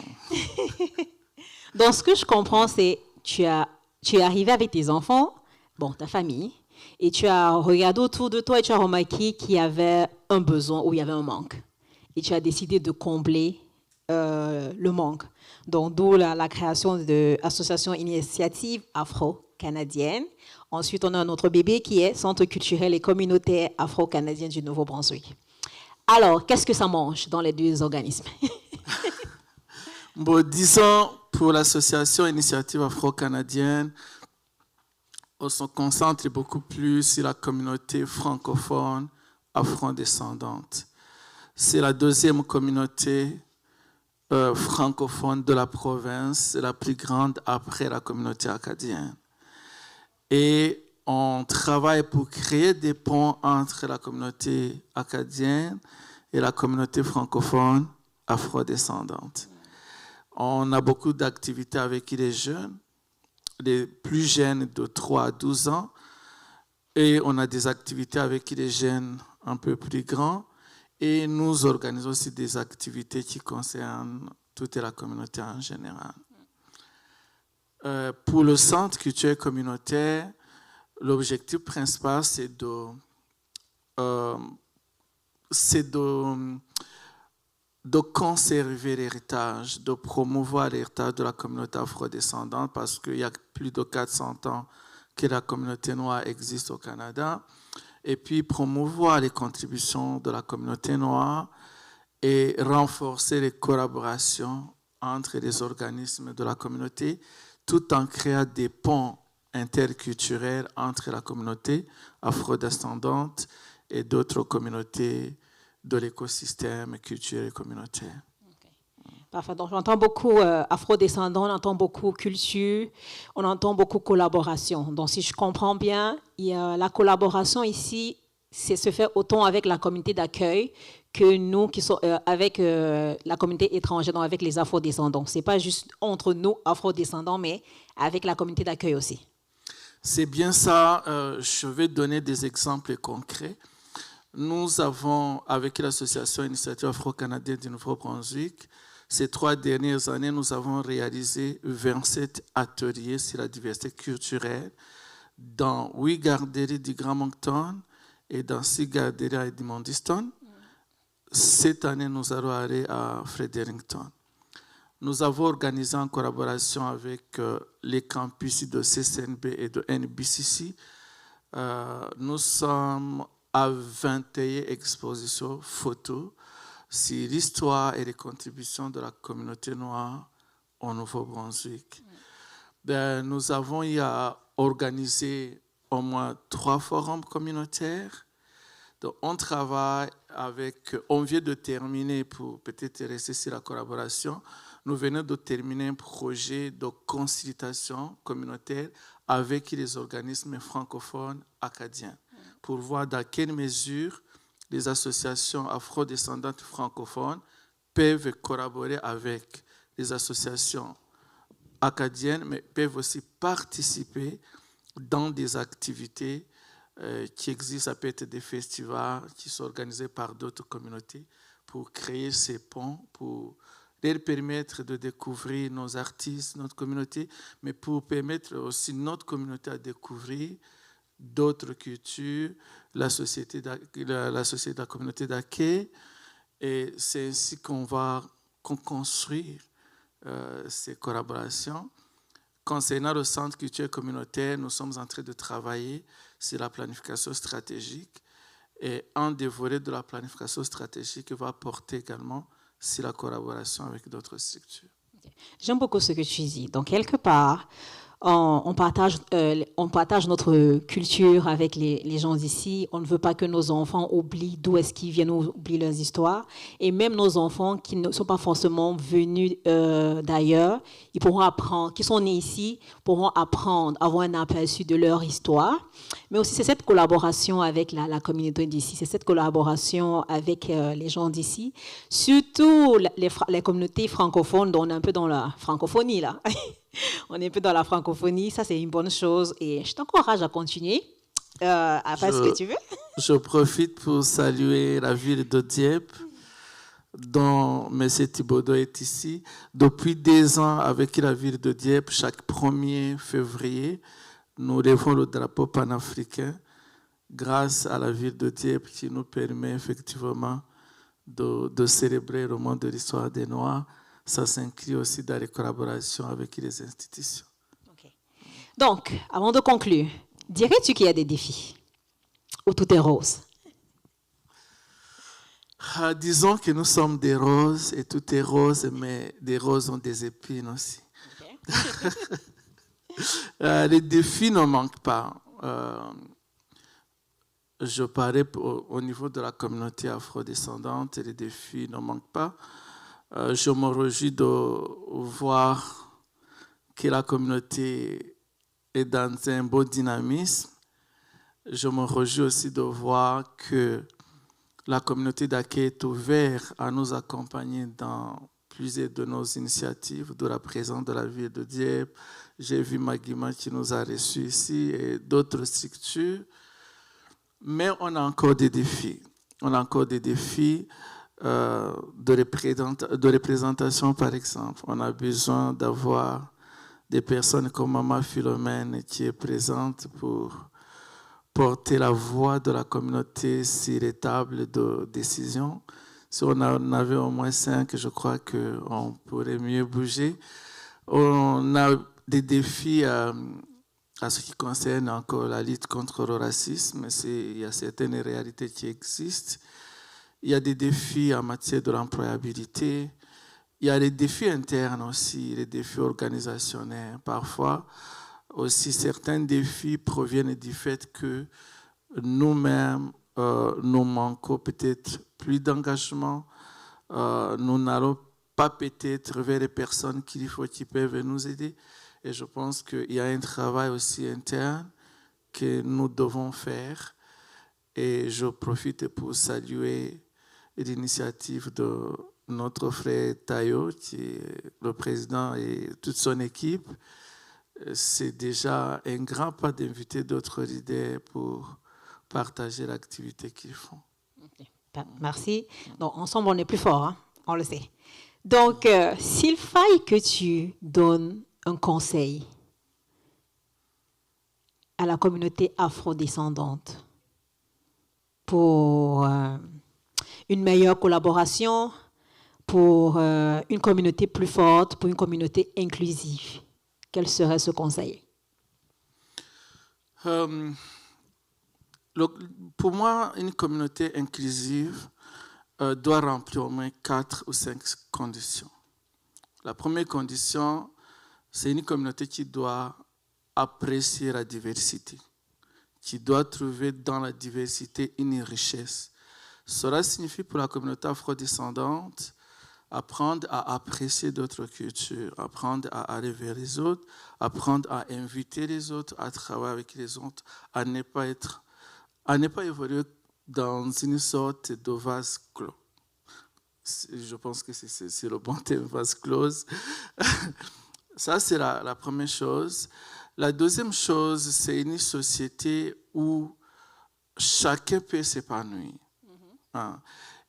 ce que je comprends, c'est que tu es arrivé avec tes enfants, bon, ta famille, et tu as regardé autour de toi et tu as remarqué qu'il y avait un besoin ou il y avait un manque. Et tu as décidé de combler le manque. Donc, d'où la création de l'association Initiative afro-canadienne. Ensuite, on a un autre bébé qui est Centre culturel et communautaire afro-canadien du Nouveau-Brunswick. Alors, qu'est-ce que ça mange dans les 2 organismes? Bon, disons, pour l'association Initiative afro-canadienne, on se concentre beaucoup plus sur la communauté francophone afro-descendante. C'est la 2e communauté francophone de la province, la plus grande après la communauté acadienne. Et on travaille pour créer des ponts entre la communauté acadienne et la communauté francophone afrodescendante. On a beaucoup d'activités avec les jeunes, les plus jeunes de 3 à 12 ans, et on a des activités avec les jeunes un peu plus grands, et nous organisons aussi des activités qui concernent toute la communauté en général. Pour le centre culturel communautaire, l'objectif principal, c'est de conserver l'héritage, de promouvoir l'héritage de la communauté afrodescendante, parce qu'il y a plus de 400 ans que la communauté noire existe au Canada, et puis promouvoir les contributions de la communauté noire et renforcer les collaborations entre les organismes de la communauté, tout en créant des ponts interculturels entre la communauté afrodescendante et d'autres communautés de l'écosystème culturel et communautaire. Parfait. Donc, j'entends beaucoup afrodescendants, on entend beaucoup culture, on entend beaucoup collaboration. Donc, si je comprends bien, il y a la collaboration ici, c'est se fait autant avec la communauté d'accueil que nous qui sommes avec la communauté étrangère, donc avec les afrodescendants. Ce n'est pas juste entre nous, afrodescendants, mais avec la communauté d'accueil aussi. C'est bien ça. Je vais donner des exemples concrets. Nous avons, avec l'association Initiative afro-canadienne du Nouveau-Brunswick, ces 3 dernières années, nous avons réalisé 27 ateliers sur la diversité culturelle dans 8 garderies du Grand Moncton et dans 6 garderies à Edmundston. Cette année, nous allons aller à Fredericton. Nous avons organisé en collaboration avec les campus de CCNB et de NBCC. Nous sommes à 21 expositions photos sur l'histoire et les contributions de la communauté noire au Nouveau-Brunswick. Nous avons organisé au moins 3 forums communautaires. Donc, on travaille avec, on vient de terminer, pour peut-être rester sur la collaboration, nous venons de terminer un projet de consultation communautaire avec les organismes francophones acadiens pour voir dans quelle mesure les associations afrodescendantes francophones peuvent collaborer avec les associations acadiennes, mais peuvent aussi participer dans des activités qui existent, ça peut être des festivals qui sont organisés par d'autres communautés pour créer ces ponts, pour leur permettre de découvrir nos artistes, notre communauté, mais pour permettre aussi notre communauté à découvrir d'autres cultures, la société de la communauté d'accueil. Et c'est ainsi qu'on construire ces collaborations. Concernant le centre culturel communautaire, nous sommes en train de travailler sur la planification stratégique et un des volets de la planification stratégique va porter également sur la collaboration avec d'autres structures. J'aime beaucoup ce que tu dis. Donc, quelque part, on partage notre culture avec les gens d'ici. On ne veut pas que nos enfants oublient d'où est-ce qu'ils viennent, oublient leurs histoires. Et même nos enfants qui ne sont pas forcément venus d'ailleurs, ils pourront apprendre, qui sont nés ici, pourront apprendre, avoir un aperçu de leur histoire. Mais aussi, c'est cette collaboration avec la communauté d'ici, c'est cette collaboration avec les gens d'ici, surtout les communautés francophones, dont on est un peu dans la francophonie, là. On est un peu dans la francophonie, ça c'est une bonne chose et je t'encourage à continuer à faire ce que tu veux. Je profite pour saluer la ville de Dieppe, dont M. Thibaudot est ici. Depuis 2 ans, avec la ville de Dieppe, chaque 1er février, nous levons le drapeau panafricain grâce à la ville de Dieppe qui nous permet effectivement de célébrer le monde de l'histoire des Noirs. Ça s'inclut aussi dans les collaborations avec les institutions. Okay. Donc, avant de conclure, dirais-tu qu'il y a des défis ou tout est rose? Disons que nous sommes des roses et tout est rose, mais des roses ont des épines aussi. Okay. Les défis ne manquent pas. Je parlais au niveau de la communauté afrodescendante, les défis ne manquent pas. Je me réjouis de voir que la communauté est dans un beau dynamisme. Je me réjouis aussi de voir que la communauté d'accueil est ouverte à nous accompagner dans plusieurs de nos initiatives, de la présence de la ville de Dieppe. J'ai vu Maguima qui nous a reçus ici et d'autres structures. Mais on a encore des défis. On a encore des défis. De représentation, par exemple. On a besoin d'avoir des personnes comme Maman Philomène qui est présente pour porter la voix de la communauté sur les tables de décision. Si on en avait au moins 5, je crois qu'on pourrait mieux bouger. On a des défis à ce qui concerne encore la lutte contre le racisme. Il y a certaines réalités qui existent. Il y a des défis en matière de l'employabilité. Il y a les défis internes aussi, les défis organisationnels. Parfois, aussi, certains défis proviennent du fait que nous-mêmes, nous manquons peut-être plus d'engagement. Nous n'allons pas peut-être vers les personnes qui peuvent nous aider. Et je pense qu'il y a un travail aussi interne que nous devons faire. Et je profite pour saluer l'initiative de notre frère Tayo, qui est le président et toute son équipe. C'est déjà un grand pas d'inviter d'autres leaders pour partager l'activité qu'ils font. Merci. Donc, ensemble, on est plus fort, hein? On le sait. Donc, s'il faille que tu donnes un conseil à la communauté afrodescendante pour une meilleure collaboration, pour une communauté plus forte, pour une communauté inclusive, quel serait ce conseil? Pour moi, une communauté inclusive doit remplir au moins 4 ou 5 conditions. La première condition, c'est une communauté qui doit apprécier la diversité, qui doit trouver dans la diversité une richesse. Cela signifie pour la communauté afrodescendante apprendre à apprécier d'autres cultures, apprendre à aller vers les autres, apprendre à inviter les autres, à travailler avec les autres, à ne pas évoluer dans une sorte de vase clos. Je pense que c'est le bon terme, vase clos. Ça, c'est la première chose. La deuxième chose, c'est une société où chacun peut s'épanouir.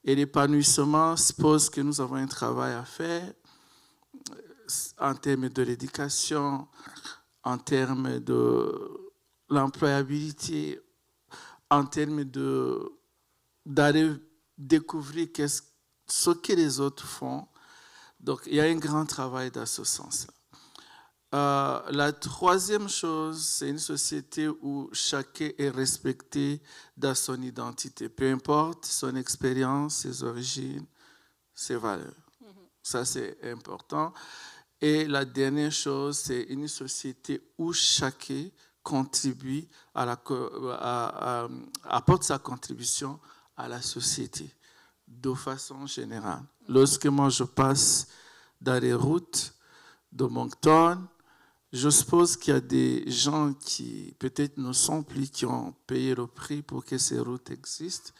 Et l'épanouissement suppose que nous avons un travail à faire en termes de l'éducation, en termes de l'employabilité, en termes d'aller découvrir ce que les autres font. Donc, il y a un grand travail dans ce sens-là. La troisième chose, c'est une société où chacun est respecté dans son identité, peu importe son expérience, ses origines, ses valeurs. Ça, c'est important. Et la dernière chose, c'est une société où chacun contribue apporte sa contribution à la société de façon générale. Lorsque moi je passe dans les routes de Moncton, je suppose qu'il y a des gens qui peut-être ne sont plus, qui ont payé le prix pour que ces routes existent.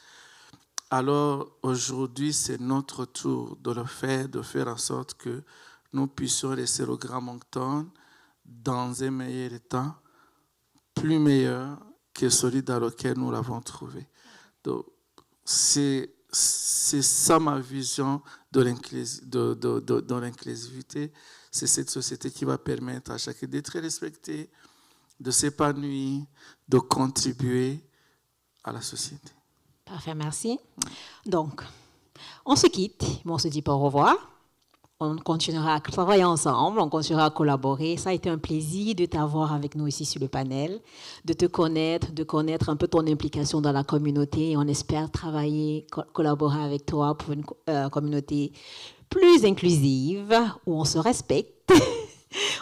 Alors aujourd'hui, c'est notre tour de le faire, de faire en sorte que nous puissions laisser le Grand Moncton dans un meilleur état, plus meilleur que celui dans lequel nous l'avons trouvé. Donc, c'est ça ma vision de l'inclusivité. C'est cette société qui va permettre à chacun d'être respecté, de s'épanouir, de contribuer à la société. Parfait, merci. Donc, on se quitte, mais on se dit pas au revoir. On continuera à travailler ensemble, on continuera à collaborer. Ça a été un plaisir de t'avoir avec nous ici sur le panel, de te connaître, de connaître un peu ton implication dans la communauté. Et on espère travailler, collaborer avec toi pour une communauté plus inclusive, où on se respecte,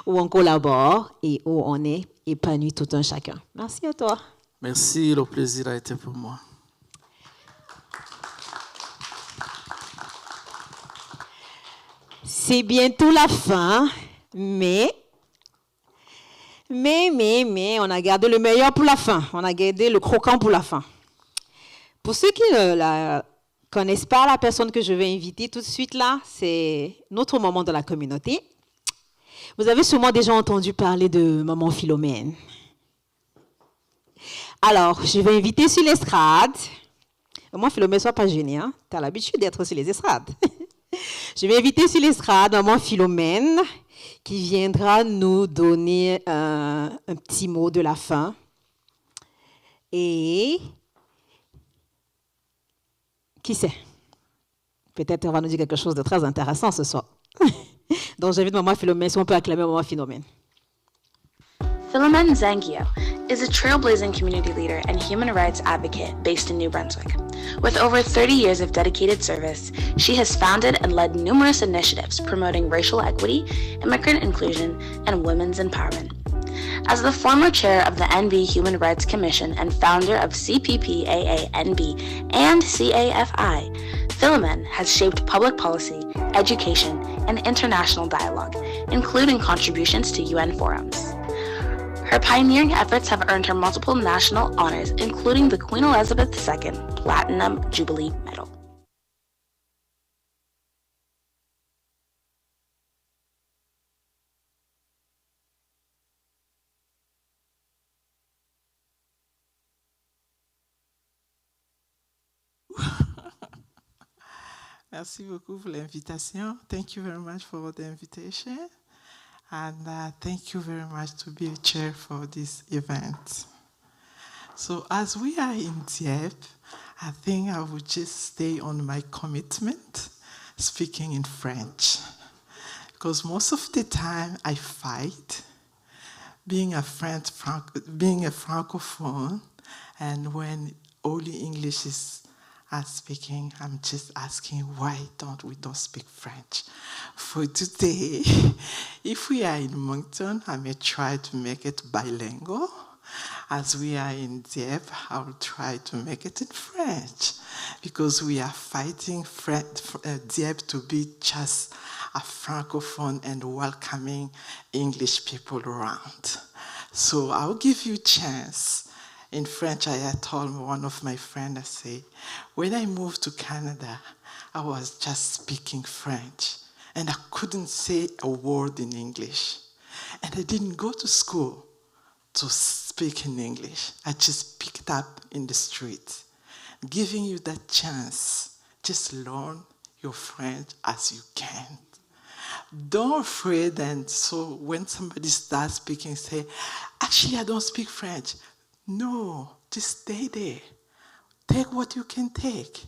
où on collabore et où on est épanoui tout un chacun. Merci à toi. Merci, le plaisir a été pour moi. C'est bientôt la fin, mais on a gardé le meilleur pour la fin. On a gardé le croquant pour la fin. Pour ceux qui ne connaissent pas la personne que je vais inviter tout de suite là, c'est notre maman de la communauté. Vous avez sûrement déjà entendu parler de maman Philomène. Alors, je vais inviter sur l'estrade. Moi, Philomène, sois pas gênée, hein? Tu as l'habitude d'être sur les estrades. Je vais inviter sur l'estrade maman Philomène qui viendra nous donner un petit mot de la fin. Et qui sait? Peut-être on va nous dire quelque chose de très intéressant ce soir. Donc j'invite maman Philomène, si on peut acclamer maman Philomène. Philomène Zangio is a trailblazing community leader and human rights advocate based in New Brunswick. With over 30 years of dedicated service, she has founded and led numerous initiatives promoting racial equity, immigrant inclusion, and women's empowerment. As the former chair of the NB Human Rights Commission and founder of CPPAA-NB and CAFI, Philomène has shaped public policy, education, and international dialogue, including contributions to UN forums. Her pioneering efforts have earned her multiple national honors, including the Queen Elizabeth II Platinum Jubilee Medal. Merci beaucoup pour l'invitation. Thank you very much for the invitation. And thank you very much to be a chair for this event. So as we are in Dieppe, I think I would just stay on my commitment, speaking in French. Because most of the time I fight, being a francophone, And when only English is speaking, I'm just asking why don't we speak French? For today, if we are in Moncton, I may try to make it bilingual. As we are in Dieppe, I'll try to make it in French, because we are fighting Dieppe to be just a francophone and welcoming English people around. So I'll give you a chance. In French, I had told one of my friends, I say, when I moved to Canada, I was just speaking French, and I couldn't say a word in English. And I didn't go to school to speak in English. I just picked up in the street. Giving you that chance, just learn your French as you can. Don't afraid, and so when somebody starts speaking, say, actually, I don't speak French. No, just stay there. Take what you can take.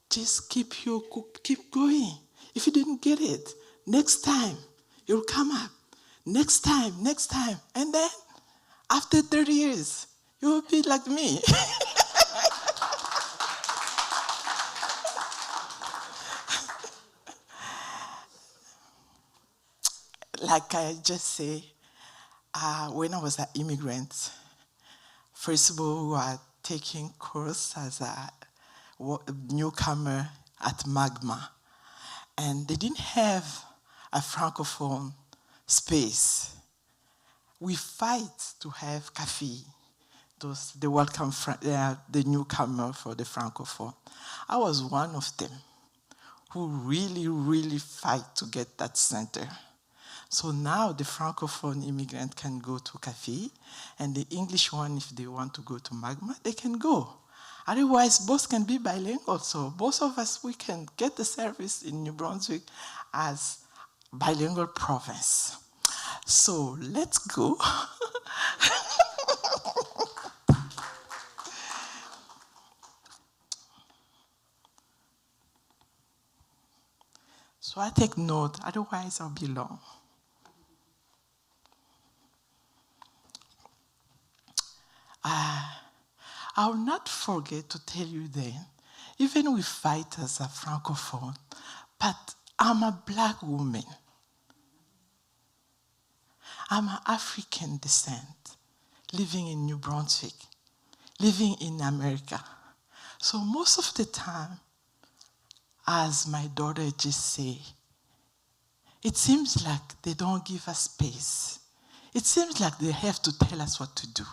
Just keep going. If you didn't get it, next time, you'll come up. Next time. And then, after 30 years, you will be like me. Like I just say, when I was an immigrant, first of all, we were taking course as a newcomer at Magma. And they didn't have a francophone space. We fight to have café, the welcome, the newcomer for the francophone. I was one of them who really, really fight to get that center. So now the francophone immigrant can go to café, and the English one, if they want to go to Magma, they can go. Otherwise, both can be bilingual. So both of us, we can get the service in New Brunswick as bilingual province. So let's go. So I take note, otherwise I'll be long. I will not forget to tell you then, even we fight as a francophone, but I'm a black woman. I'm an African descent, living in New Brunswick, living in America. So most of the time, as my daughter just say, it seems like they don't give us space. It seems like they have to tell us what to do.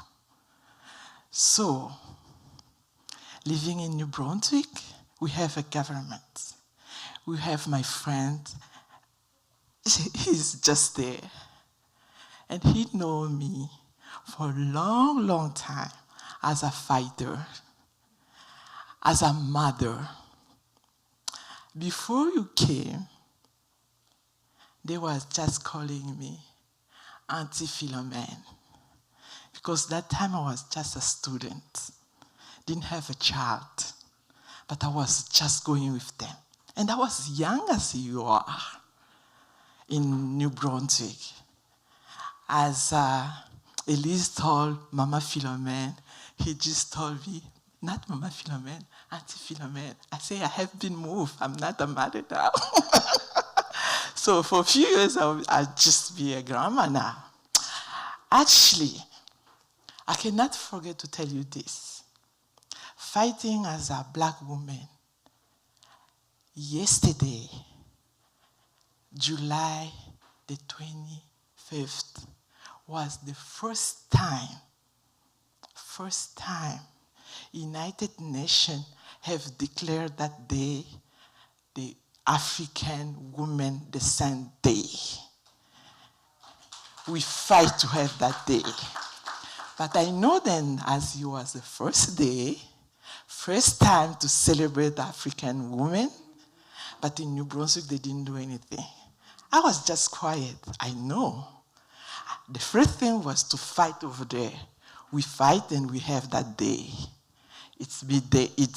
So, living in New Brunswick, we have a government. We have my friend, he's just there. And he knows me for a long, long time as a fighter, as a mother. Before you came, they was just calling me Auntie Philomene, because that time I was just a student, didn't have a child, but I was just going with them. And I was young as you are in New Brunswick. As Elise told Mama Philomene, he just told me, not Mama Philomene, Auntie Philomene. I say, I have been moved. I'm not a mother now. So for a few years, I'll just be a grandma now. Actually, I cannot forget to tell you this. Fighting as a black woman, yesterday, July the 25th, was the first time United Nations have declared that day the African Women Descent Day. We fight to have that day. But I know then, as it was the first time to celebrate African women, but in New Brunswick they didn't do anything. I was just quiet, I know. The first thing was to fight over there. We fight and we have that day. It's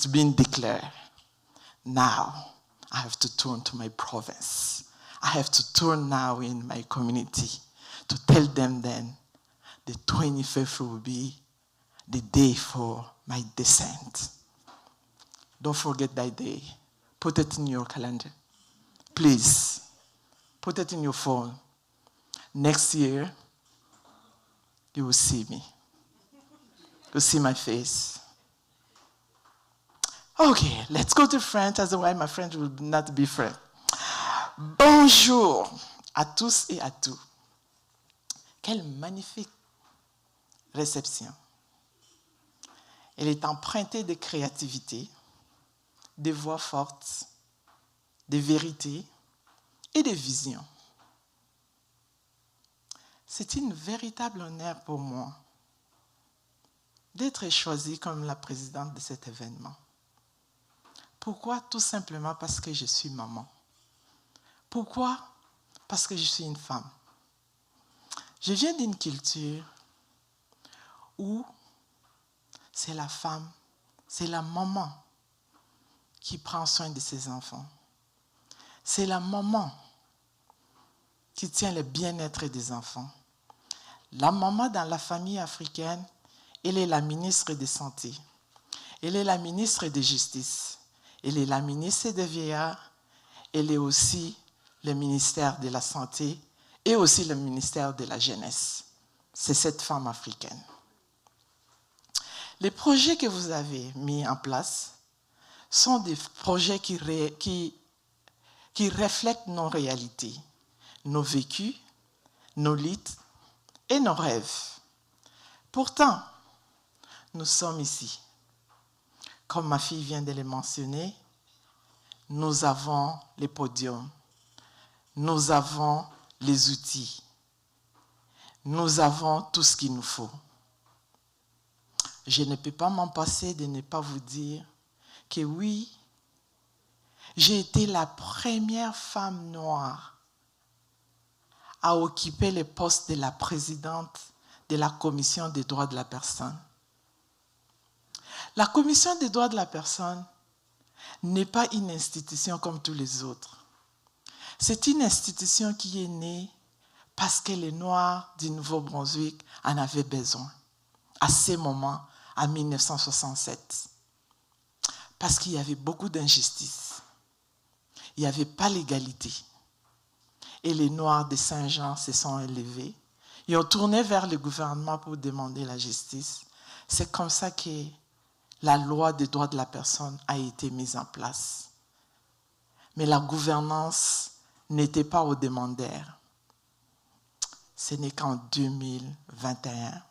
been declared. Now, I have to turn to my province. I have to turn now in my community to tell them then the 25th will be the day for my descent. Don't forget that day. Put it in your calendar. Please, put it in your phone. Next year, you will see me. You'll see my face. Okay, let's go to French, otherwise my French will not be French. Bonjour à tous et à toutes. Quelle magnifique réception. Elle est empruntée de créativité, de voix fortes, de vérité et de vision. C'est un véritable honneur pour moi d'être choisie comme la présidente de cet événement. Pourquoi? Tout simplement parce que je suis maman. Pourquoi? Parce que je suis une femme. Je viens d'une culture où c'est la femme, c'est la maman qui prend soin de ses enfants. C'est la maman qui tient le bien-être des enfants. La maman dans la famille africaine, elle est la ministre de Santé. Elle est la ministre de Justice. Elle est la ministre des Vieillards. Elle est aussi le ministère de la Santé et aussi le ministère de la Jeunesse. C'est cette femme africaine. Les projets que vous avez mis en place sont des projets qui reflètent nos réalités, nos vécus, nos luttes et nos rêves. Pourtant, nous sommes ici. Comme ma fille vient de le mentionner, nous avons les podiums, nous avons les outils, nous avons tout ce qu'il nous faut. Je ne peux pas m'en passer de ne pas vous dire que oui, j'ai été la première femme noire à occuper le poste de la présidente de la Commission des droits de la personne. La Commission des droits de la personne n'est pas une institution comme tous les autres. C'est une institution qui est née parce que les Noirs du Nouveau-Brunswick en avaient besoin à ce moment, en 1967. Parce qu'il y avait beaucoup d'injustices. Il n'y avait pas l'égalité. Et les Noirs de Saint-Jean se sont élevés. Ils ont tourné vers le gouvernement pour demander la justice. C'est comme ça que la loi des droits de la personne a été mise en place. Mais la gouvernance n'était pas aux demandeurs. Ce n'est qu'en 2021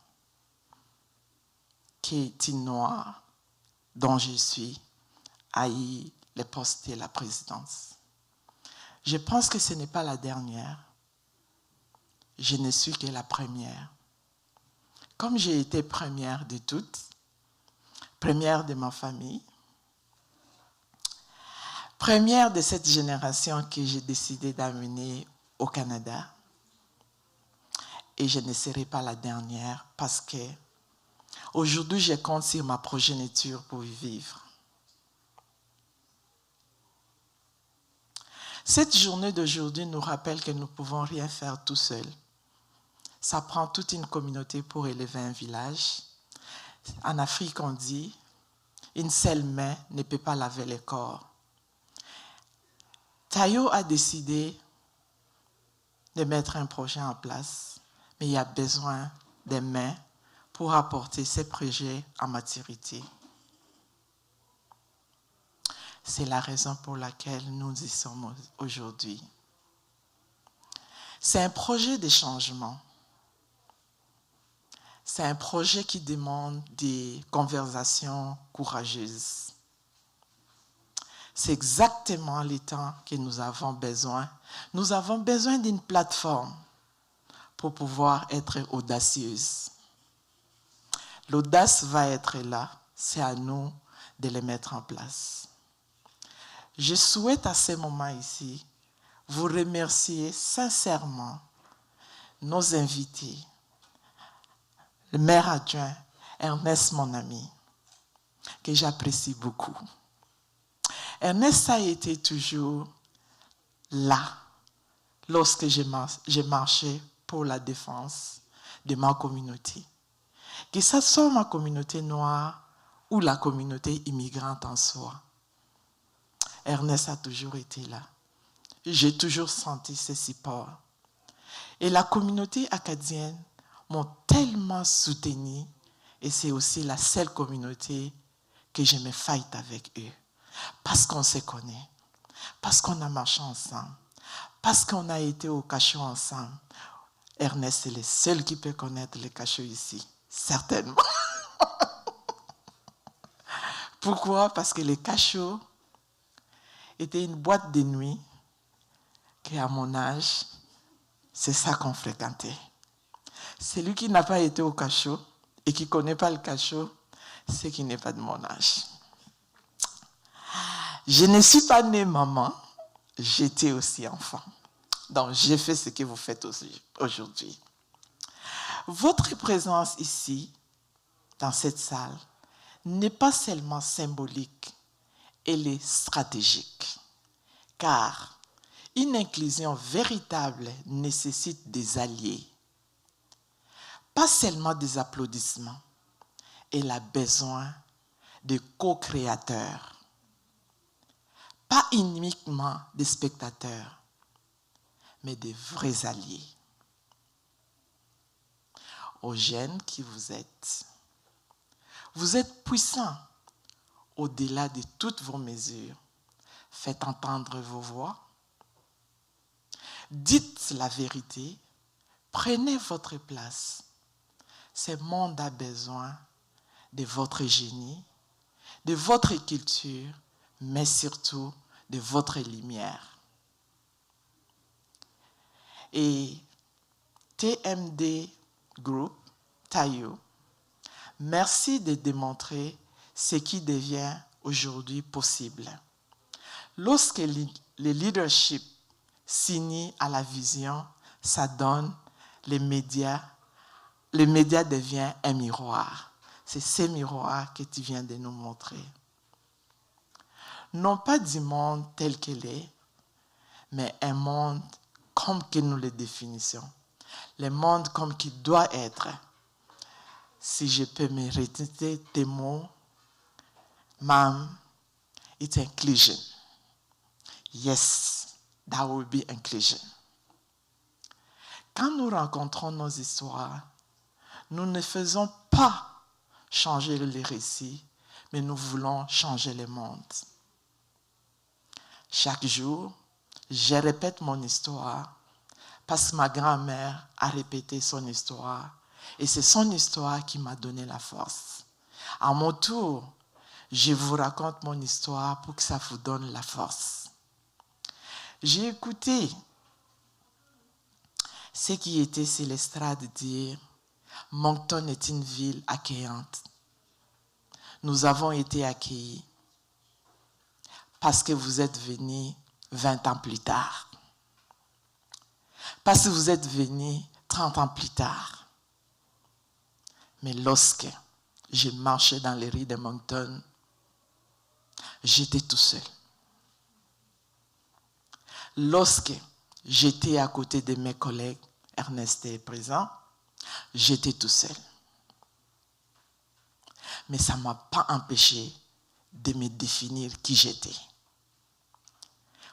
qu'une Noire, dont je suis, a eu le poste de la présidence. Je pense que ce n'est pas la dernière. Je ne suis que la première. Comme j'ai été première de toutes, première de ma famille, première de cette génération que j'ai décidé d'amener au Canada, et je ne serai pas la dernière parce que aujourd'hui, je compte sur ma progéniture pour y vivre. Cette journée d'aujourd'hui nous rappelle que nous ne pouvons rien faire tout seuls. Ça prend toute une communauté pour élever un village. En Afrique, on dit, une seule main ne peut pas laver le corps. Tayo a décidé de mettre un projet en place, mais il y a besoin des mains pour apporter ces projets à maturité. C'est la raison pour laquelle nous y sommes aujourd'hui. C'est un projet de changement. C'est un projet qui demande des conversations courageuses. C'est exactement le temps que nous avons besoin. Nous avons besoin d'une plateforme pour pouvoir être audacieuse. L'audace va être là, c'est à nous de les mettre en place. Je souhaite à ce moment ici vous remercier sincèrement nos invités, le maire adjoint Ernest, mon ami, que j'apprécie beaucoup. Ernest a été toujours là lorsque j'ai marché pour la défense de ma communauté. que ce soit ma communauté noire ou la communauté immigrante en soi. Ernest a toujours été là. J'ai toujours senti ses supports. Et la communauté acadienne m'ont tellement soutenu, et c'est aussi la seule communauté que je me fight avec eux. Parce qu'on se connaît, parce qu'on a marché ensemble, parce qu'on a été au cachot ensemble. Ernest est le seul qui peut connaître les cachots ici, certainement. Pourquoi? Parce que les cachots étaient une boîte de nuit qu'à mon âge, c'est ça qu'on fréquentait. Celui qui n'a pas été au cachot et qui ne connaît pas le cachot, c'est qu'il n'est pas de mon âge. Je ne suis pas née maman, j'étais aussi enfant. Donc, j'ai fait ce que vous faites aujourd'hui. Votre présence ici, dans cette salle, n'est pas seulement symbolique, elle est stratégique. Car une inclusion véritable nécessite des alliés. Pas seulement des applaudissements, elle a besoin de co-créateurs. Pas uniquement des spectateurs, mais des vrais alliés. Aux jeunes qui vous êtes puissants au-delà de toutes vos mesures. Faites entendre vos voix. Dites la vérité. Prenez votre place. Ce monde a besoin de votre génie, de votre culture, mais surtout de votre lumière. Et TMD Group, Tayo, merci de démontrer ce qui devient aujourd'hui possible. Lorsque le leadership s'unit à la vision, ça donne les médias devient un miroir. C'est ce miroir que tu viens de nous montrer. Non pas du monde tel qu'il est, mais un monde comme que nous le définissons. Le monde comme qu'il doit être. Si je peux me répéter tes mots, Ma'am, it's inclusion. Yes, that will be inclusion. Quand nous rencontrons nos histoires, nous ne faisons pas changer les récits, mais nous voulons changer le monde. Chaque jour, je répète mon histoire parce que ma grand-mère a répété son histoire et c'est son histoire qui m'a donné la force. À mon tour, je vous raconte mon histoire pour que ça vous donne la force. J'ai écouté ce qui était sur l'estrade dire « Moncton est une ville accueillante. Nous avons été accueillis parce que vous êtes venus 20 ans plus tard. Parce que vous êtes venus 30 ans plus tard. Mais lorsque je marchais dans les rues de Moncton, j'étais tout seul. Lorsque j'étais à côté de mes collègues, Ernest est présent, j'étais tout seul. Mais ça ne m'a pas empêché de me définir qui j'étais.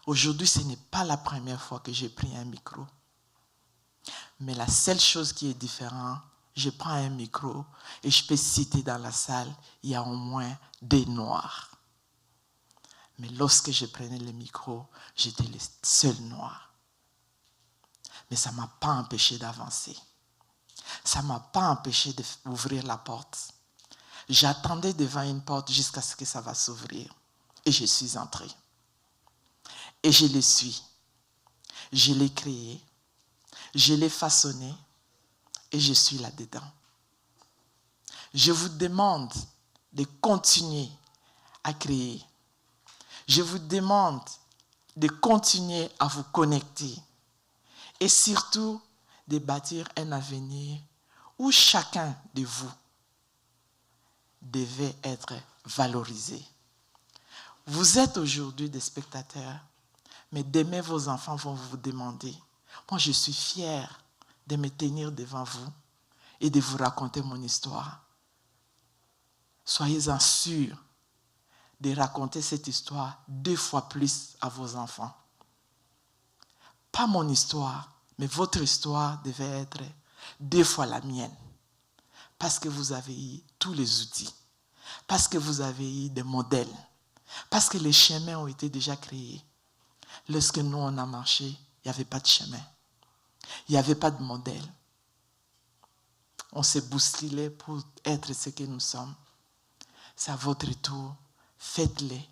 Aujourd'hui, ce n'est pas la première fois que j'ai pris un micro. Mais la seule chose qui est différente, je prends un micro et je peux citer dans la salle, il y a au moins des noirs. Mais lorsque je prenais le micro, j'étais le seul noir. Mais ça ne m'a pas empêché d'avancer. Ça ne m'a pas empêché d'ouvrir la porte. J'attendais devant une porte jusqu'à ce que ça va s'ouvrir. Et je suis entrée. Et je le suis. Je l'ai créé. Je l'ai façonné. Et je suis là-dedans. Je vous demande de continuer à créer. Je vous demande de continuer à vous connecter. Et surtout, de bâtir un avenir où chacun de vous devait être valorisé. Vous êtes aujourd'hui des spectateurs, mais demain vos enfants vont vous demander. Moi, je suis fière de me tenir devant vous et de vous raconter mon histoire. Soyez-en sûrs de raconter cette histoire 2 fois plus à vos enfants. Pas mon histoire, mais votre histoire devait être 2 fois la mienne. Parce que vous avez eu tous les outils. Parce que vous avez eu des modèles. Parce que les chemins ont été déjà créés. Lorsque nous, on a marché, il n'y avait pas de chemin. Il n'y avait pas de modèle. On s'est bousculé pour être ce que nous sommes. C'est à votre tour. Faites-les,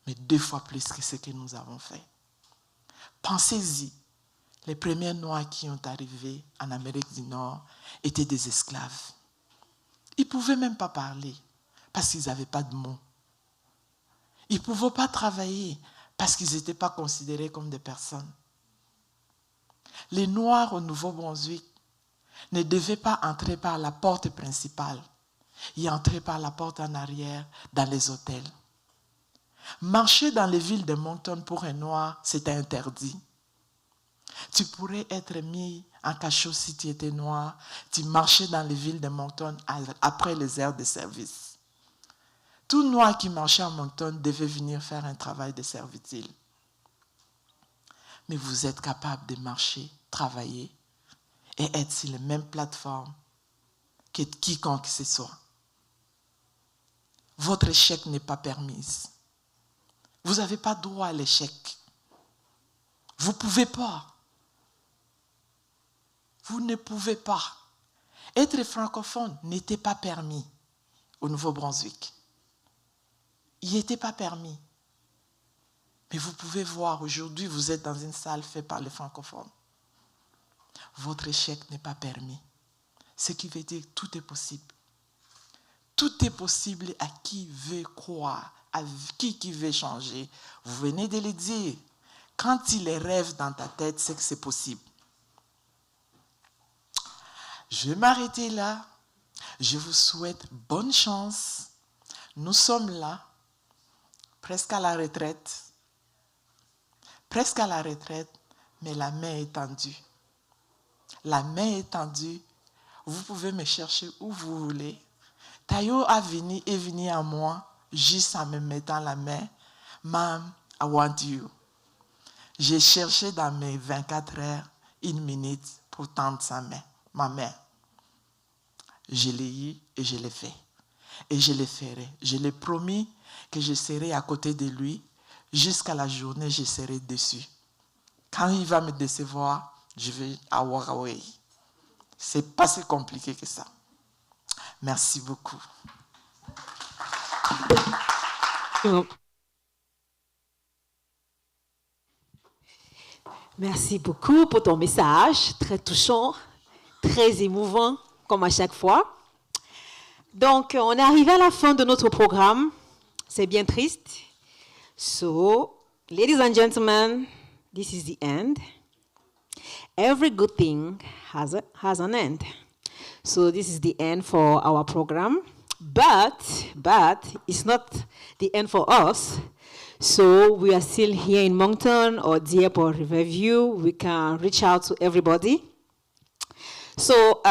mais 2 fois plus que ce que nous avons fait. Pensez-y. Les premiers Noirs qui ont arrivé en Amérique du Nord étaient des esclaves. Ils ne pouvaient même pas parler parce qu'ils n'avaient pas de mots. Ils ne pouvaient pas travailler parce qu'ils n'étaient pas considérés comme des personnes. Les Noirs au Nouveau-Brunswick ne devaient pas entrer par la porte principale. Ils entraient par la porte en arrière dans les hôtels. Marcher dans les villes de Moncton pour un Noir, c'était interdit. Tu pourrais être mis en cachot si tu étais noir. Tu marchais dans les villes de Moncton après les heures de service. Tout Noir qui marchait à Moncton devait venir faire un travail de servitude. Mais vous êtes capable de marcher, travailler et être sur les mêmes plateformes que quiconque que ce soit. Votre échec n'est pas permis. Vous n'avez pas droit à l'échec. Vous ne pouvez pas. Vous ne pouvez pas. Être francophone n'était pas permis au Nouveau-Brunswick. Il n'était pas permis. Mais vous pouvez voir, aujourd'hui, vous êtes dans une salle faite par les francophones. Votre échec n'est pas permis. Ce qui veut dire que tout est possible. Tout est possible à qui veut croire, à qui veut changer. Vous venez de le dire. Quand il les rêve dans ta tête, c'est que c'est possible. Je vais m'arrêter là. Je vous souhaite bonne chance. Nous sommes là, presque à la retraite. Presque à la retraite, mais la main est tendue. La main est tendue. Vous pouvez me chercher où vous voulez. Tayo est venu à moi juste en me mettant la main. Ma'am, I want you. J'ai cherché dans mes 24 heures 1 minute pour tendre ma main. Je l'ai eu et je l'ai fait. Et je le ferai. Je l'ai promis que je serai à côté de lui jusqu'à la journée je serai déçu. Quand il va me décevoir, je vais walk away. C'est pas si compliqué que ça. Merci beaucoup. Merci beaucoup pour ton message, très touchant, très émouvant, comme à chaque fois. Donc, on est arrivé à la fin de notre programme. C'est bien triste. So, ladies and gentlemen, this is the end. Every good thing has an end. So this is the end for our program. But it's not the end for us. So we are still here in Moncton or Dieppe or Riverview. We can reach out to everybody. So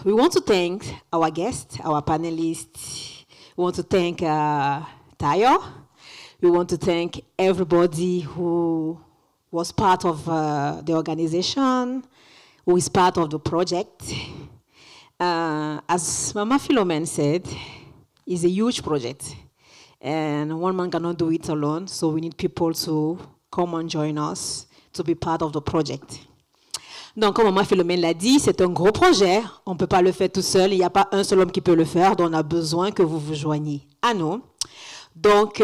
we want to thank our guests, our panelists. We want to thank Tayo. We want to thank everybody who was part of the organization, who is part of the project. As Mama Philomene said, it's a huge project. And one man cannot do it alone, so we need people to come and join us to be part of the project. Donc, comme Maman Philomene l'a dit, c'est un gros projet. On ne peut pas le faire tout seul. Il n'y a pas un seul homme qui peut le faire, donc on a besoin que vous vous joigniez à nous. Donc,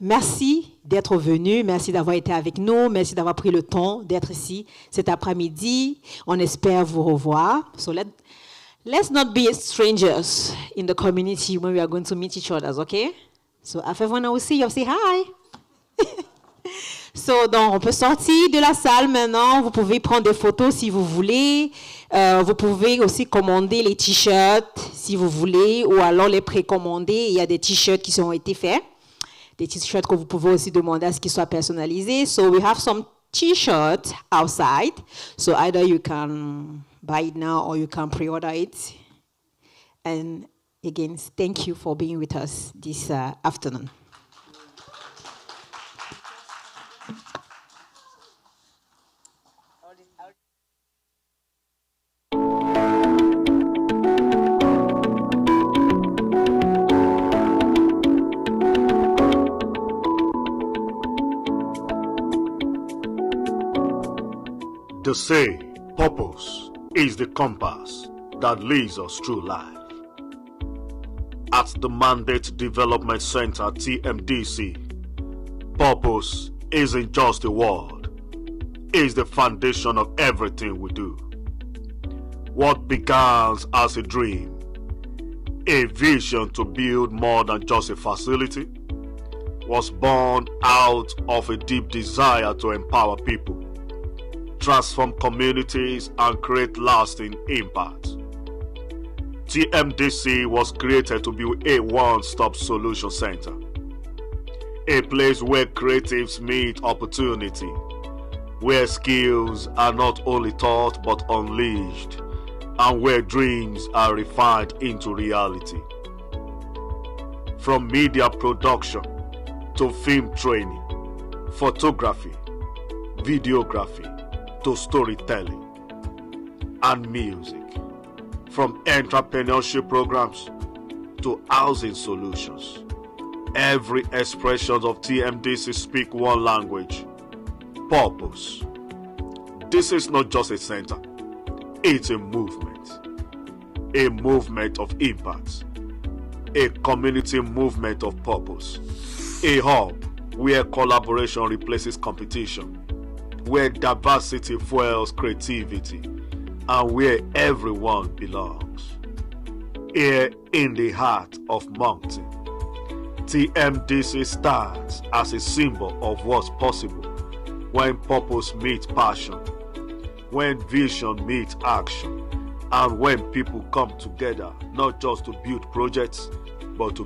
merci d'être venu, merci d'avoir été avec nous, merci d'avoir pris le temps d'être ici cet après-midi. On espère vous revoir. So let's not be strangers in the community when we are going to meet each other, okay? So if everyone will see you, say hi. So, donc, on peut sortir de la salle maintenant. Vous pouvez prendre des photos si vous voulez. Vous pouvez aussi commander les t-shirts si vous voulez, ou alors les précommander. Il y a des t-shirts qui ont été faits. Des t-shirts que vous pouvez aussi demander à ce qu'ils soient personnalisés. So, we have some t-shirts outside. So, either you can buy it now or you can pre-order it. And again, thank you for being with us this afternoon. They say purpose is the compass that leads us through life. At the Mandate Development Center, TMDC, purpose isn't just a word, it's the foundation of everything we do. What began as a dream, a vision to build more than just a facility, was born out of a deep desire to empower people, transform communities, and create lasting impact. TMDC was created to be a one-stop solution center, a place where creatives meet opportunity, where skills are not only taught but unleashed, and where dreams are refined into reality. From media production to film training, photography, videography, to storytelling and music, from entrepreneurship programs to housing solutions, every expression of TMDC speak one language: purpose. This is not just a center, it's a movement of impact, a community movement of purpose, a hub where collaboration replaces competition, where diversity fuels creativity, and where everyone belongs. Here in the heart of Moncton, TMDC stands as a symbol of what's possible when purpose meets passion, when vision meets action, and when people come together not just to build projects, but to